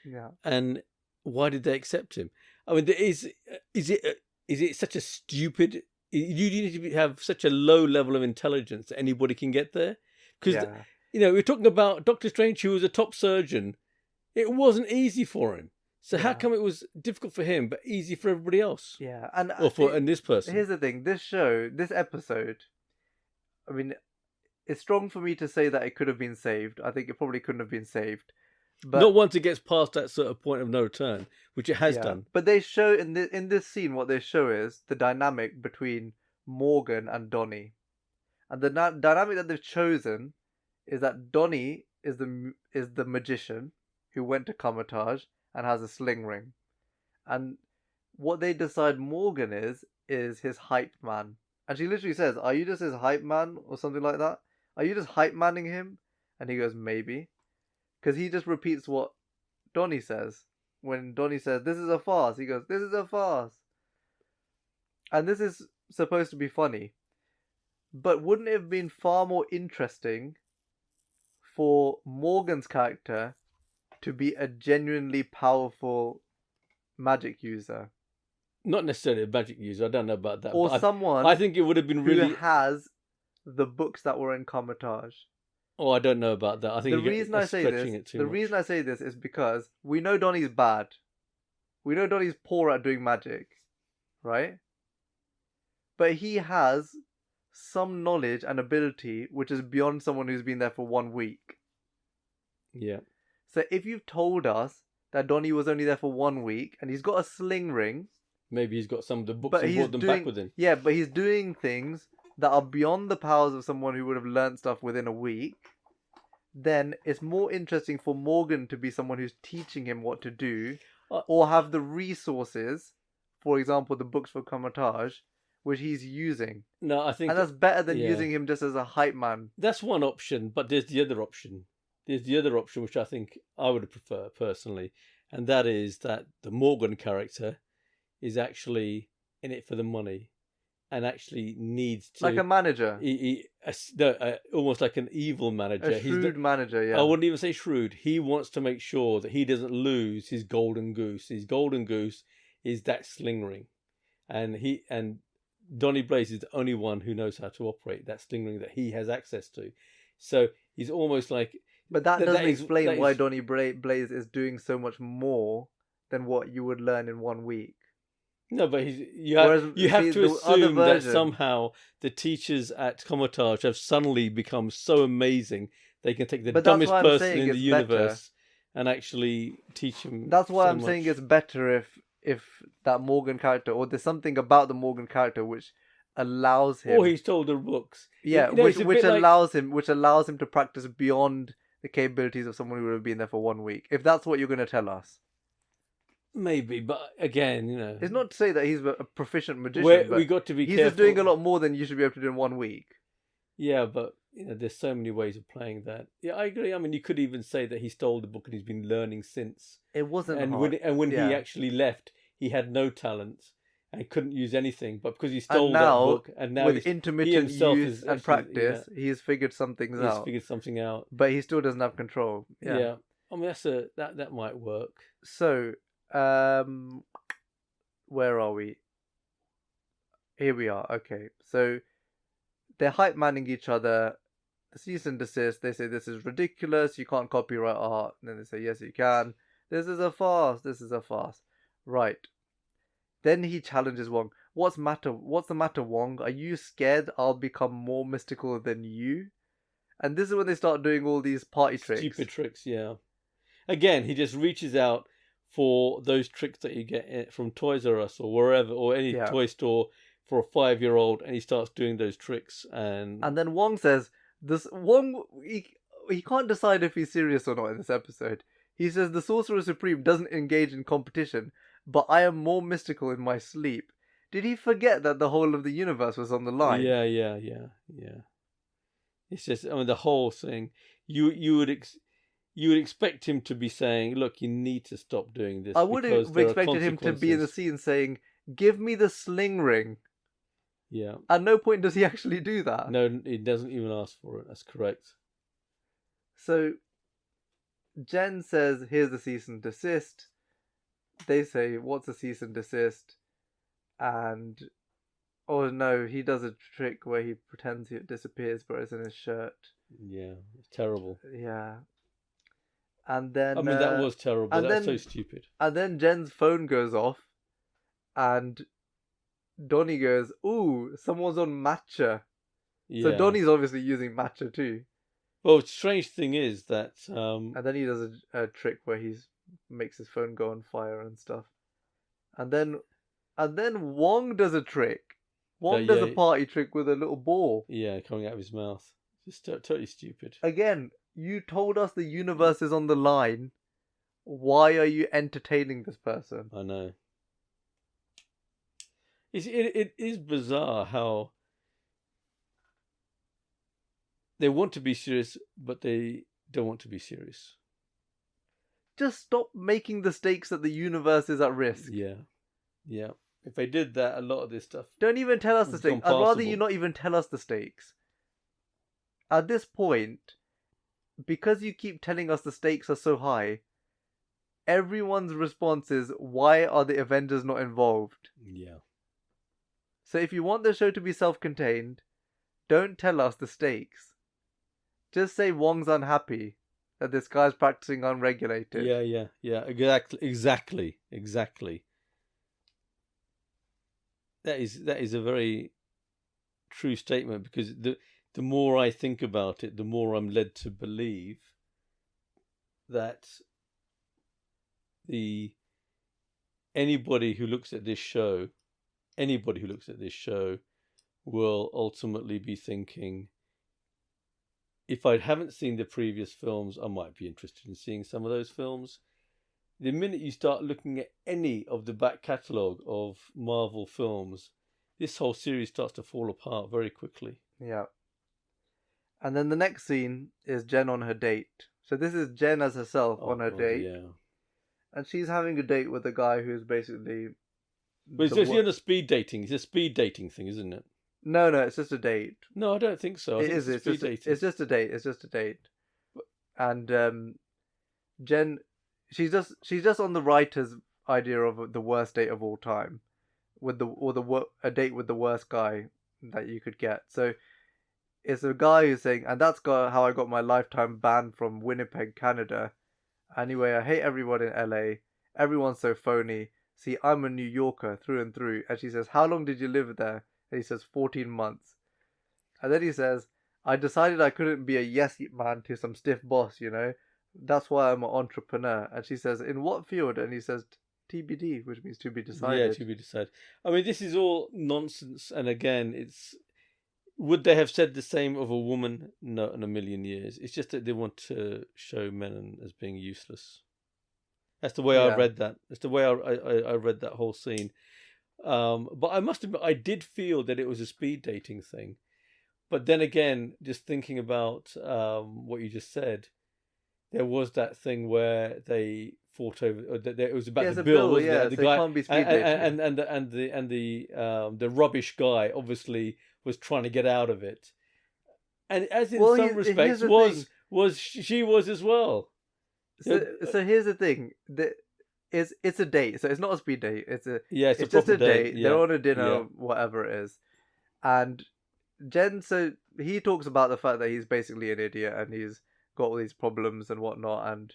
Yeah, and why did they accept him? I mean, is it such a stupid? You need to have such a low level of intelligence that anybody can get there. Because, we're talking about Doctor Strange, who was a top surgeon. It wasn't easy for him. So how Yeah. come it was difficult for him but easy for everybody else? Yeah, and Or and this person? here's the thing: this episode, I mean, it's strong for me to say that it could have been saved. I think it probably couldn't have been saved, but Not once it gets past that sort of point of no return, which it has yeah. done. But they show in this scene what they show is the dynamic between Morgan and Donnie, and the dynamic that they've chosen is that Donnie is the magician who went to Comatage and has a sling ring, and what they decide Morgan is his hype man. And she literally says, "Are you just his hype man or something like that? Are you just hype manning him?" And he goes, "Maybe," because he just repeats what Donnie says. When Donnie says, "This is a farce," he goes, "This is a farce." And this is supposed to be funny, but wouldn't it have been far more interesting for Morgan's character to be a genuinely powerful magic user? Not necessarily a magic user. I don't know about that. Or but someone I think it would have been who really. has the books that were in Comatage. Oh, I don't know about that. I think The reason I say this is because we know Donnie's bad. We know Donnie's poor at doing magic, right? But he has some knowledge and ability which is beyond someone who's been there for 1 week. Yeah. So if you've told us that Donnie was only there for 1 week and he's got a sling ring, Maybe he's got some of the books but and he's brought them back with him. yeah, but he's doing things that are beyond the powers of someone who would have learned stuff within a week, then it's more interesting for Morgan to be someone who's teaching him what to do, or have the resources, for example, the books for Comatage, which he's using. No, I think. And that's better than yeah. using him just as a hype man. That's one option, but there's the other option. There's the other option, which I think I would prefer personally, and that is that the Morgan character is actually in it for the money, and actually needs to Like a manager. Almost like an evil manager. A shrewd manager, yeah. I wouldn't even say shrewd. He wants to make sure that he doesn't lose his golden goose. His golden goose is that sling ring, and Donnie Blaze is the only one who knows how to operate that sling ring that he has access to. So he's almost like. But that doesn't explain why Donnie Blaze is doing so much more than what you would learn in 1 week. No, but you have to assume that somehow the teachers at Comatage have suddenly become so amazing they can take the dumbest person in the universe and actually teach him. That's why I'm saying it's better if that Morgan character, or there's something about the Morgan character which allows him. Or he's told the books. Yeah, which allows him to practice beyond the capabilities of someone who would have been there for 1 week. If that's what you're going to tell us. Maybe, but again, it's not to say that he's a proficient magician. We got to be he's careful. Just doing a lot more than you should be able to do in 1 week. Yeah, but there's so many ways of playing that. Yeah, I agree. I mean, you could even say that he stole the book and he's been learning since. It wasn't hard. When he actually left, he had no talent and couldn't use anything. But because he stole that book, and now with intermittent use and practice, he's figured something out. But he still doesn't have control. Yeah. I mean, that might work. So. Where are we? Here we are. Okay, so they're hype manning each other. The cease and desist. They say this is ridiculous. You can't copyright art. And then they say yes, you can. This is a farce. This is a farce. Right. Then he challenges Wong. What's the matter, Wong? Are you scared I'll become more mystical than you? And this is when they start doing all these party tricks. Stupid tricks, yeah. Again, he just reaches out for those tricks that you get from Toys R Us or wherever, or any toy store for a 5-year-old, and he starts doing those tricks. And then Wong says, he can't decide if he's serious or not in this episode. He says, the Sorcerer Supreme doesn't engage in competition, but I am more mystical in my sleep. Did he forget that the whole of the universe was on the line? Yeah. It's just, I mean, the whole thing, you would expect him to be saying, look, you need to stop doing this. I would have expected him to be in the scene saying, give me the sling ring. Yeah. At no point does he actually do that. No, he doesn't even ask for it. That's correct. So, Jen says, here's the cease and desist. They say, what's a cease and desist? And, oh no, he does a trick where he pretends it disappears, but it's in his shirt. Yeah, it's terrible. Yeah. And then I mean, that was terrible. and That's then- so stupid. and then Jen's phone goes off, and Donnie goes, "Ooh, someone's on Matcha." Yeah. So Donnie's obviously using Matcha too. Well, strange thing is that And then he does a trick where he makes his phone go on fire and stuff. And then Wong does a trick. Wong does a yeah. party trick with a little ball. coming out of his mouth, just totally stupid. Again, you told us the universe is on the line. Why are you entertaining this person? I know. It is bizarre how they want to be serious, but they don't want to be serious. Just stop making the stakes that the universe is at risk. Yeah. If they did that, a lot of this stuff. Don't even tell us the It's gone stakes. I'd rather passable. you not even tell us the stakes. At this point, because you keep telling us the stakes are so high, everyone's response is, why are the Avengers not involved? Yeah. So if you want the show to be self-contained, don't tell us the stakes. Just say Wong's unhappy that this guy's practicing unregulated. Yeah. Exactly. That is a very true statement, because the more I think about it, the more I'm led to believe that anybody who looks at this show will ultimately be thinking, if I haven't seen the previous films, I might be interested in seeing some of those films. The minute you start looking at any of the back catalogue of Marvel films, this whole series starts to fall apart very quickly. Yeah. And then the next scene is Jen on her date. So this is Jen as herself on her date. Yeah. And she's having a date with a guy who's basically... But it's just a speed dating. It's a speed dating thing, isn't it? No, it's just a date. No, I don't think so. I think It's just a date. It's just a date. And Jen, she's just on the writer's idea of the worst date of all time, with a date with the worst guy that you could get. So it's a guy who's saying, and that's how I got my lifetime ban from Winnipeg, Canada. Anyway, I hate everyone in LA. Everyone's so phony. See, I'm a New Yorker through and through. And she says, how long did you live there? And he says, 14 months. And then he says, I decided I couldn't be a yes man to some stiff boss, you know. That's why I'm an entrepreneur. And she says, in what field? And he says, TBD, which means to be decided. Yeah, to be decided. I mean, this is all nonsense. And again, would they have said the same of a woman? No, in a million years. It's just that they want to show men as being useless. That's the way I read that. That's the way I read that whole scene. But I must admit, I did feel that it was a speed dating thing. But then again, just thinking about what you just said, there was that thing where they fought over. It was about the bill, wasn't it? The so guy, it can't be speed dating. and the rubbish guy obviously was trying to get out of it, and as in some respects she was as well. So here's the thing: it's a date, so it's not a speed date. It's just a date. Yeah. They're on a dinner, whatever it is, and Jen. So he talks about the fact that he's basically an idiot and he's got all these problems and whatnot, and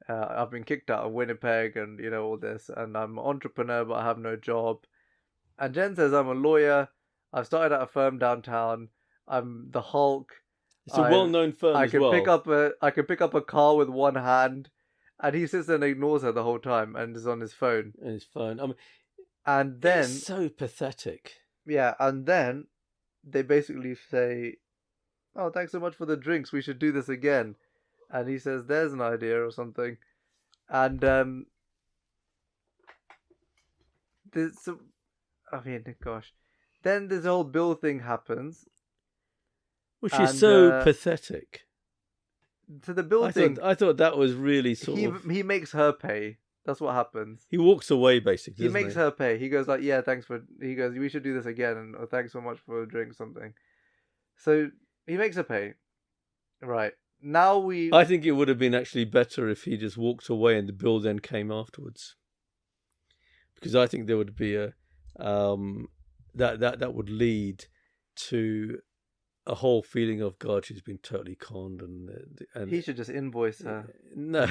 I've been kicked out of Winnipeg and all this, and I'm an entrepreneur but I have no job. And Jen says, I'm a lawyer. I've started at a firm downtown. I'm the Hulk. It's a well-known firm I as can well. I can pick up a car with one hand, and he sits there and ignores her the whole time and is on his phone. I mean, and then it's so pathetic. Yeah, and then they basically say, "Oh, thanks so much for the drinks. We should do this again." And he says, "There's an idea," or something. And gosh. Then this whole bill thing happens. Which is so pathetic. So the bill thing... I thought that was really He makes her pay. That's what happens. He walks away, basically, He makes her pay. He goes like, yeah, thanks for... He goes, we should do this again, and thanks so much for a drink, something. So he makes her pay. Right. Now I think it would have been actually better if he just walked away and the bill then came afterwards. Because I think there would be a... that would lead to a whole feeling of God, she's been totally conned, and He should just invoice her. no,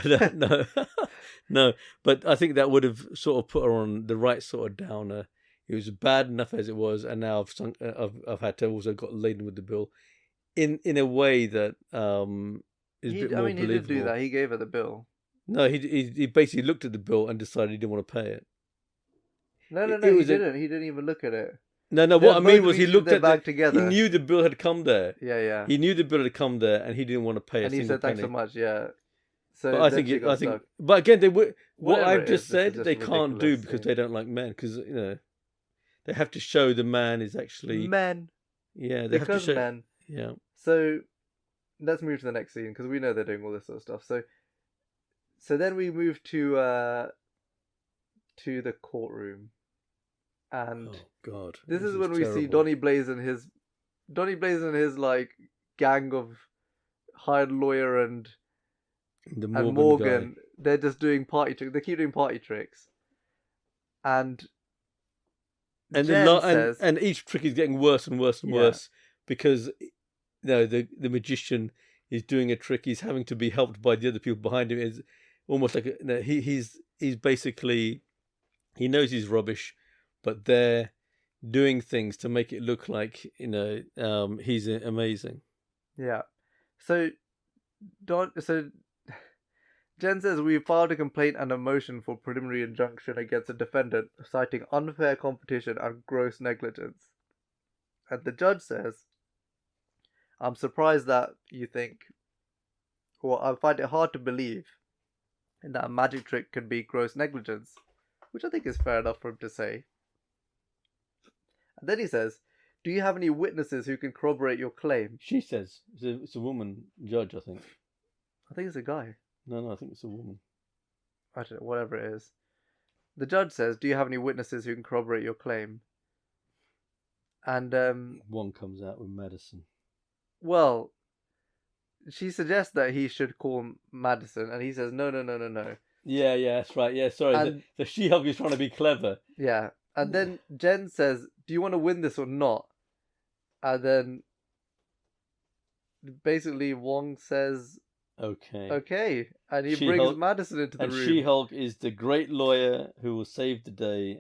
no. But I think that would have sort of put her on the right sort of downer. It was bad enough as it was, and now I've had to also got laden with the bill, in a way that is a bit more believable. He did do that. He gave her the bill. No, he basically looked at the bill and decided he didn't want to pay it. No, he didn't. He didn't even look at it. No. What I mean was he looked at back together. He knew the bill had come there. Yeah. He knew the bill had come there, and he didn't want to pay a single penny. And he said, "Thanks so much." Yeah. So but I think. But again, they were what I've just said. They can't do because they don't like men. Because they have to show the man is actually men. Yeah, they have to show men. Yeah. So let's move to the next scene because we know they're doing all this sort of stuff. So then we move to the courtroom. And oh God, this is when we see Donny Blaze and his like gang of hired lawyer and Morgan. They're just doing party tricks. They keep doing party tricks, and and each trick is getting worse and worse and worse because the magician is doing a trick. He's having to be helped by the other people behind him. It's almost like he's basically, he knows he's rubbish. But they're doing things to make it look like he's amazing. Yeah. So Jen says we filed a complaint and a motion for preliminary injunction against the defendant, citing unfair competition and gross negligence. And the judge says, "I'm surprised that you think, or I find it hard to believe, that a magic trick can be gross negligence," which I think is fair enough for him to say. And then he says, "Do you have any witnesses who can corroborate your claim?" She says, it's a woman judge, I think. I think it's a guy. No, I think it's a woman. I don't know, whatever it is. The judge says, "Do you have any witnesses who can corroborate your claim?" And one comes out with Madison. Well, she suggests that he should call Madison, and he says, no. Yeah, that's right. Yeah, sorry. And the She-Hulk is trying to be clever. Yeah. And then Jen says, "Do you want to win this or not?" And then basically Wong says, Okay. And he brings Madison into the room. And She-Hulk is the great lawyer who will save the day.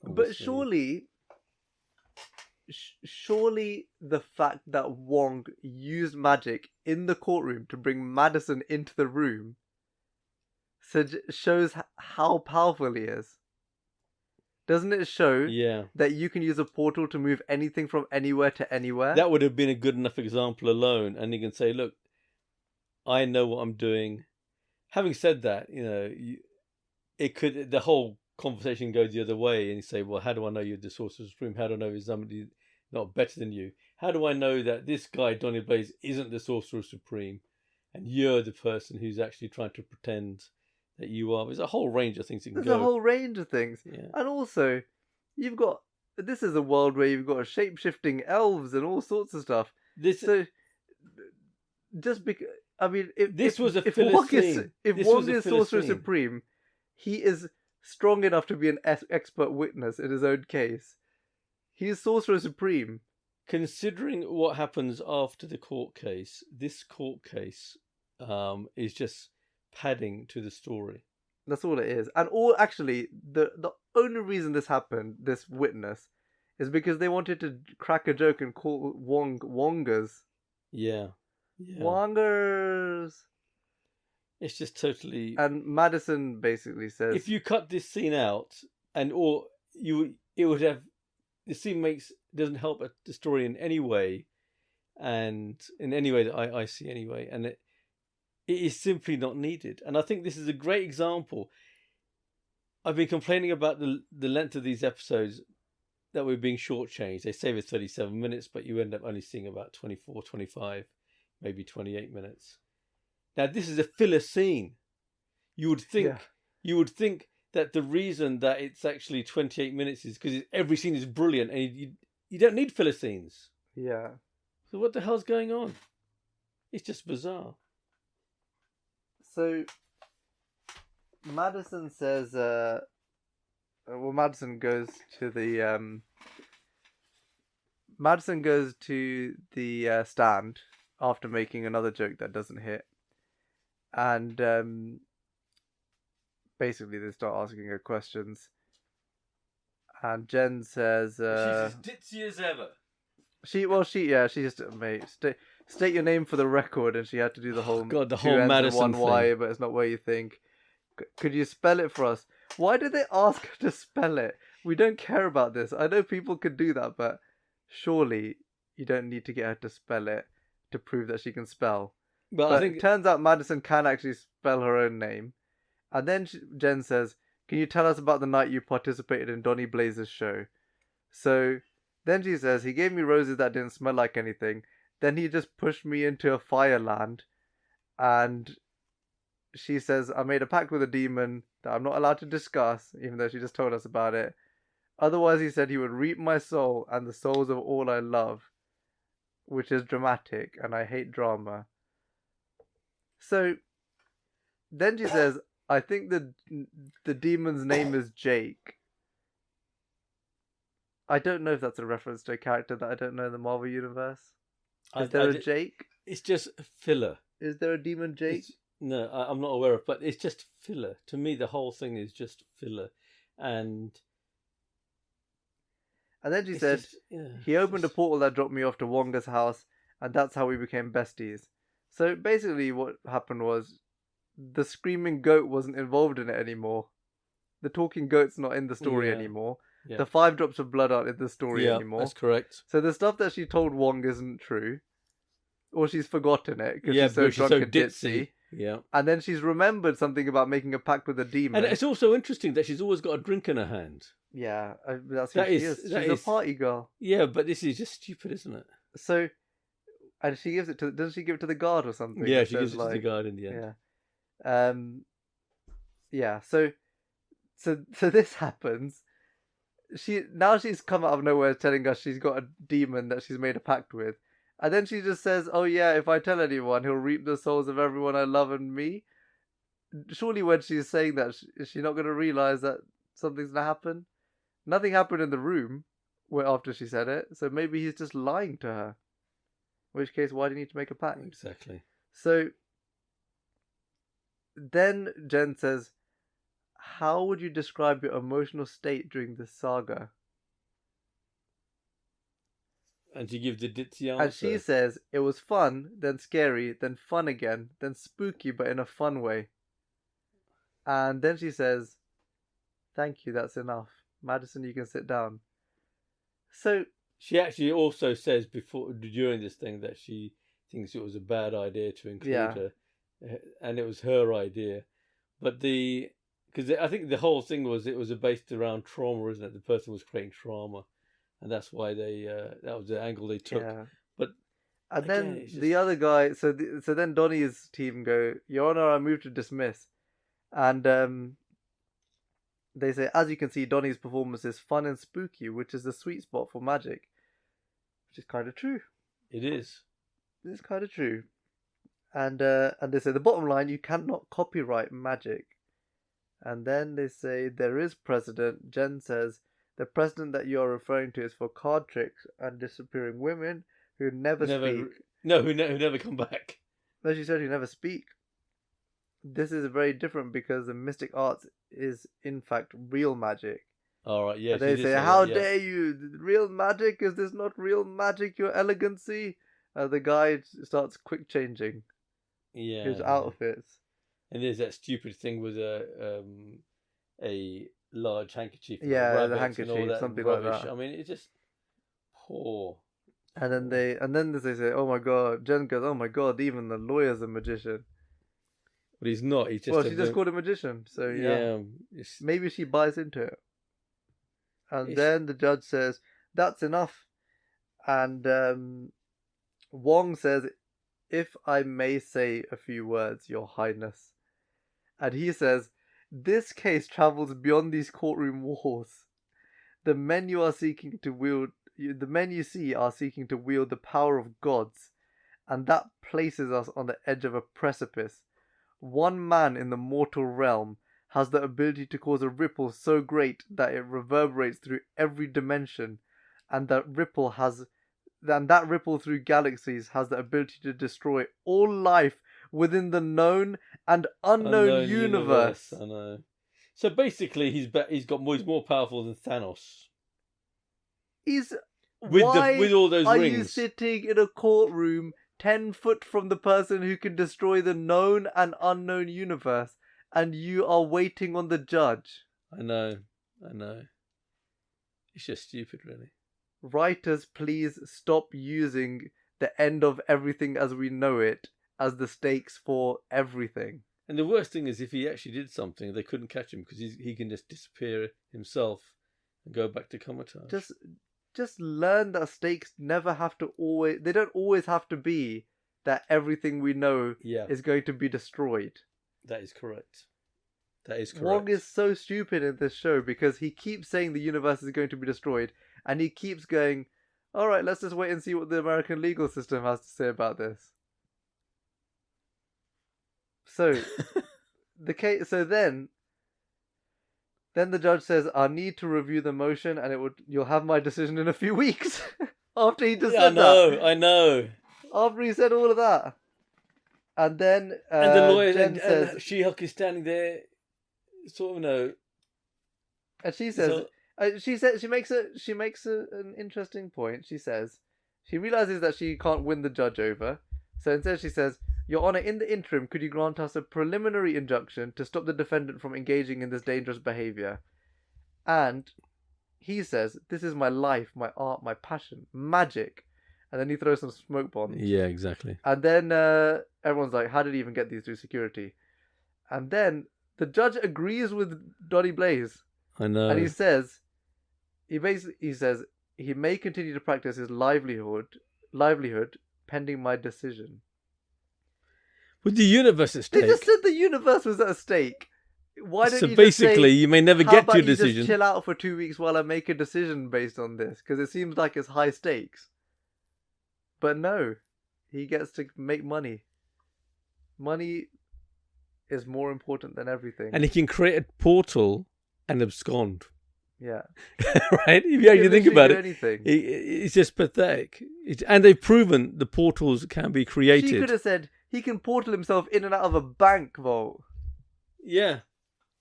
But surely the fact that Wong used magic in the courtroom to bring Madison into the room shows how powerful he is. Doesn't it show that you can use a portal to move anything from anywhere to anywhere? That would have been a good enough example alone. And you can say, look, I know what I'm doing. Having said that, the whole conversation goes the other way. And you say, well, how do I know you're the Sorcerer Supreme? How do I know there's somebody not better than you? How do I know that this guy, Donny Blaze, isn't the Sorcerer Supreme? And you're the person who's actually trying to pretend that you are. There's a whole range of things you can go. There's a whole range of things. Yeah. And also, this is a world where you've got shape-shifting elves and all sorts of stuff. Just because, I mean, if Wong is Sorcerer Supreme, he is strong enough to be an expert witness in his own case. He is Sorcerer Supreme. Considering what happens after the court case, this court case is just padding to the story. That's all it is. And the only reason this happened, this witness, is because they wanted to crack a joke and call Wong Wongers. Yeah. Wongers. It's just totally. And Madison basically says, if you cut this scene out, it would have, the scene doesn't help the story in any way, and in any way that I see anyway, and it is simply not needed. And I think this is a great example. I've been complaining about the length of these episodes, that we're being shortchanged. They say it's 37 minutes, but you end up only seeing about 24, 25, maybe 28 minutes. Now, this is a filler scene. You would think that the reason that it's actually 28 minutes is because every scene is brilliant, and you don't need filler scenes. Yeah. So what the hell's going on? It's just bizarre. So Madison says, Madison goes to the Madison goes to the stand after making another joke that doesn't hit, and basically they start asking her questions. And Jen says, She's as ditzy as ever. she just mate, state your name for the record, and she had to do the whole God, the two whole N's and Madison one Y, thing. but it's not where you think. Could you spell it for us? Why did they ask her to spell it? We don't care about this. I know people could do that, but surely you don't need to get her to spell it to prove that she can spell. But But I think it turns out Madison can actually spell her own name. And then Jen says, "Can you tell us about the night you participated in Donny Blazer's show?" So then she says, "He gave me roses that didn't smell like anything. Then he just pushed me into a fire land." And she says, "I made a pact with a demon that I'm not allowed to discuss, even though she just told us about it. Otherwise, he said he would reap my soul and the souls of all I love," which is dramatic, and I hate drama. So then she says, "I think the demon's name is Jake." I don't know if that's a reference to a character that I don't know in the Marvel Universe. Is there a Jake? It's just filler. Is there a demon Jake? No, I'm not aware of, but it's just filler. To me, the whole thing is just filler. And then she said, he opened a portal that dropped me off to Wonga's house, and that's how we became besties. So basically what happened was, the screaming goat wasn't involved in it anymore. The talking goat's not in the story anymore. Yeah. The 5 drops of blood aren't in the story anymore. That's correct. So the stuff that she told Wong isn't true. Or she's forgotten it because she's so drunk and ditzy. Yeah. And then she's remembered something about making a pact with a demon. And it's also interesting that she's always got a drink in her hand. Yeah, that's who she is. She's a party girl. Yeah, but this is just stupid, isn't it? So, and she gives it to, doesn't she give it to the guard or something? Yeah, she gives it to the guard in the end. Yeah. So this happens. She's come out of nowhere telling us she's got a demon that she's made a pact with. And then she just says, "Oh yeah, if I tell anyone, he'll reap the souls of everyone I love and me." Surely when she's saying that, is she not going to realise that something's going to happen? Nothing happened in the room after she said it, so maybe he's just lying to her. In which case, why do you need to make a pact? Exactly. So then Jen says, "How would you describe your emotional state during this saga?" And she gives the ditzy answer. And she says, "It was fun, then scary, then fun again, then spooky, but in a fun way." And then she says, "Thank you, that's enough. Madison, you can sit down." So she actually also says during this thing that she thinks it was a bad idea to include her, and it was her idea. But because I think the whole thing was based around trauma, isn't it? The person was creating trauma. And that's why that was the angle they took. Yeah. But and again, then the other guy, so then Donnie's team go, "Your Honor, I move to dismiss." And they say, "As you can see, Donnie's performance is fun and spooky, which is the sweet spot for magic." Which is kind of true. It is. It's kind of true. And they say, "The bottom line, you cannot copyright magic." And then they say, "There is precedent." Jen says, "The precedent that you're referring to is for card tricks and disappearing women who never speak." No, who never come back. No, she said who never speak. This is very different because the mystic arts is, in fact, real magic. All right, yeah. And they say, "How dare you? Real magic? Is this not real magic, your elegancy?" The guy starts quick changing his outfits. And there's that stupid thing with a large handkerchief. Yeah, the handkerchief, something rubbish. Like that. I mean, it's just poor. And then they say, "Oh my god." Jen goes, "Oh my god, even the lawyer's a magician." But he's not. He's just she just called a magician. So yeah, maybe she buys into it. And then the judge says, "That's enough." And Wong says, "If I may say a few words, Your Highness." And he says, "This case travels beyond these courtroom walls. The men you see are seeking to wield the power of gods, and that places us on the edge of a precipice. One man in the mortal realm has the ability to cause a ripple so great that it reverberates through every dimension, and that ripple has that ripple through galaxies has the ability to destroy all life within the known and unknown universe. I know. So basically, he's more powerful than Thanos. Why with all those are rings. you sitting in a courtroom 10 foot from the person who can destroy the known and unknown universe, and you are waiting on the judge? I know. It's just stupid, really. Writers, please stop using the end of everything as we know it as the stakes for everything. And the worst thing is, if he actually did something, they couldn't catch him because he can just disappear himself and go back to Comatage. Just learn that stakes never have to always... They don't always have to be that everything we know is going to be destroyed. That is correct. Wong is so stupid in this show because he keeps saying the universe is going to be destroyed, and he keeps going, all right, let's just wait and see what the American legal system has to say about this. So then the judge says, I need to review the motion, and you'll have my decision in a few weeks. After he just said that. I know. After he said all of that. And then and the lawyer says, and She-Hulk is standing there, sort of, and she says, she makes an interesting point. She says she realizes that she can't win the judge over, so instead she says, Your Honor, in the interim, could you grant us a preliminary injunction to stop the defendant from engaging in this dangerous behavior? And he says, this is my life, my art, my passion, magic. And then he throws some smoke bombs. Yeah, exactly. And then everyone's like, how did he even get these through security? And then the judge agrees with Donny Blaze. I know. And he says, he says, he may continue to practice his livelihood pending my decision. With the universe at stake. They just said the universe was at stake. Why don't you basically, you may never get to a decision. Just chill out for 2 weeks while I make a decision based on this? Because it seems like it's high stakes. But no, he gets to make money. Money is more important than everything. And he can create a portal and abscond. Yeah. Right? If you actually think about it, it's just pathetic. And they've proven the portals can be created. She could have said he can portal himself in and out of a bank vault. Yeah.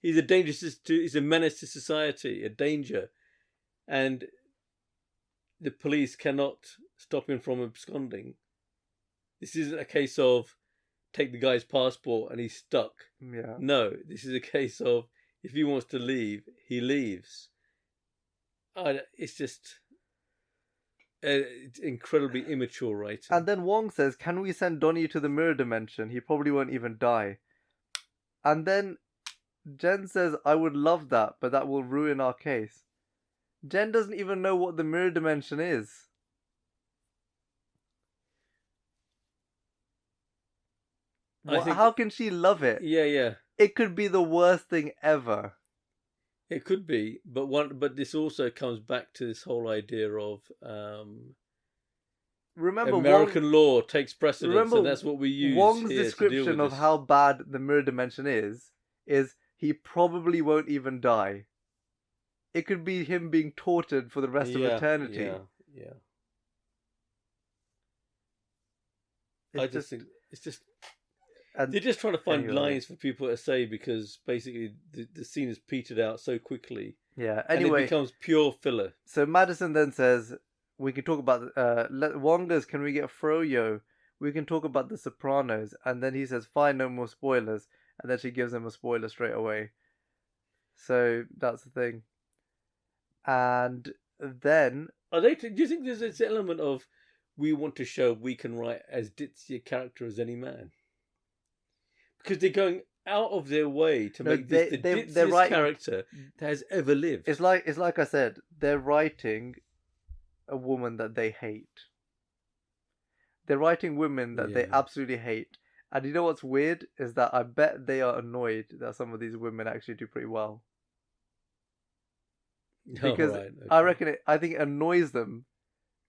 He's a menace to society, a danger. And the police cannot stop him from absconding. This isn't a case of take the guy's passport and he's stuck. Yeah. No, this is a case of if he wants to leave, he leaves. It's just it's incredibly immature writing. And then Wong says, can we send Donnie to the mirror dimension? He probably won't even die. And then Jen says, I would love that, but that will ruin our case. Jen doesn't even know what the mirror dimension is. How can she love it? Yeah. It could be the worst thing ever. It could be, but this also comes back to this whole idea of remember American law takes precedence, and that's what we use. Wong's here description of how bad the mirror dimension is he probably won't even die. It could be him being tortured for the rest of eternity. Yeah. It's just. They're just trying to find lines for people to say because basically the scene is petered out so quickly. Yeah. Anyway, and it becomes pure filler. So Madison then says, "We can talk about Wong goes, can we get Froyo? We can talk about The Sopranos." And then he says, "Fine, no more spoilers." And then she gives him a spoiler straight away. So that's the thing. And then do you think there's this element of we want to show we can write as ditzy a character as any man? Because they're going out of their way to make this the ditziest character that has ever lived. It's like I said, they're writing a woman that they hate. They're writing women that they absolutely hate. And you know what's weird is that I bet they are annoyed that some of these women actually do pretty well. Because I think it annoys them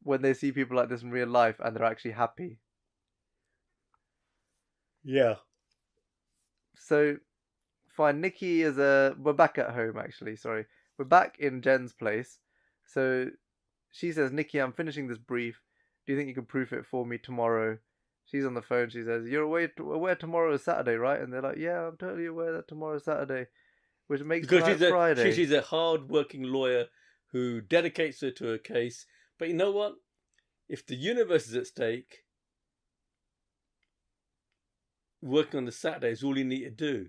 when they see people like this in real life and they're actually happy. Yeah. So, fine. Nikki is we're back at home, actually. Sorry. We're back in Jen's place. So, she says, Nikki, I'm finishing this brief. Do you think you can proof it for me tomorrow? She's on the phone. She says, "You're aware tomorrow is Saturday, right?" And they're like, "Yeah, I'm totally aware that tomorrow is Saturday," which makes Because tonight Friday. she's a hard-working lawyer who dedicates her to her case. But you know what? If the universe is at stake, working on the Saturday is all you need to do.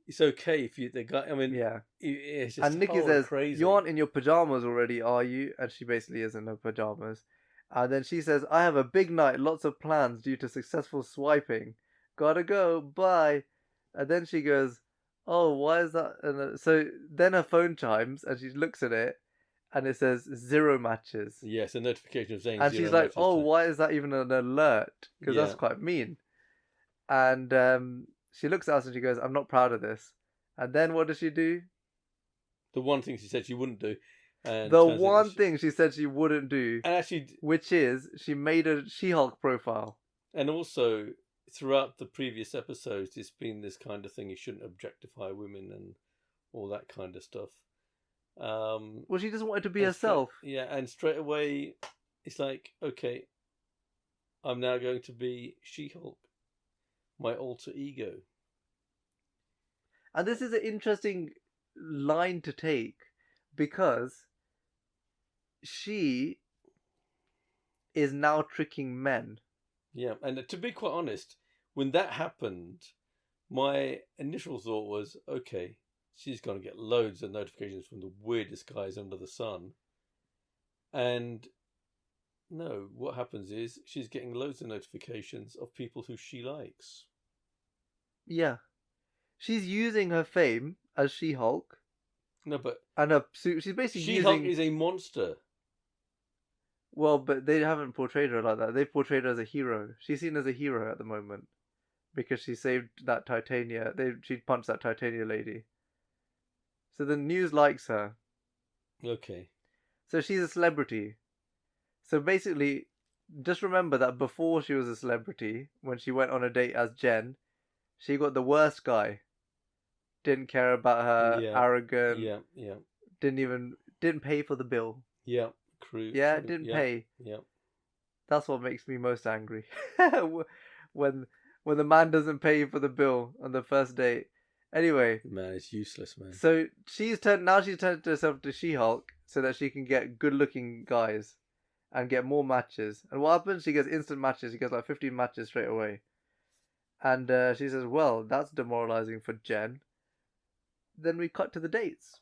It's okay if you the guy. I mean, Yeah. it's just And Nikki hard says, crazy. "You aren't in your pajamas already, are you?" And she basically is in her pajamas. And then she says, "I have a big night, lots of plans due to successful swiping. Gotta go, bye." And then she goes, "Oh, why is that?" And so then her phone chimes and she looks at it and it says 0 matches. Yes, a notification saying And 0 she's like, matches "Oh, to- why is that even an alert? Because that's Yeah. quite mean." And she looks at us and she goes, "I'm not proud of this." And then what does she do? The one thing she said she wouldn't do. And The turns out one she- thing she said she wouldn't do, And actually, which is she made a She-Hulk profile. and also throughout the previous episodes, it's been this kind of thing. You shouldn't objectify women and all that kind of stuff. Well, she doesn't want it to be and straight- herself. Yeah, and straight away, it's like, okay, I'm now going to be She-Hulk, my alter ego. And this is an interesting line to take because she is now tricking men. Yeah, and to be quite honest, when that happened, my initial thought was, okay, she's going to get loads of notifications from the weirdest guys under the sun. And no, what happens is she's getting loads of notifications of people who she likes. Yeah. She's using her fame as She-Hulk No, but and her suit. She's basically She-Hulk using... is a monster. Well, but they haven't portrayed her like that. They've portrayed her as a hero. She's seen as a hero at the moment because she saved that Titania. She punched that Titania lady. So the news likes her. Okay. So she's a celebrity. So basically, just remember that before she was a celebrity, when she went on a date as Jen, she got the worst guy. Didn't care about her, Yeah. arrogant, Yeah. didn't pay for the bill. Yeah. Crew. Yeah, didn't pay. Yeah. That's what makes me most angry. when the man doesn't pay for the bill on the first date. Anyway, Man, it's useless, man. so she's turned herself to She-Hulk so that she can get good-looking guys and get more matches. And what happens? She gets instant matches. She gets like 15 matches straight away. And she says, "Well, that's demoralizing for Jen." Then we cut to the dates.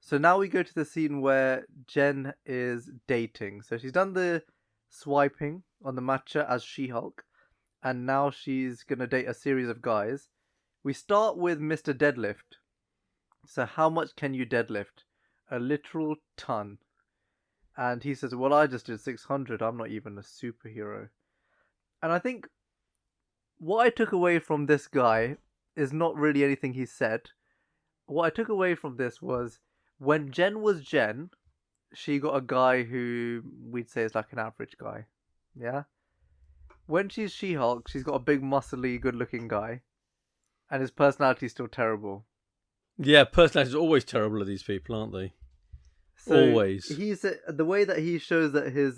So now we go to the scene where Jen is dating. So she's done the swiping on the matcha as She-Hulk, and now she's gonna date a series of guys. We start with Mr. Deadlift. So how much can you deadlift? A literal ton. And he says, "Well, I just did 600. I'm not even a superhero." And I think what I took away from this guy is not really anything he said. What I took away from this was when Jen was Jen, she got a guy who we'd say is like an average guy. Yeah? When she's She-Hulk, she's got a big, muscly, good-looking guy. And his personality's still terrible. Yeah, personalities are always terrible of these people, aren't they? So Always. The way that he shows that his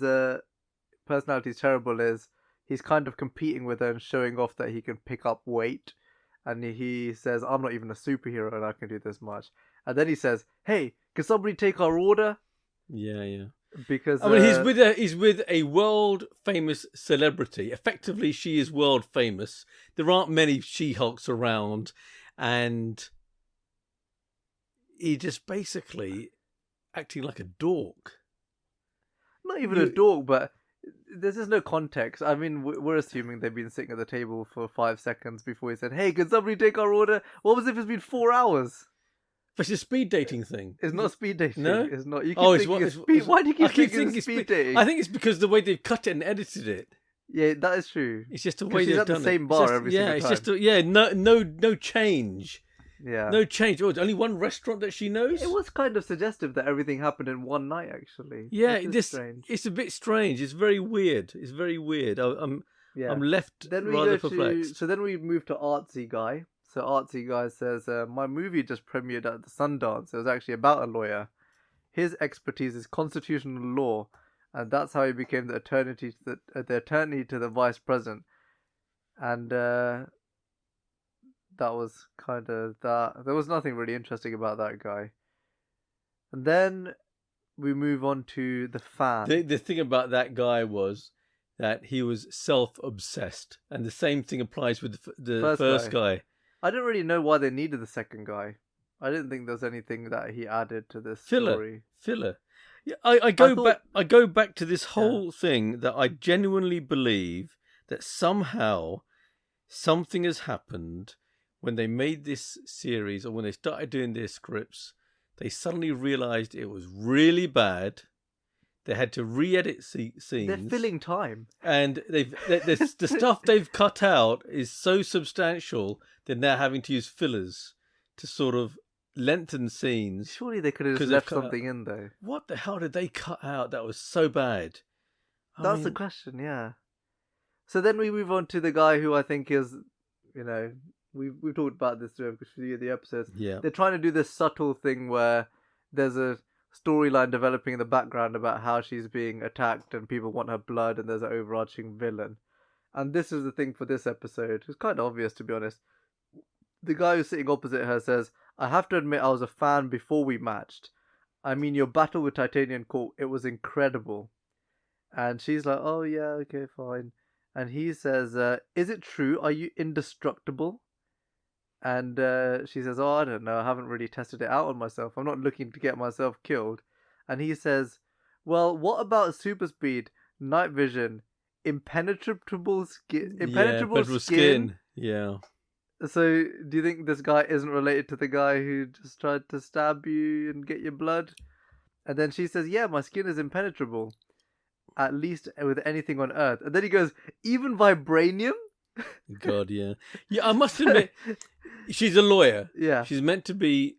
personality is terrible is he's kind of competing with her and showing off that he can pick up weight. And he says, "I'm not even a superhero and I can do this much." And then he says, "Hey, can somebody take our order?" Yeah. Because I mean, he's with a world famous celebrity. Effectively, she is world famous. There aren't many She-Hulks around, and he just basically acting like a dork. not even a dork, but there's just no context. I mean, we're assuming they've been sitting at the table for 5 seconds before he said, "Hey, can somebody take our order?" What was if it's been 4 hours? But it's a speed dating thing. It's not speed dating. No? It's not. You keep Oh, thinking it's speed. Why do you keep thinking it's speed dating? I think it's because the way they've cut it and edited it. Yeah, that is true. It's just the 'Cause way she's they've at the done same it. bar It's just, every yeah, single it's time. just no change. Yeah. No change. Oh, only one restaurant that she knows. It was kind of suggestive that everything happened in one night, actually. Yeah, Which is this strange. it's a bit strange. It's very weird. It's very weird. I'm left Then we rather go perplexed. So then we move to Artsy Guy. So Artsy Guy says, "My movie just premiered at the Sundance. It was actually about a lawyer. His expertise is constitutional law, and that's how he became the attorney to the vice president. And that was kind of that. There was nothing really interesting about that guy. And then we move on to the fan. The thing about that guy was that he was self-obsessed, and the same thing applies with the first guy. I didn't really know why they needed the second guy. I didn't think there was anything that he added to this story. Filler. Yeah, I go back to this whole thing that I genuinely believe that somehow something has happened when they made this series, or when they started doing their scripts. They suddenly realised it was really bad. They had to re-edit scenes. They're filling time, and the stuff they've cut out is so substantial that they're having to use fillers to sort of lengthen scenes. Surely they could have just left something in though. What the hell did they cut out that was so bad? That's the question, yeah. So then we move on to the guy who I think is, we've talked about this through the episodes. Yeah. They're trying to do this subtle thing where there's a storyline developing in the background about how she's being attacked and people want her blood, and there's an overarching villain. And this is the thing for this episode. It's kind of obvious, to be honest. The guy who's sitting opposite her says, "I have to admit I was a fan before we matched. I mean, your battle with Titanium Court, it was incredible." And she's like, "Oh yeah, okay, fine." And he says, "Is it true? Are you indestructible?" And she says, "Oh, I don't know. I haven't really tested it out on myself. I'm not looking to get myself killed." And he says, "Well, what about super speed, night vision, impenetrable skin? Impenetrable skin. Yeah. So, do you think this guy isn't related to the guy who just tried to stab you and get your blood?" And then she says, "Yeah, my skin is impenetrable, at least with anything on Earth." And then he goes, "Even vibranium?" God, yeah. Yeah, I must admit, she's a lawyer. Yeah. She's meant to be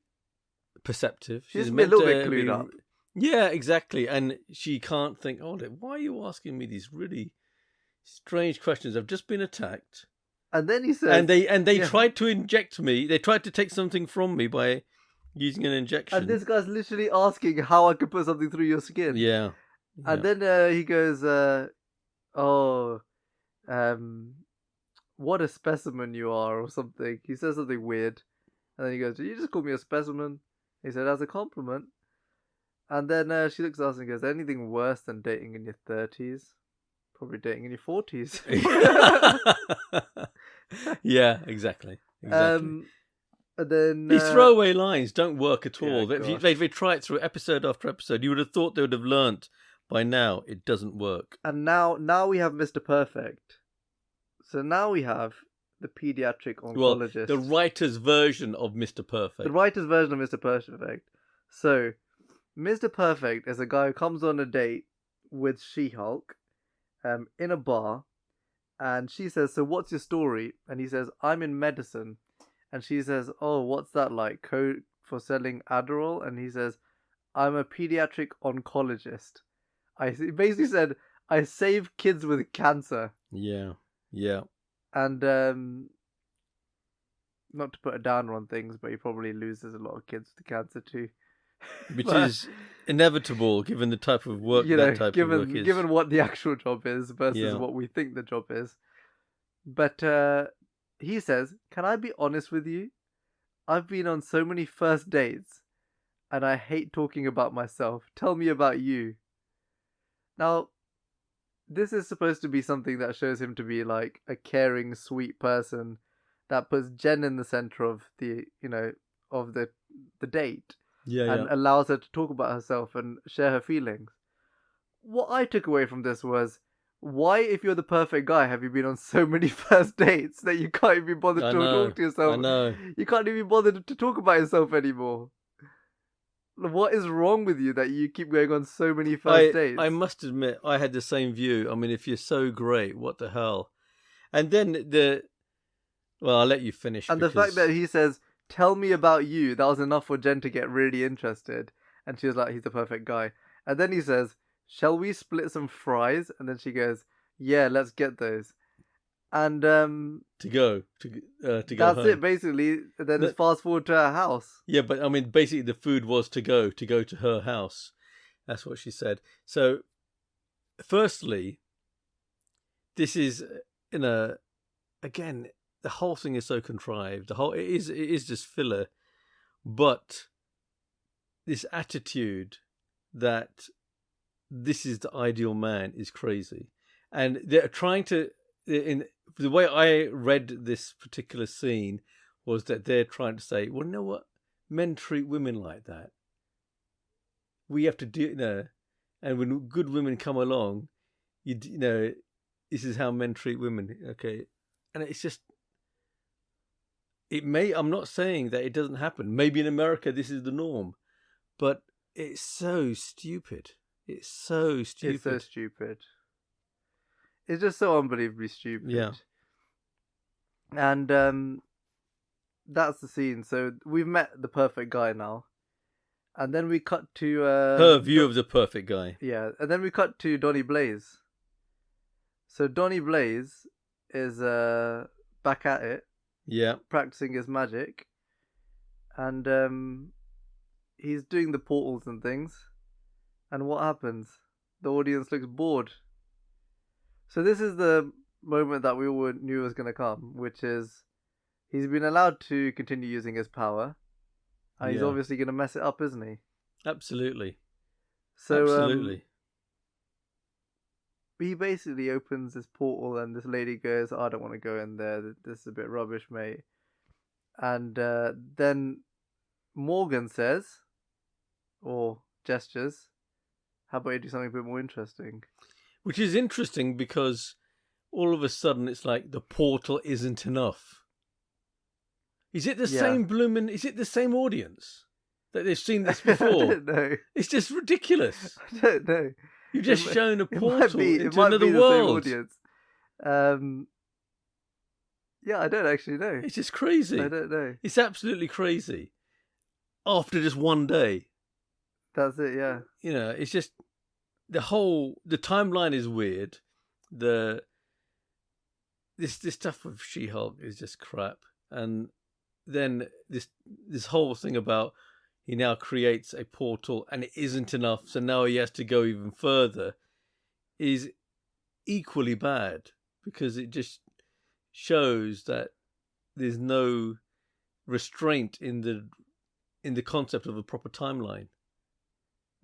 perceptive. She's meant a little bit clued up. Yeah, exactly. And she can't think, why are you asking me these really strange questions? I've just been attacked. And then he says... And they tried to inject me. They tried to take something from me by using an injection. And this guy's literally asking how I could put something through your skin. Yeah. And then he goes, what a specimen you are, or something. He says something weird. And then he goes, "Did you just call me a specimen?" He said, "As a compliment." And then she looks at us and goes, "Anything worse than dating in your 30s? Probably dating in your 40s. Yeah, exactly. And then these throwaway lines don't work at all. Yeah, if they try it through episode after episode, you would have thought they would have learnt by now it doesn't work. And now we have Mr. Perfect. So now we have the pediatric oncologist. Well, the writer's version of Mr. Perfect. The writer's version of Mr. Perfect. So, Mr. Perfect is a guy who comes on a date with She-Hulk in a bar. And she says, "So what's your story?" And he says, "I'm in medicine." And she says, "Oh, what's that like? Code for selling Adderall?" And he says, "I'm a pediatric oncologist." He basically said, "I save kids with cancer." Yeah. Yeah. And not to put a downer on things, but he probably loses a lot of kids to cancer too. Which is inevitable given the type of work of work is. Given what the actual job is versus what we think the job is. But he says, "Can I be honest with you? I've been on so many first dates and I hate talking about myself. Tell me about you." Now, this is supposed to be something that shows him to be like a caring, sweet person that puts Jen in the center of the date, and allows her to talk about herself and share her feelings. What I took away from this was, why, if you're the perfect guy, have you been on so many first dates that you can't even bother to talk to yourself? I know. You can't even bother to talk about yourself anymore. What is wrong with you that you keep going on so many first dates? I must admit, I had the same view. I mean, if you're so great, what the hell? And then I'll let you finish. And the fact that he says, "Tell me about you," that was enough for Jen to get really interested. And she was like, "He's the perfect guy." And then he says, "Shall we split some fries?" And then she goes, "Yeah, let's get those." And to go that's home. it basically. Then it's fast forward to her house. Yeah, but I mean, basically the food was to go to her house. That's what she said. So firstly, this is again, the whole thing is so contrived. It is just filler, but this attitude that this is the ideal man is crazy, and they're trying to. In the way I read this particular scene was that they're trying to say, well, you know what, men treat women like that. We have to do, and when good women come along, this is how men treat women. Okay, and it's just. I'm not saying that it doesn't happen. Maybe in America this is the norm, but it's so stupid. It's so stupid. It's so stupid. It's just so unbelievably stupid. Yeah. And that's the scene. So we've met the perfect guy now. And then we cut to... her view of the perfect guy. Yeah, and then we cut to Donny Blaze. So Donny Blaze is back at it. Yeah. Practicing his magic. And he's doing the portals and things. And what happens? The audience looks bored. So this is the moment that we all knew was going to come, which is he's been allowed to continue using his power. And he's obviously going to mess it up, isn't he? Absolutely. So, absolutely. He basically opens this portal and this lady goes, I don't want to go in there. This is a bit rubbish, mate. And then Morgan says, or gestures, how about you do something a bit more interesting? Which is interesting because all of a sudden it's like the portal isn't enough. Is it the same audience that they've seen this before? I don't know. It's just ridiculous. I don't know. You've just shown a portal into might another be the world. Same audience. Yeah, I don't actually know. It's just crazy. I don't know. It's absolutely crazy. After just one day. That's it, yeah. It's just the timeline is weird. This stuff with She-Hulk is just crap. And then this whole thing about he now creates a portal and it isn't enough, so now he has to go even further, is equally bad because it just shows that there's no restraint in the concept of a proper timeline.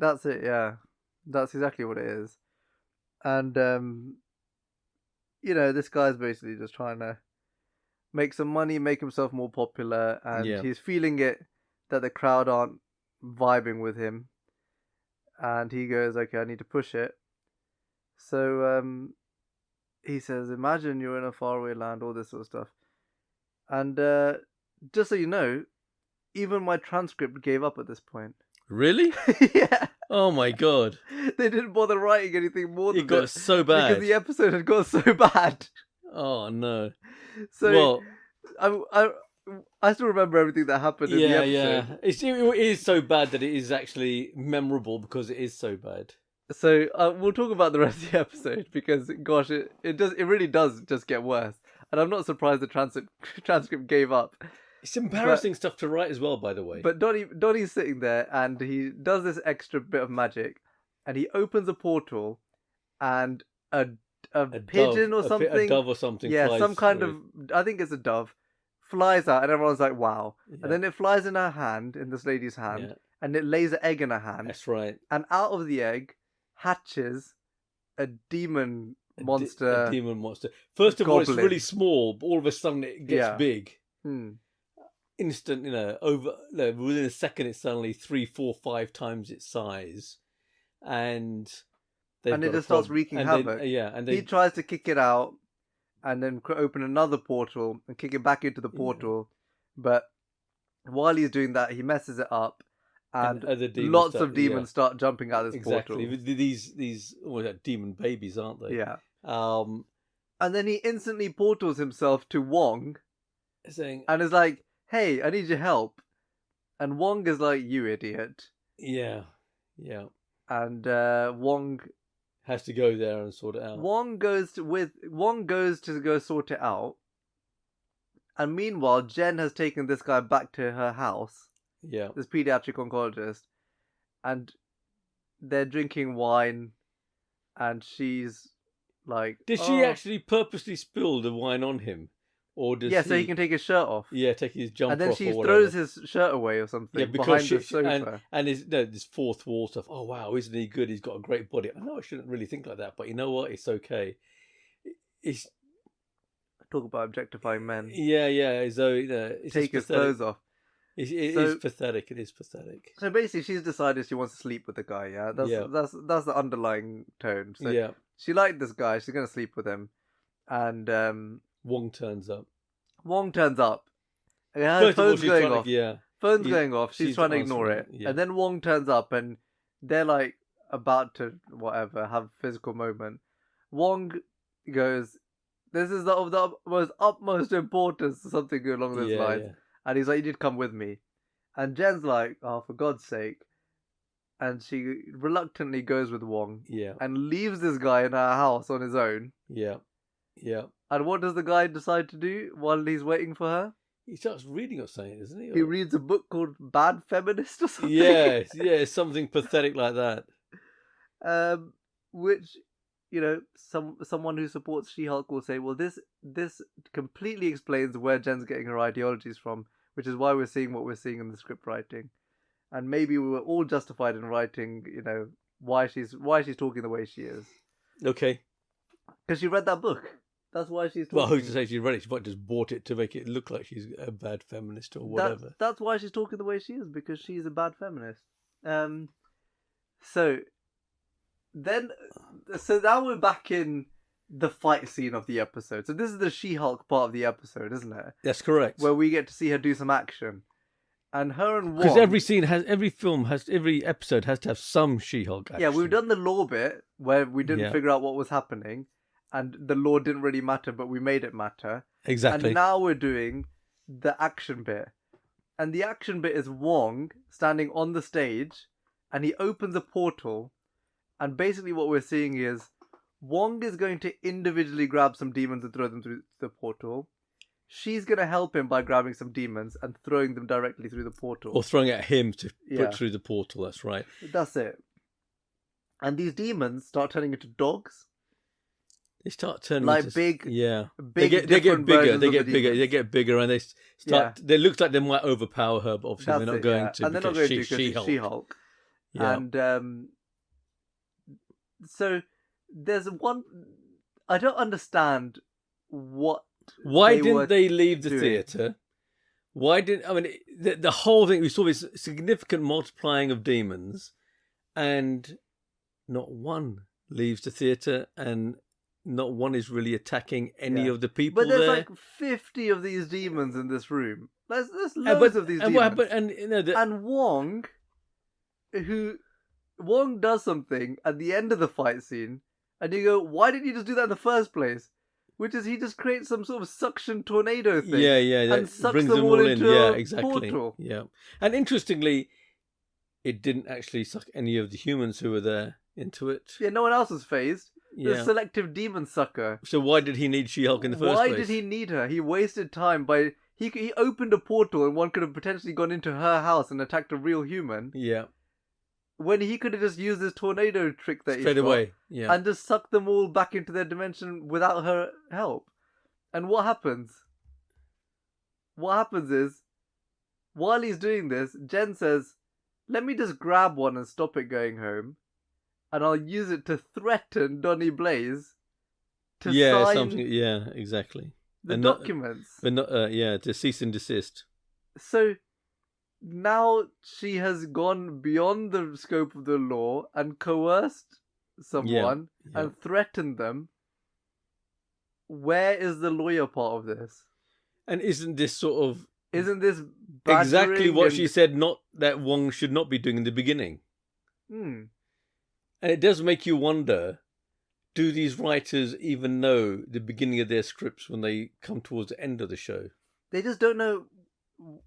That's it, yeah. That's exactly what it is. And this guy's basically just trying to make some money, make himself more popular, and he's feeling it that the crowd aren't vibing with him. And he goes, okay, I need to push it. So he says, imagine you're in a faraway land, all this sort of stuff. And just so you know, even my transcript gave up at this point. Really? Yeah. Oh my God. They didn't bother writing anything more than it got so bad. Because the episode had got so bad. Oh no. So I still remember everything that happened in the episode. Yeah. It is so bad that it is actually memorable because it is so bad. So we'll talk about the rest of the episode because, gosh, it really does just get worse. And I'm not surprised the transcript gave up. It's embarrassing stuff to write as well, by the way. But Donnie's sitting there and he does this extra bit of magic, and he opens a portal, and a pigeon dove, or something, a dove or something. Yeah, flies some kind through. of, I think it's a dove, flies out, and everyone's like, "Wow!" Yeah. And then it flies in her hand, in this lady's hand, and it lays an egg in her hand. That's right. And out of the egg hatches a demon monster. A demon monster. First of all, it's goblin. really small, but all of a sudden it gets big. Instant, within a second, it's suddenly 3, 4, 5 times its size, and it just starts wreaking havoc. He tries to kick it out, and then open another portal and kick it back into the portal. But while he's doing that, he messes it up, and lots of demons start jumping out of this portal. Exactly, these demon babies, aren't they? Yeah. And then he instantly portals himself to Wong, and is like, "Hey, I need your help." And Wong is like, "You idiot." Yeah. And Wong has to go there and sort it out. Wong goes to go sort it out. And meanwhile, Jen has taken this guy back to her house. Yeah. This pediatric oncologist. And they're drinking wine. and she's like, Did she "Oh." actually purposely spill the wine on him, or does Yeah, he? so he can take his shirt off. Yeah, take his jumper And then off she or whatever. throws his shirt away or something Yeah, because behind she, the sofa. and his this fourth wall stuff. Oh wow, isn't he good? He's got a great body. I know I shouldn't really think like that, but you know what? It's okay. It's Talk about objectifying men. yeah. So it's Take his just pathetic. clothes off. It So- is pathetic. It is pathetic. So basically, she's decided she wants to sleep with the guy. Yeah, that's the underlying tone. So Yeah, she liked this guy. She's gonna sleep with him, and Wong turns up. Wong turns up. And her First of all, phone's she's going trying off. to, yeah, Phone's He- going off. She's she's trying to ignore it, answering it, yeah. and then Wong turns up, and they're like about to whatever have a physical moment. Wong goes, "This is of the most utmost importance," or something along those yeah, lines. yeah. And he's like, "You did come with me," and Jen's like, "Oh, for God's sake!" And she reluctantly goes with Wong Yeah, and leaves this guy in her house on his own. yeah, yeah. And what does the guy decide to do while he's waiting for her? He starts reading or something, doesn't he? He reads a book called Bad Feminist or something. Yeah, something pathetic like that. Which, you know, someone who supports She-Hulk will say, well, this completely explains where Jen's getting her ideologies from, which is why we're seeing what we're seeing in the script writing, and maybe we were all justified in writing, you know, why she's talking the way she is, Okay. because she read that book. That's why she's talking. Well, who's to say she read it? She might just bought it to make it look like she's a bad feminist or whatever. That's why she's talking the way she is, because she's a bad feminist. So now we're back in the fight scene of the episode. So this is the She-Hulk part of the episode, isn't it? That's correct. Where we get to see her do some action, and her and Wong. Because every episode has to have some She-Hulk action. Yeah, we've done the law bit where we didn't Yeah. figure out what was happening, and the law didn't really matter, but we made it matter. Exactly. And now we're doing the action bit. And the action bit is Wong standing on the stage, and he opens a portal. And basically what we're seeing is Wong is going to individually grab some demons and throw them through the portal. She's going to help him by grabbing some demons and throwing them directly through the portal. Or throwing at him to Yeah. put through the portal, that's right. That's it. And these demons start turning into dogs. They start turning Like into... big- Yeah. Big, They get different bigger, versions they of get the bigger, demons. they get bigger, and they start... They look like they might overpower her, but obviously they're not going to, And they're not because going to she's because She-Hulk. she's She-Hulk. Yeah. And so there's one. I don't understand what. Why were didn't they leave the doing. theatre? Why didn't... I mean, the whole thing, we saw this significant multiplying of demons, and not one leaves the theatre, and not one is really attacking any Yeah. of the people But there's there. like 50 of these demons in this room. There's And loads of these and demons. you know, And Wong does something at the end of the fight scene, and you go, why didn't you just do that in the first place? Which is he just creates some sort of suction tornado thing. yeah, that and sucks brings them them all all in. into Yeah, a exactly. portal. Yeah, and interestingly, it didn't actually suck any of the humans who were there into it. Yeah, no one else was phased. The Yeah. selective demon sucker. So why did he need She-Hulk in the first Why place? did he need her? He wasted time by he opened a portal and one could have potentially gone into her house and attacked a real human. Yeah, When he could have just used this tornado trick that straight he's got away. Yeah, and just sucked them all back into their dimension without her help. And what happens? What happens is, while he's doing this, Jen says, "Let me just grab one and stop it going home, and I'll use it to threaten Donny Blaze to yeah, sign something. Yeah, exactly. the and not- documents." But not. Yeah, to cease and desist. So now she has gone beyond the scope of the law and coerced someone Yeah. and threatened them. Where is the lawyer part of this? And isn't this sort of Isn't this exactly badgering what and- she said? Not that Wong should not be doing in the beginning. Hmm. And it does make you wonder, do these writers even know the beginning of their scripts when they come towards the end of the show? They just don't know.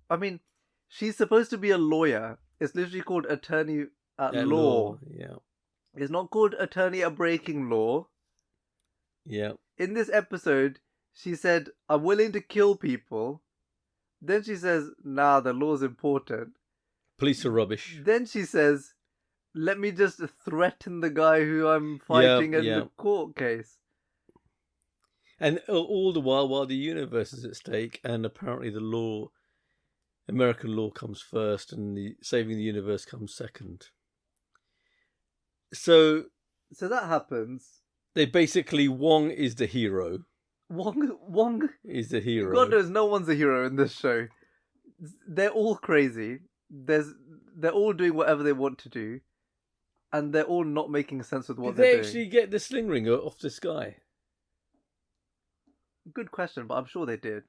I mean, she's supposed to be a lawyer. It's literally called attorney at At law. Yeah. It's not called attorney at breaking law. Yeah. In this episode, she said, "I'm willing to kill people." Then she says, "Nah, the law's important." Police are rubbish. Then she says, let me just threaten the guy who I'm fighting in yeah. the court case. And all the while the universe is at stake, and apparently the law, American law, comes first, and the saving the universe comes second. So that happens. they basically, Wong is the hero. Wong Is the hero. God knows no one's a hero in this show. They're all crazy. They're all doing whatever they want to do, and they're all not making sense with what Did they're they doing. actually get the sling ring off the sky? Good question, but I'm sure they did.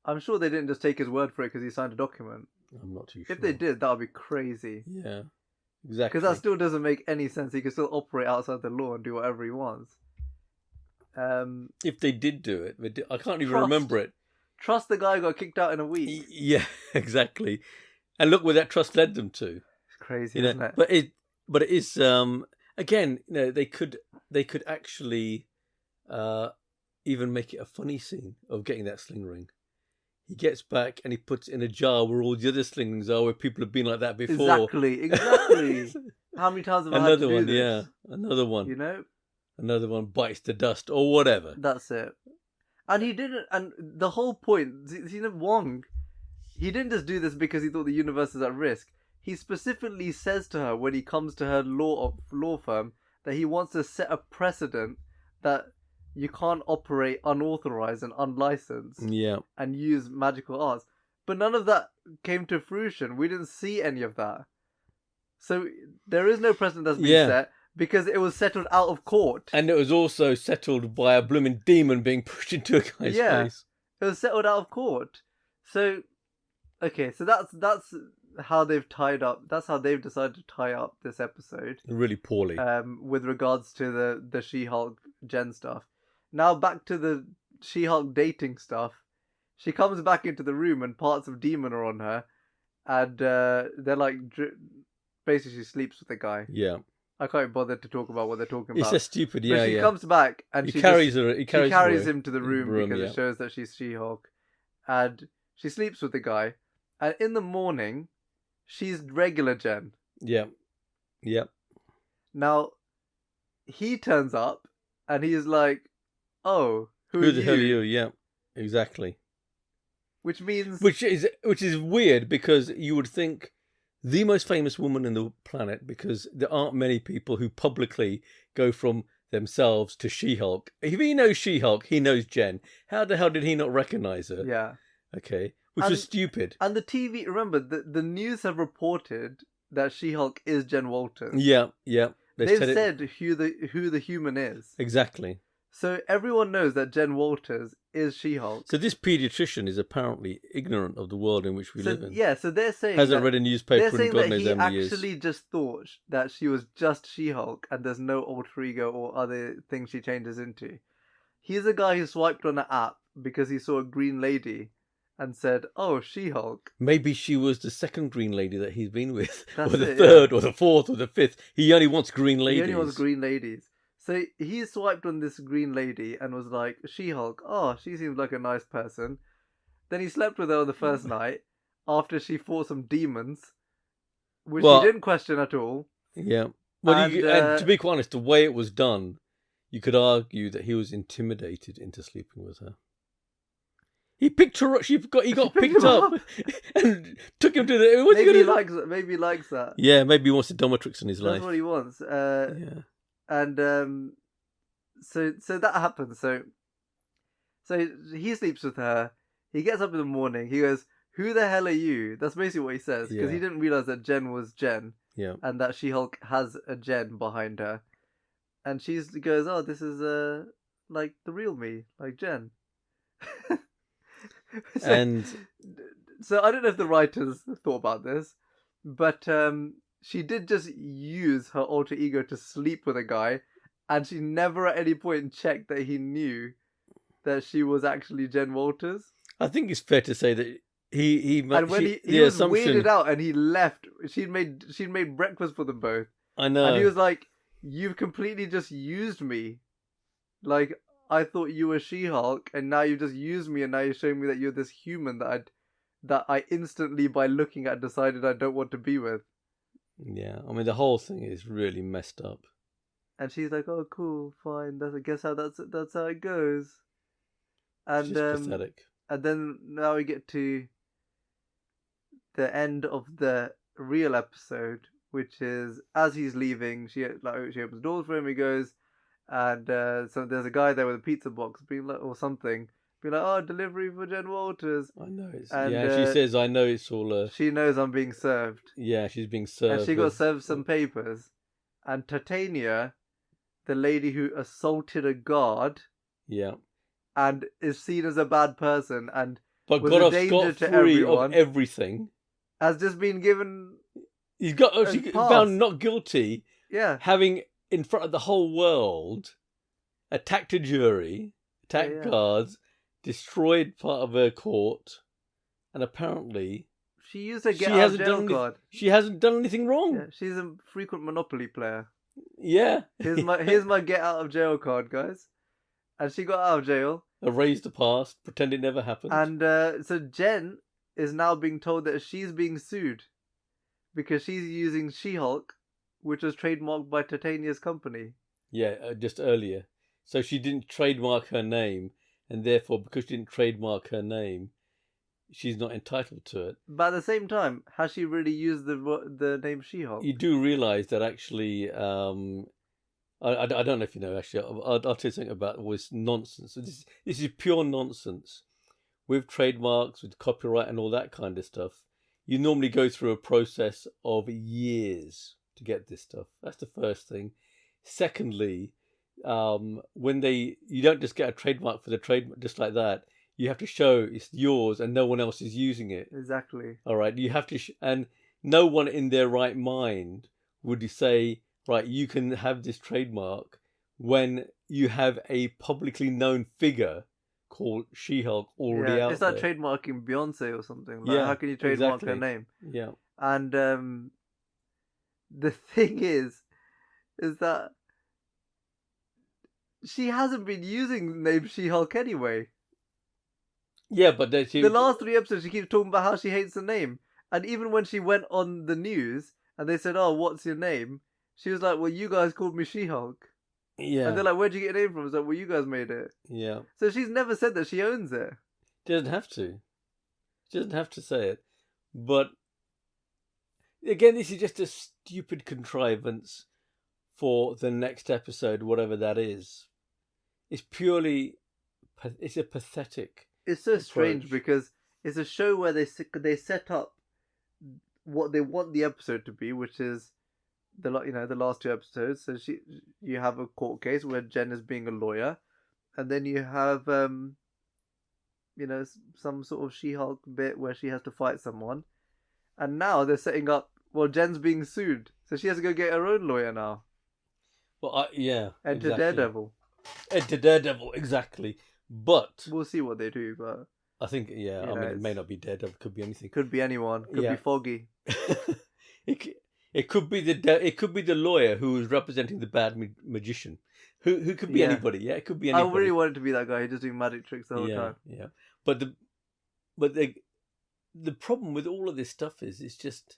I'm sure they didn't just take his word for it because he signed a document. I'm not too sure. If they did, that would be crazy. Yeah, exactly. Because that still doesn't make any sense. He can still operate outside the law and do whatever he wants. If they did do it, I can't even Trust. remember it. Trust the guy who got kicked out in a week. Yeah, exactly. And look where that trust led them to. It's crazy, You know, isn't it? but it is again, you know, they could actually even make it a funny scene of getting that sling ring. He gets back and he puts it in a jar where all the other sling rings are, where people have been like that before. Exactly. How many times have I had Another to do one, this? yeah, another one. You know, Another one bites the dust or whatever. that's it. And he didn't. And the whole point, you know, Wong, he didn't just do this because he thought the universe is at risk. He specifically says to her when he comes to her law firm that he wants to set a precedent that you can't operate unauthorized and unlicensed Yeah. and use magical arts. But none of that came to fruition. We didn't see any of that. So there is no precedent that's been set because it was settled out of court. And it was also settled by a blooming demon being pushed into a guy's face. It was settled out of court. So, okay, so that's how they've tied up. That's how they've decided to tie up this episode. Really poorly. With regards to the She-Hulk Jen stuff. Now back to the She-Hulk dating stuff. She comes back into the room and parts of Demon are on her, and they're like basically she sleeps with the guy. Yeah. I can't bother to talk about what they're talking about. It's just stupid, But she comes back and he carries him to the room because yeah. it shows that she's She-Hulk, and she sleeps with the guy. And in the morning, she's regular Jen. Yeah. Yeah. Now, he turns up and he's like, "Oh, who the hell are you?" Yeah, exactly. Which means which is weird because you would think the most famous woman in the planet, because there aren't many people who publicly go from themselves to She-Hulk. If he knows She-Hulk, he knows Jen. How the hell did he not recognize her? Yeah. Okay. Which was stupid. And the TV, remember, the news have reported that She-Hulk is Jen Walters. Yeah, yeah. They've said who the human is. Exactly. So everyone knows that Jen Walters is She-Hulk. So this pediatrician is apparently ignorant of the world in which we live in. Yeah, so they're saying hasn't read a newspaper in God knows how many years. He actually just thought that she was just She-Hulk and there's no alter ego or other things she changes into. He's a guy who swiped on an app because he saw a green lady and said, "Oh, She-Hulk." Maybe she was the second green lady that he's been with, That's or the it, third, or the fourth, or the fifth. He only wants green ladies. He only wants green ladies. So he swiped on this green lady and was like, "She-Hulk, oh, she seems like a nice person." Then he slept with her on the first night after she fought some demons, which he didn't question at all. Yeah. Well, and to be quite honest, the way it was done, you could argue that he was intimidated into sleeping with her. He picked her up. He got picked up and took him to the. Maybe he likes that. Yeah, maybe he wants a dominatrix in his life. That's what he wants. Yeah. And so that happens. So he sleeps with her. He gets up in the morning. He goes, "Who the hell are you?" That's basically what he says because he didn't realize that Jen was Jen. Yeah. And that She-Hulk has a Jen behind her, and she goes, "Oh, this is like the real me, like Jen." So I don't know if the writers thought about this, but she did just use her alter ego to sleep with a guy, and she never at any point checked that he knew that she was actually Jen Walters. I think it's fair to say that he and when he was weirded out and he left, she'd made breakfast for them both. I know. And he was like, "You've completely just used me. Like, I thought you were She-Hulk, and now you just used me, and now you're showing me that you're this human that I instantly, by looking at, decided I don't want to be with." Yeah, I mean the whole thing is really messed up. And she's like, "Oh, cool, fine. I guess that's how it goes." It's And just pathetic. and then now we get to the end of the real episode, which is as he's leaving, she opens doors for him. He goes, and so there's a guy there with a pizza box, being like, or something, being like, "Oh, delivery for Jen Walters." I know it's And she says, "I know it's all." She knows I'm being served. Yeah, she's being served. And she got served some papers. And Titania, the lady who assaulted a guard, yeah, and is seen as a bad person, and but was got a off danger scot to free everyone, of everything. has just been given. He's got a she pass. found not guilty, Yeah, having in front of the whole world attacked a jury, attacked Yeah. guards, destroyed part of her court, and apparently she used a She get out of hasn't jail done card. she hasn't done anything wrong. Yeah, she's a frequent Monopoly player. Yeah. Here's my get out of jail card, guys. And she got out of jail. Erase the past, pretend it never happened. And so Jen is now being told that she's being sued because she's using She-Hulk, which was trademarked by Titania's company. Yeah, just earlier. So she didn't trademark her name, and therefore, because she didn't trademark her name, she's not entitled to it. But at the same time, has she really used the name She-Hulk? You do realise that actually, I don't know if you know, actually, I'll tell you something about all this nonsense. This is pure nonsense. With trademarks, with copyright and all that kind of stuff, you normally go through a process of years to get this stuff. That's the first thing. Secondly, when you don't just get a trademark for the trademark just like that. You have to show it's yours and no one else is using it. Exactly. All right, you have to, and no one in their right mind would say, right, you can have this trademark when you have a publicly known figure called She-Hulk already out it's like there. trademarking Beyonce or something. Like, how can you trademark her name? Yeah. And the thing is that she hasn't been using the name She-Hulk anyway. Yeah, but the last 3 episodes, she keeps talking about how she hates the name. And even when she went on the news and they said, "Oh, what's your name?" she was like, "Well, you guys called me She-Hulk." Yeah. And they're like, "Where'd you get your name from?" It's like, "Well, you guys made it." Yeah. So she's never said that she owns it. She doesn't have to. She doesn't have to say it. But again, this is just a stupid contrivance for the next episode, whatever that is. It's a pathetic. It's so strange because it's a show where they set up what they want the episode to be, which is the last 2 episodes. So you have a court case where Jen is being a lawyer, and then you have some sort of She-Hulk bit where she has to fight someone, and now they're setting up. Well, Jen's being sued, so she has to go get her own lawyer now. Well, Enter exactly. Daredevil. Enter Daredevil, exactly. But we'll see what they do. But I think, it may not be Daredevil. It could be anything. Could be anyone. Could be Foggy. It could be the lawyer who was representing the bad magician. Who could be anybody. Yeah, it could be anybody. I really wanted to be that guy who's just doing magic tricks the whole time. Yeah. But the problem with all of this stuff is it's just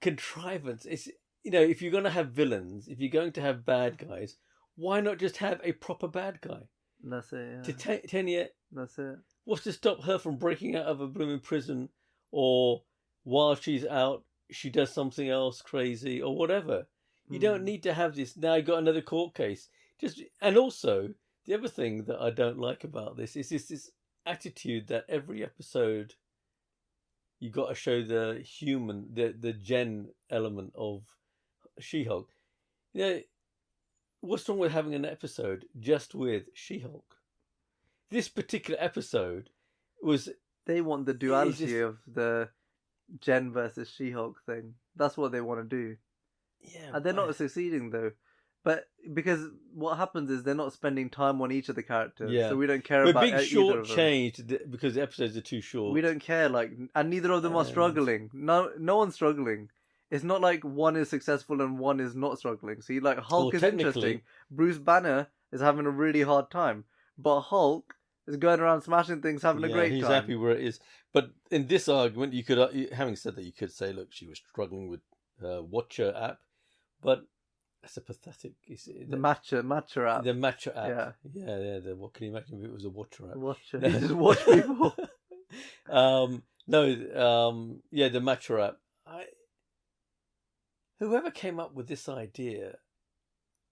contrivance. It's if you're going to have villains, if you're going to have bad guys, why not just have a proper bad guy? That's it. Yeah. Titania. That's it. What's to stop her from breaking out of a blooming prison, or while she's out, she does something else crazy or whatever? You don't need to have this. Now you got another court case. And also the other thing that I don't like about this is this attitude that every episode you got to show the human, the Jen element of She-Hulk. What's wrong with having an episode just with She-Hulk? This particular episode was... They want the duality of the Jen versus She-Hulk thing. That's what they want to do. Yeah, and they're not succeeding though. But because what happens is they're not spending time on each of the characters, so we don't care about either of them. We're being short-changed because the episodes are too short. We don't care, and neither of them are struggling. No one's struggling. It's not like one is successful and one is not struggling. See, Hulk is interesting. Bruce Banner is having a really hard time, but Hulk is going around smashing things, having a great he's time. happy where it is. But in this argument, you could, having said that, you could say, look, she was struggling with her Watcher app, but that's a pathetic. The Matcher app. The Matcher app. Yeah. What can you imagine if it was a Watcher app? Watcher. You just watch people. The Matcher app. Whoever came up with this idea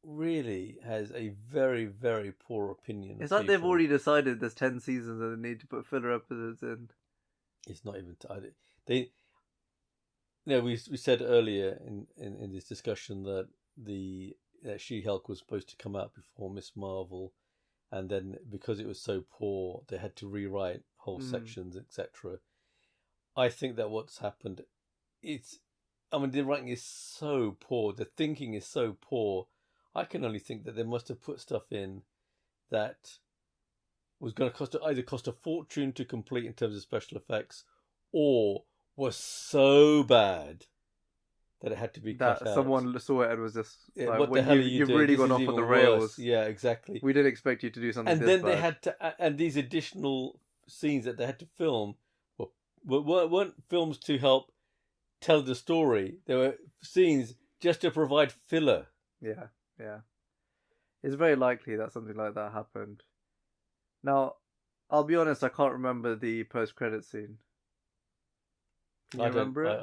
really has a very, very poor opinion. It's like they've already decided there's 10 seasons and they need to put filler episodes in. It's not even we said earlier in this discussion that the She-Hulk was supposed to come out before Miss Marvel, and then because it was so poor, they had to rewrite whole sections, etc. I think that what's happened, the writing is so poor, the thinking is so poor. I can only think that they must have put stuff in that was going to either cost a fortune to complete in terms of special effects, or was so bad that it had to be cut out. Someone saw it and was just like, what the hell are you you've doing? really This gone is off on the even rails. worse. Yeah, exactly. We didn't expect you to do something and this then bad. they had to, and these additional scenes that they had to film weren't films to help tell the story. There were scenes just to provide filler. Yeah. It's very likely that something like that happened. Now, I'll be honest, I can't remember the post-credit scene. Can you remember it?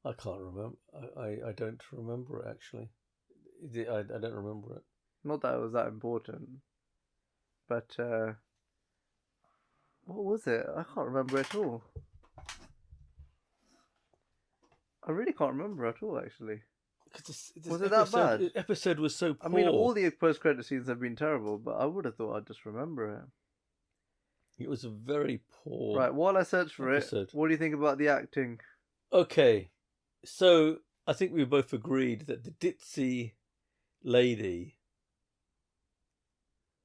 I can't remember. I don't remember it, actually. I don't remember it. Not that it was that important. But, what was it? I can't remember at all. I really can't remember at all, actually. Was it that bad? The episode was so poor. I mean, all the post-credit scenes have been terrible, but I would have thought I'd just remember it. It was a very poor. Right, while I search for episode. it, what do you think about the acting? Okay, so I think we both agreed that the ditzy lady.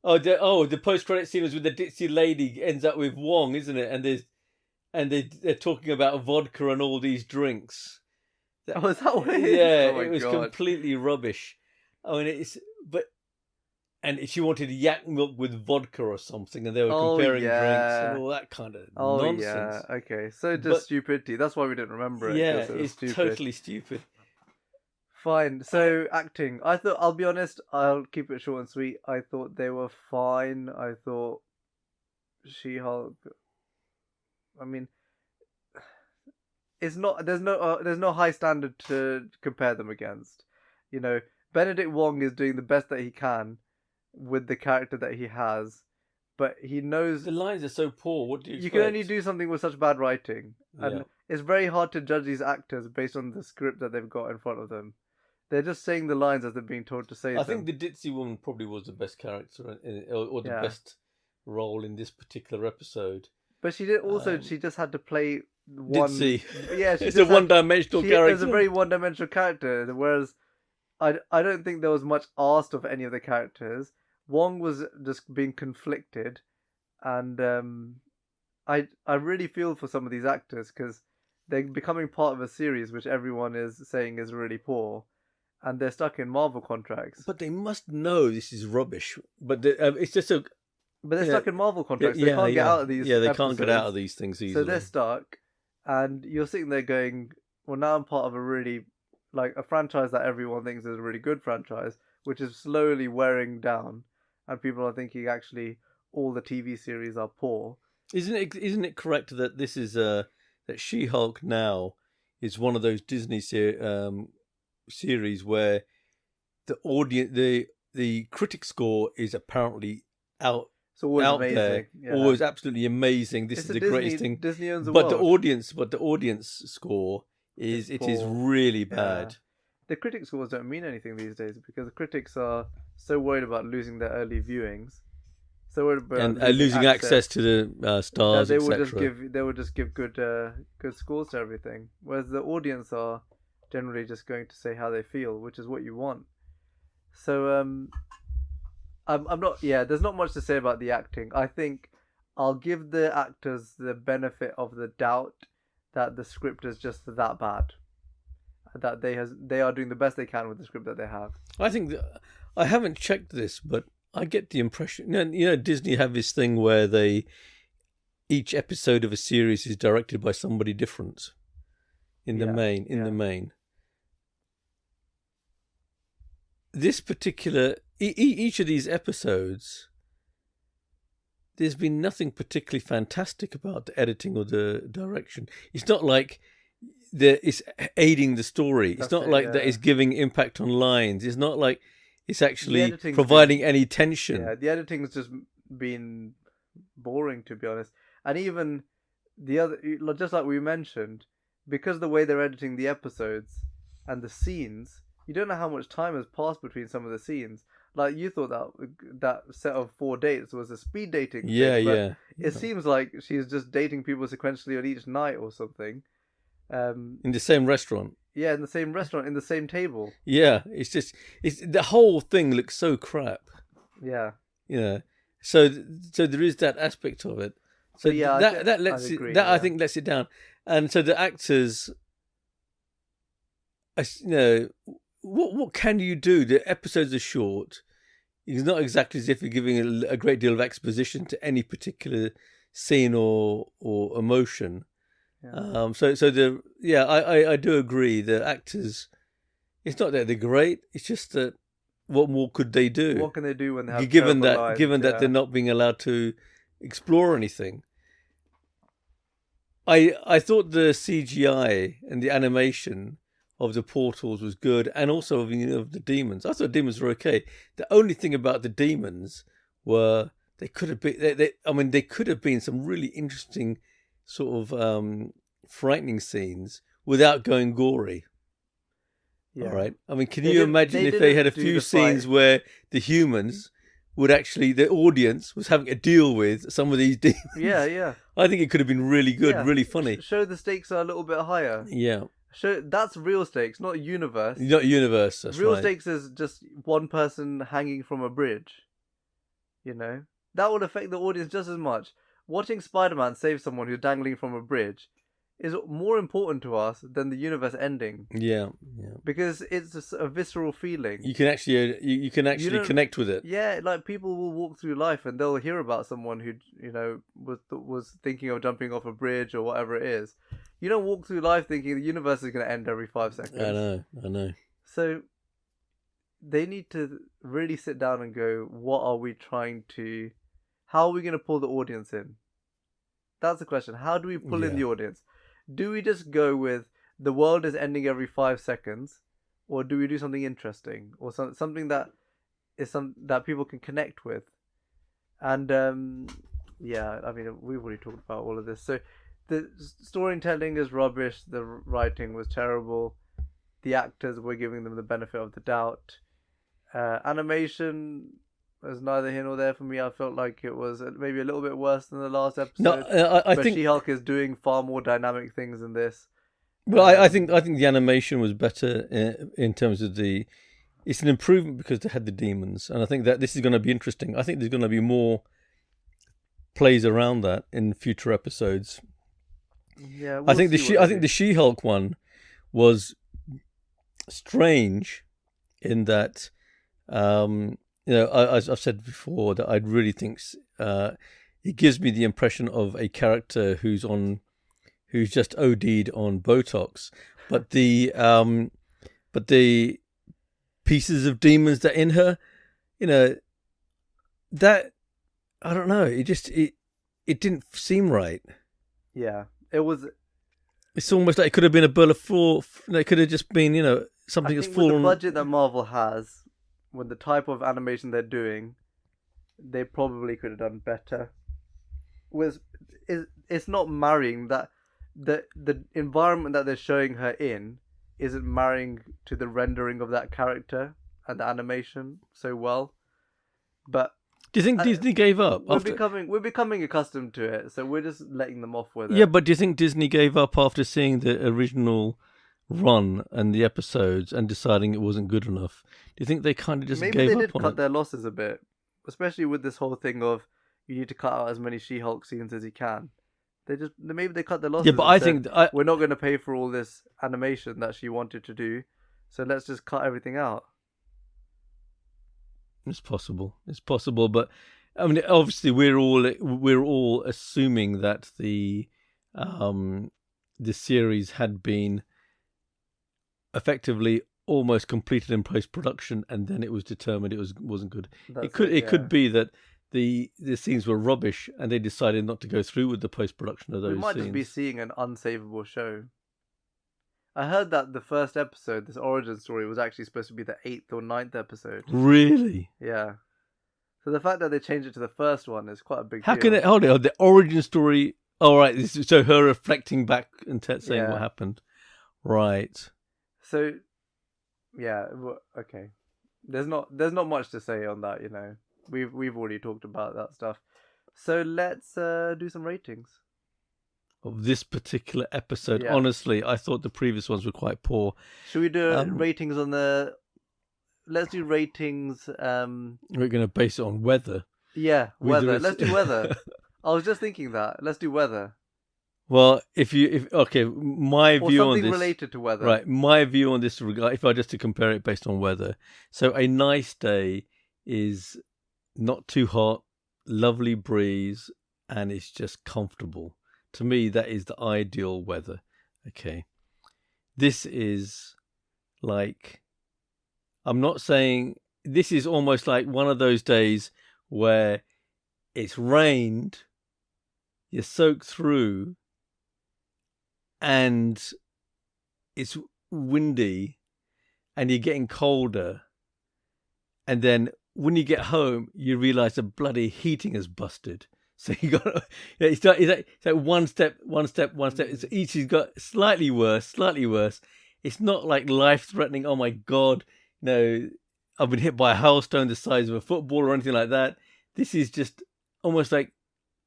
The post-credit scene was with the ditzy lady ends up with Wong, isn't it? And they're talking about vodka and all these drinks. Is that what it is? Yeah, Oh my it was God. completely rubbish. I mean, and she wanted yak milk with vodka or something, and they were comparing drinks and all that kind of nonsense. Yeah, okay. So just stupidity. That's why we didn't remember it. Yeah, it's stupid. Totally stupid. Fine. So acting. I'll be honest, I'll keep it short and sweet. I thought they were fine. I thought She-Hulk. I mean, it's not. There's no high standard to compare them against. You know, Benedict Wong is doing the best that he can with the character that he has, but he knows the lines are so poor. What do you expect? can only do something with such bad writing, and it's very hard to judge these actors based on the script that they've got in front of them. They're just saying the lines as they're being told to say them. I think the ditzy woman probably was the best character or the best role in this particular episode. But she did also. She just had to play one. Ditzy. Yeah, it's a one-dimensional character. It's a very one-dimensional character. Whereas, I don't think there was much asked of any of the characters. Wong was just being conflicted, and I really feel for some of these actors because they're becoming part of a series which everyone is saying is really poor, and they're stuck in Marvel contracts. But they must know this is rubbish. But it's just a. But they're stuck in Marvel contracts. They can't get out of these. Yeah, they episodes. can't get out of these things easily. So they're stuck, and you're sitting there going, "Well, now I'm part of a really, a franchise that everyone thinks is a really good franchise, which is slowly wearing down, and people are thinking actually all the TV series are poor." Isn't it correct that this is that She-Hulk now is one of those Disney series where the audience, the critic score is apparently out. It's always amazing. There, always absolutely amazing. This is the greatest thing. Disney owns the world. But the audience score is really bad. Yeah. The critic scores don't mean anything these days because the critics are so worried about losing their early viewings, so worried about losing access to the stars. They would just give good scores to everything, whereas the audience are generally just going to say how they feel, which is what you want. So I'm not. Yeah, there's not much to say about the acting. I think I'll give the actors the benefit of the doubt that the script is just that bad. That they are doing the best they can with the script that they have. I think I haven't checked this, but I get the impression. Disney have this thing where each episode of a series is directed by somebody different. In the main. This particular each of these episodes, there's been nothing particularly fantastic about the editing or the direction. It's not like it's aiding the story. It's not like that it's giving impact on lines. It's not like it's actually providing any tension. Yeah, the editing's just been boring, to be honest. And even the other, just like we mentioned, because the way they're editing the episodes and the scenes, you don't know how much time has passed between some of the scenes. Like, you thought that set of 4 dates was a speed dating thing, yeah. It seems like she's just dating people sequentially on each night or something. In the same restaurant. Yeah, in the same restaurant, in the same table. Yeah, it's the whole thing looks so crap. Yeah. So there is that aspect of it. So yeah, that lets it, I think lets it down. And so the actors, what can you do? The episodes are short. It's not exactly as if you're giving a great deal of exposition to any particular scene or emotion. Yeah. I do agree. The actors, it's not that they're great. It's just that what more could they do? What can they do when they have given that they're not being allowed to explore anything? I thought the CGI and the animation of the portals was good, and also of the demons. I thought demons were okay. The only thing about the demons were they could have been. They could have been some really interesting sort of frightening scenes without going gory. Yeah. All right. I mean, can you imagine if they had a few scenes where the humans would actually, the audience was having to deal with some of these demons? Yeah. I think it could have been really good, really funny. Show the stakes are a little bit higher. Yeah. That's real stakes, not universe. Not universe. That's real right. Stakes is just one person hanging from a bridge. That would affect the audience just as much. Watching Spider-Man save someone who's dangling from a bridge is more important to us than the universe ending. Yeah. Because it's just a visceral feeling. You can actually connect with it. Yeah, like people will walk through life and they'll hear about someone who was thinking of jumping off a bridge or whatever it is. You don't walk through life thinking the universe is going to end every 5 seconds. I know. So they need to really sit down and go, how are we going to pull the audience in? That's the question. How do we pull in the audience? Do we just go with the world is ending every 5 seconds, or do we do something interesting or something that is that people can connect with? And we've already talked about all of this. So the storytelling is rubbish. The writing was terrible. The actors, were giving them the benefit of the doubt. Animation was neither here nor there for me. I felt like it was maybe a little bit worse than the last episode. No, I think She-Hulk is doing far more dynamic things than this. Well, I think the animation was better in terms of it's an improvement because they had the demons, and I think that this is going to be interesting. I think there's going to be more plays around that in future episodes. Yeah, I think the She-Hulk one was strange in that. As I've said before, that I really think it gives me the impression of a character who's just OD'd on Botox, but the pieces of demons that are in her, that I don't know. It didn't seem right. Yeah, it was. It's almost like it could have been a bill of four. It could have just been something that's fallen. With the budget that Marvel has, with the type of animation they're doing, they probably could have done better. It's not marrying that the environment that they're showing her in isn't marrying to the rendering of that character and the animation so well. But do you think Disney gave up? We're becoming accustomed to it, so we're just letting them off with it. Yeah, but do you think Disney gave up after seeing the original run and the episodes and deciding it wasn't good enough? Do you think they kind of just maybe gave up on it? Maybe they did cut their losses a bit, especially with this whole thing of you need to cut out as many She-Hulk scenes as you can. Maybe they cut their losses. Yeah, but I think we're not going to pay for all this animation that she wanted to do, so let's just cut everything out. It's possible. It's possible, but I mean, obviously, we're all assuming that the series had been effectively almost completed in post production, and then it was determined wasn't good. It could be that the scenes were rubbish, and they decided not to go through with the post production of those. We might scenes. just be seeing an unsavable show. I heard that the first episode, this origin story, was actually supposed to be the 8th or 9th episode. Really? Yeah. So the fact that they changed it to the first one is quite a big How deal. can it hold it? The origin story. All right. So her reflecting back and saying what happened. Right. So, yeah. Okay. There's not much to say on that. You know, we've already talked about that stuff. So let's do some ratings of this particular episode. Yeah. Honestly, I thought the previous ones were quite poor. Should we do ratings on the? Let's do ratings. We're going to base it on weather. Yeah, weather. Let's do weather. I was just thinking that. Let's do weather. Well, my view on this, something related to weather. Right, my view on this regard, if I just to compare it based on weather. So a nice day is not too hot, lovely breeze, and it's just comfortable. To me, that is the ideal weather. Okay. This is like, I'm not saying, this is almost like one of those days where it's rained, you're soaked through, and it's windy, and you're getting colder. And then when you get home, you realise the bloody heating has busted. So you got it's like one step. It's each has got slightly worse. It's not like life threatening. Oh my God, no! I've been hit by a hailstone the size of a football or anything like that. This is just almost like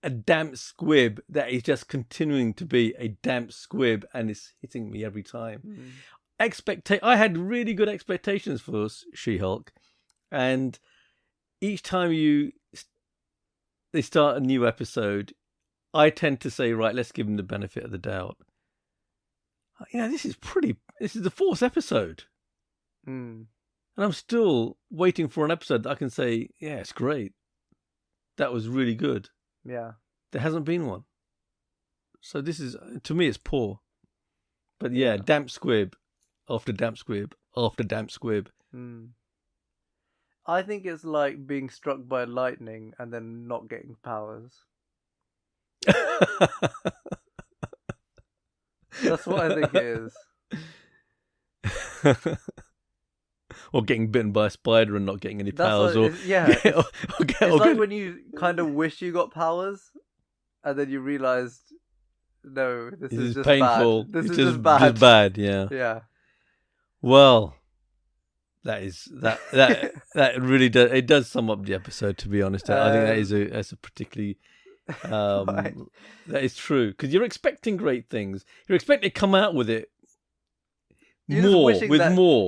a damp squib that is just continuing to be a damp squib, and it's hitting me every time. I had really good expectations for She-Hulk, and each time they start a new episode, I tend to say, right, let's give them the benefit of the doubt. This is the 4th episode. And I'm still waiting for an episode that I can say, yeah, it's great. That was really good. Yeah. There hasn't been one. So this is, to me, it's poor. But yeah, damp squib after damp squib after damp squib. I think it's like being struck by lightning and then not getting powers. That's what I think it is. Or getting bitten by a spider and not getting any powers. It's like when you kind of wish you got powers and then you realised, no, this is just painful. Bad. This is just bad. Just bad, yeah. Yeah. Well, that really does. It does sum up the episode. To be honest, I think that's a particularly right. That is true, because you're expecting great things. You're expecting to come out with it more.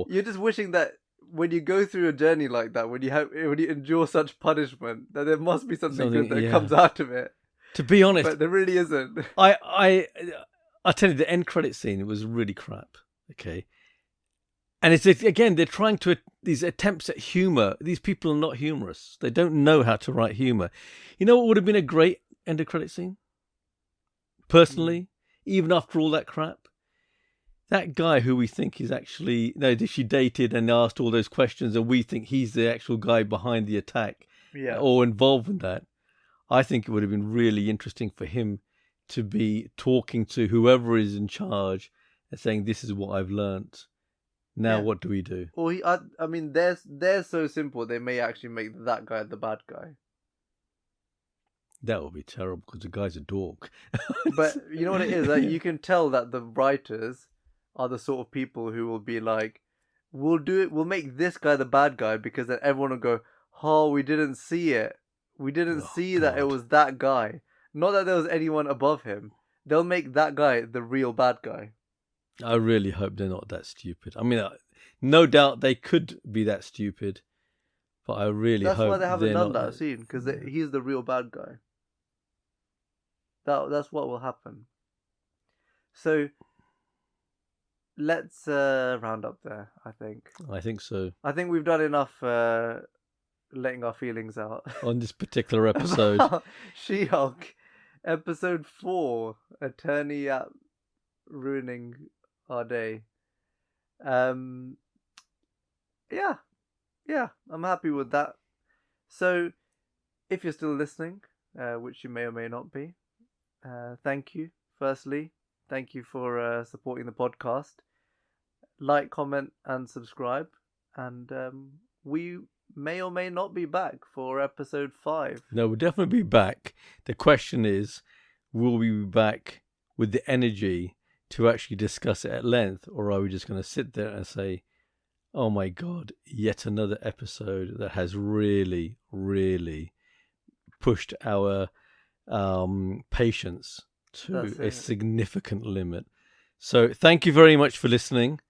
You're just wishing that when you go through a journey like that, when you endure such punishment, that there must be something good that comes out of it. To be honest, but there really isn't. I tell you, the end credit scene was really crap. Okay. And it's again, they're trying to these attempts at humor. These people are not humorous. They don't know how to write humor. You know what would have been a great end of credit scene? Personally, even after all that crap, that guy who we think is actually she dated and asked all those questions, and we think he's the actual guy behind the attack, or involved in that. I think it would have been really interesting for him to be talking to whoever is in charge and saying, "This is what I've learnt. Now what do we do?" Well, I mean, they're so simple. They may actually make that guy the bad guy. That would be terrible because the guy's a dork. But you know what it is? Like, you can tell that the writers are the sort of people who will be like, "We'll do it. We'll make this guy the bad guy because then everyone will go, oh, we didn't see it. We didn't see that it was that guy. Not that there was anyone above him. They'll make that guy the real bad guy." I really hope they're not that stupid. I mean, no doubt they could be that stupid, but I really hope that's why they haven't done not that scene, because he's the real bad guy. That's what will happen. So let's round up there. I think so. I think we've done enough letting our feelings out on this particular episode. about She-Hulk, episode 4, Attorney at Ruining Our Day. Yeah, I'm happy with that. So, if you're still listening, which you may or may not be, thank you. Firstly, thank you for supporting the podcast. Like, comment, and subscribe. And we may or may not be back for episode 5. No, we'll definitely be back. The question is, will we be back with the energy to actually discuss it at length, or are we just going to sit there and say, oh my God, yet another episode that has really, really pushed our patience to a significant limit. So thank you very much for listening.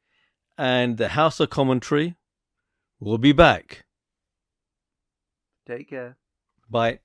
And the House of Commentary will be back. Take care. Bye.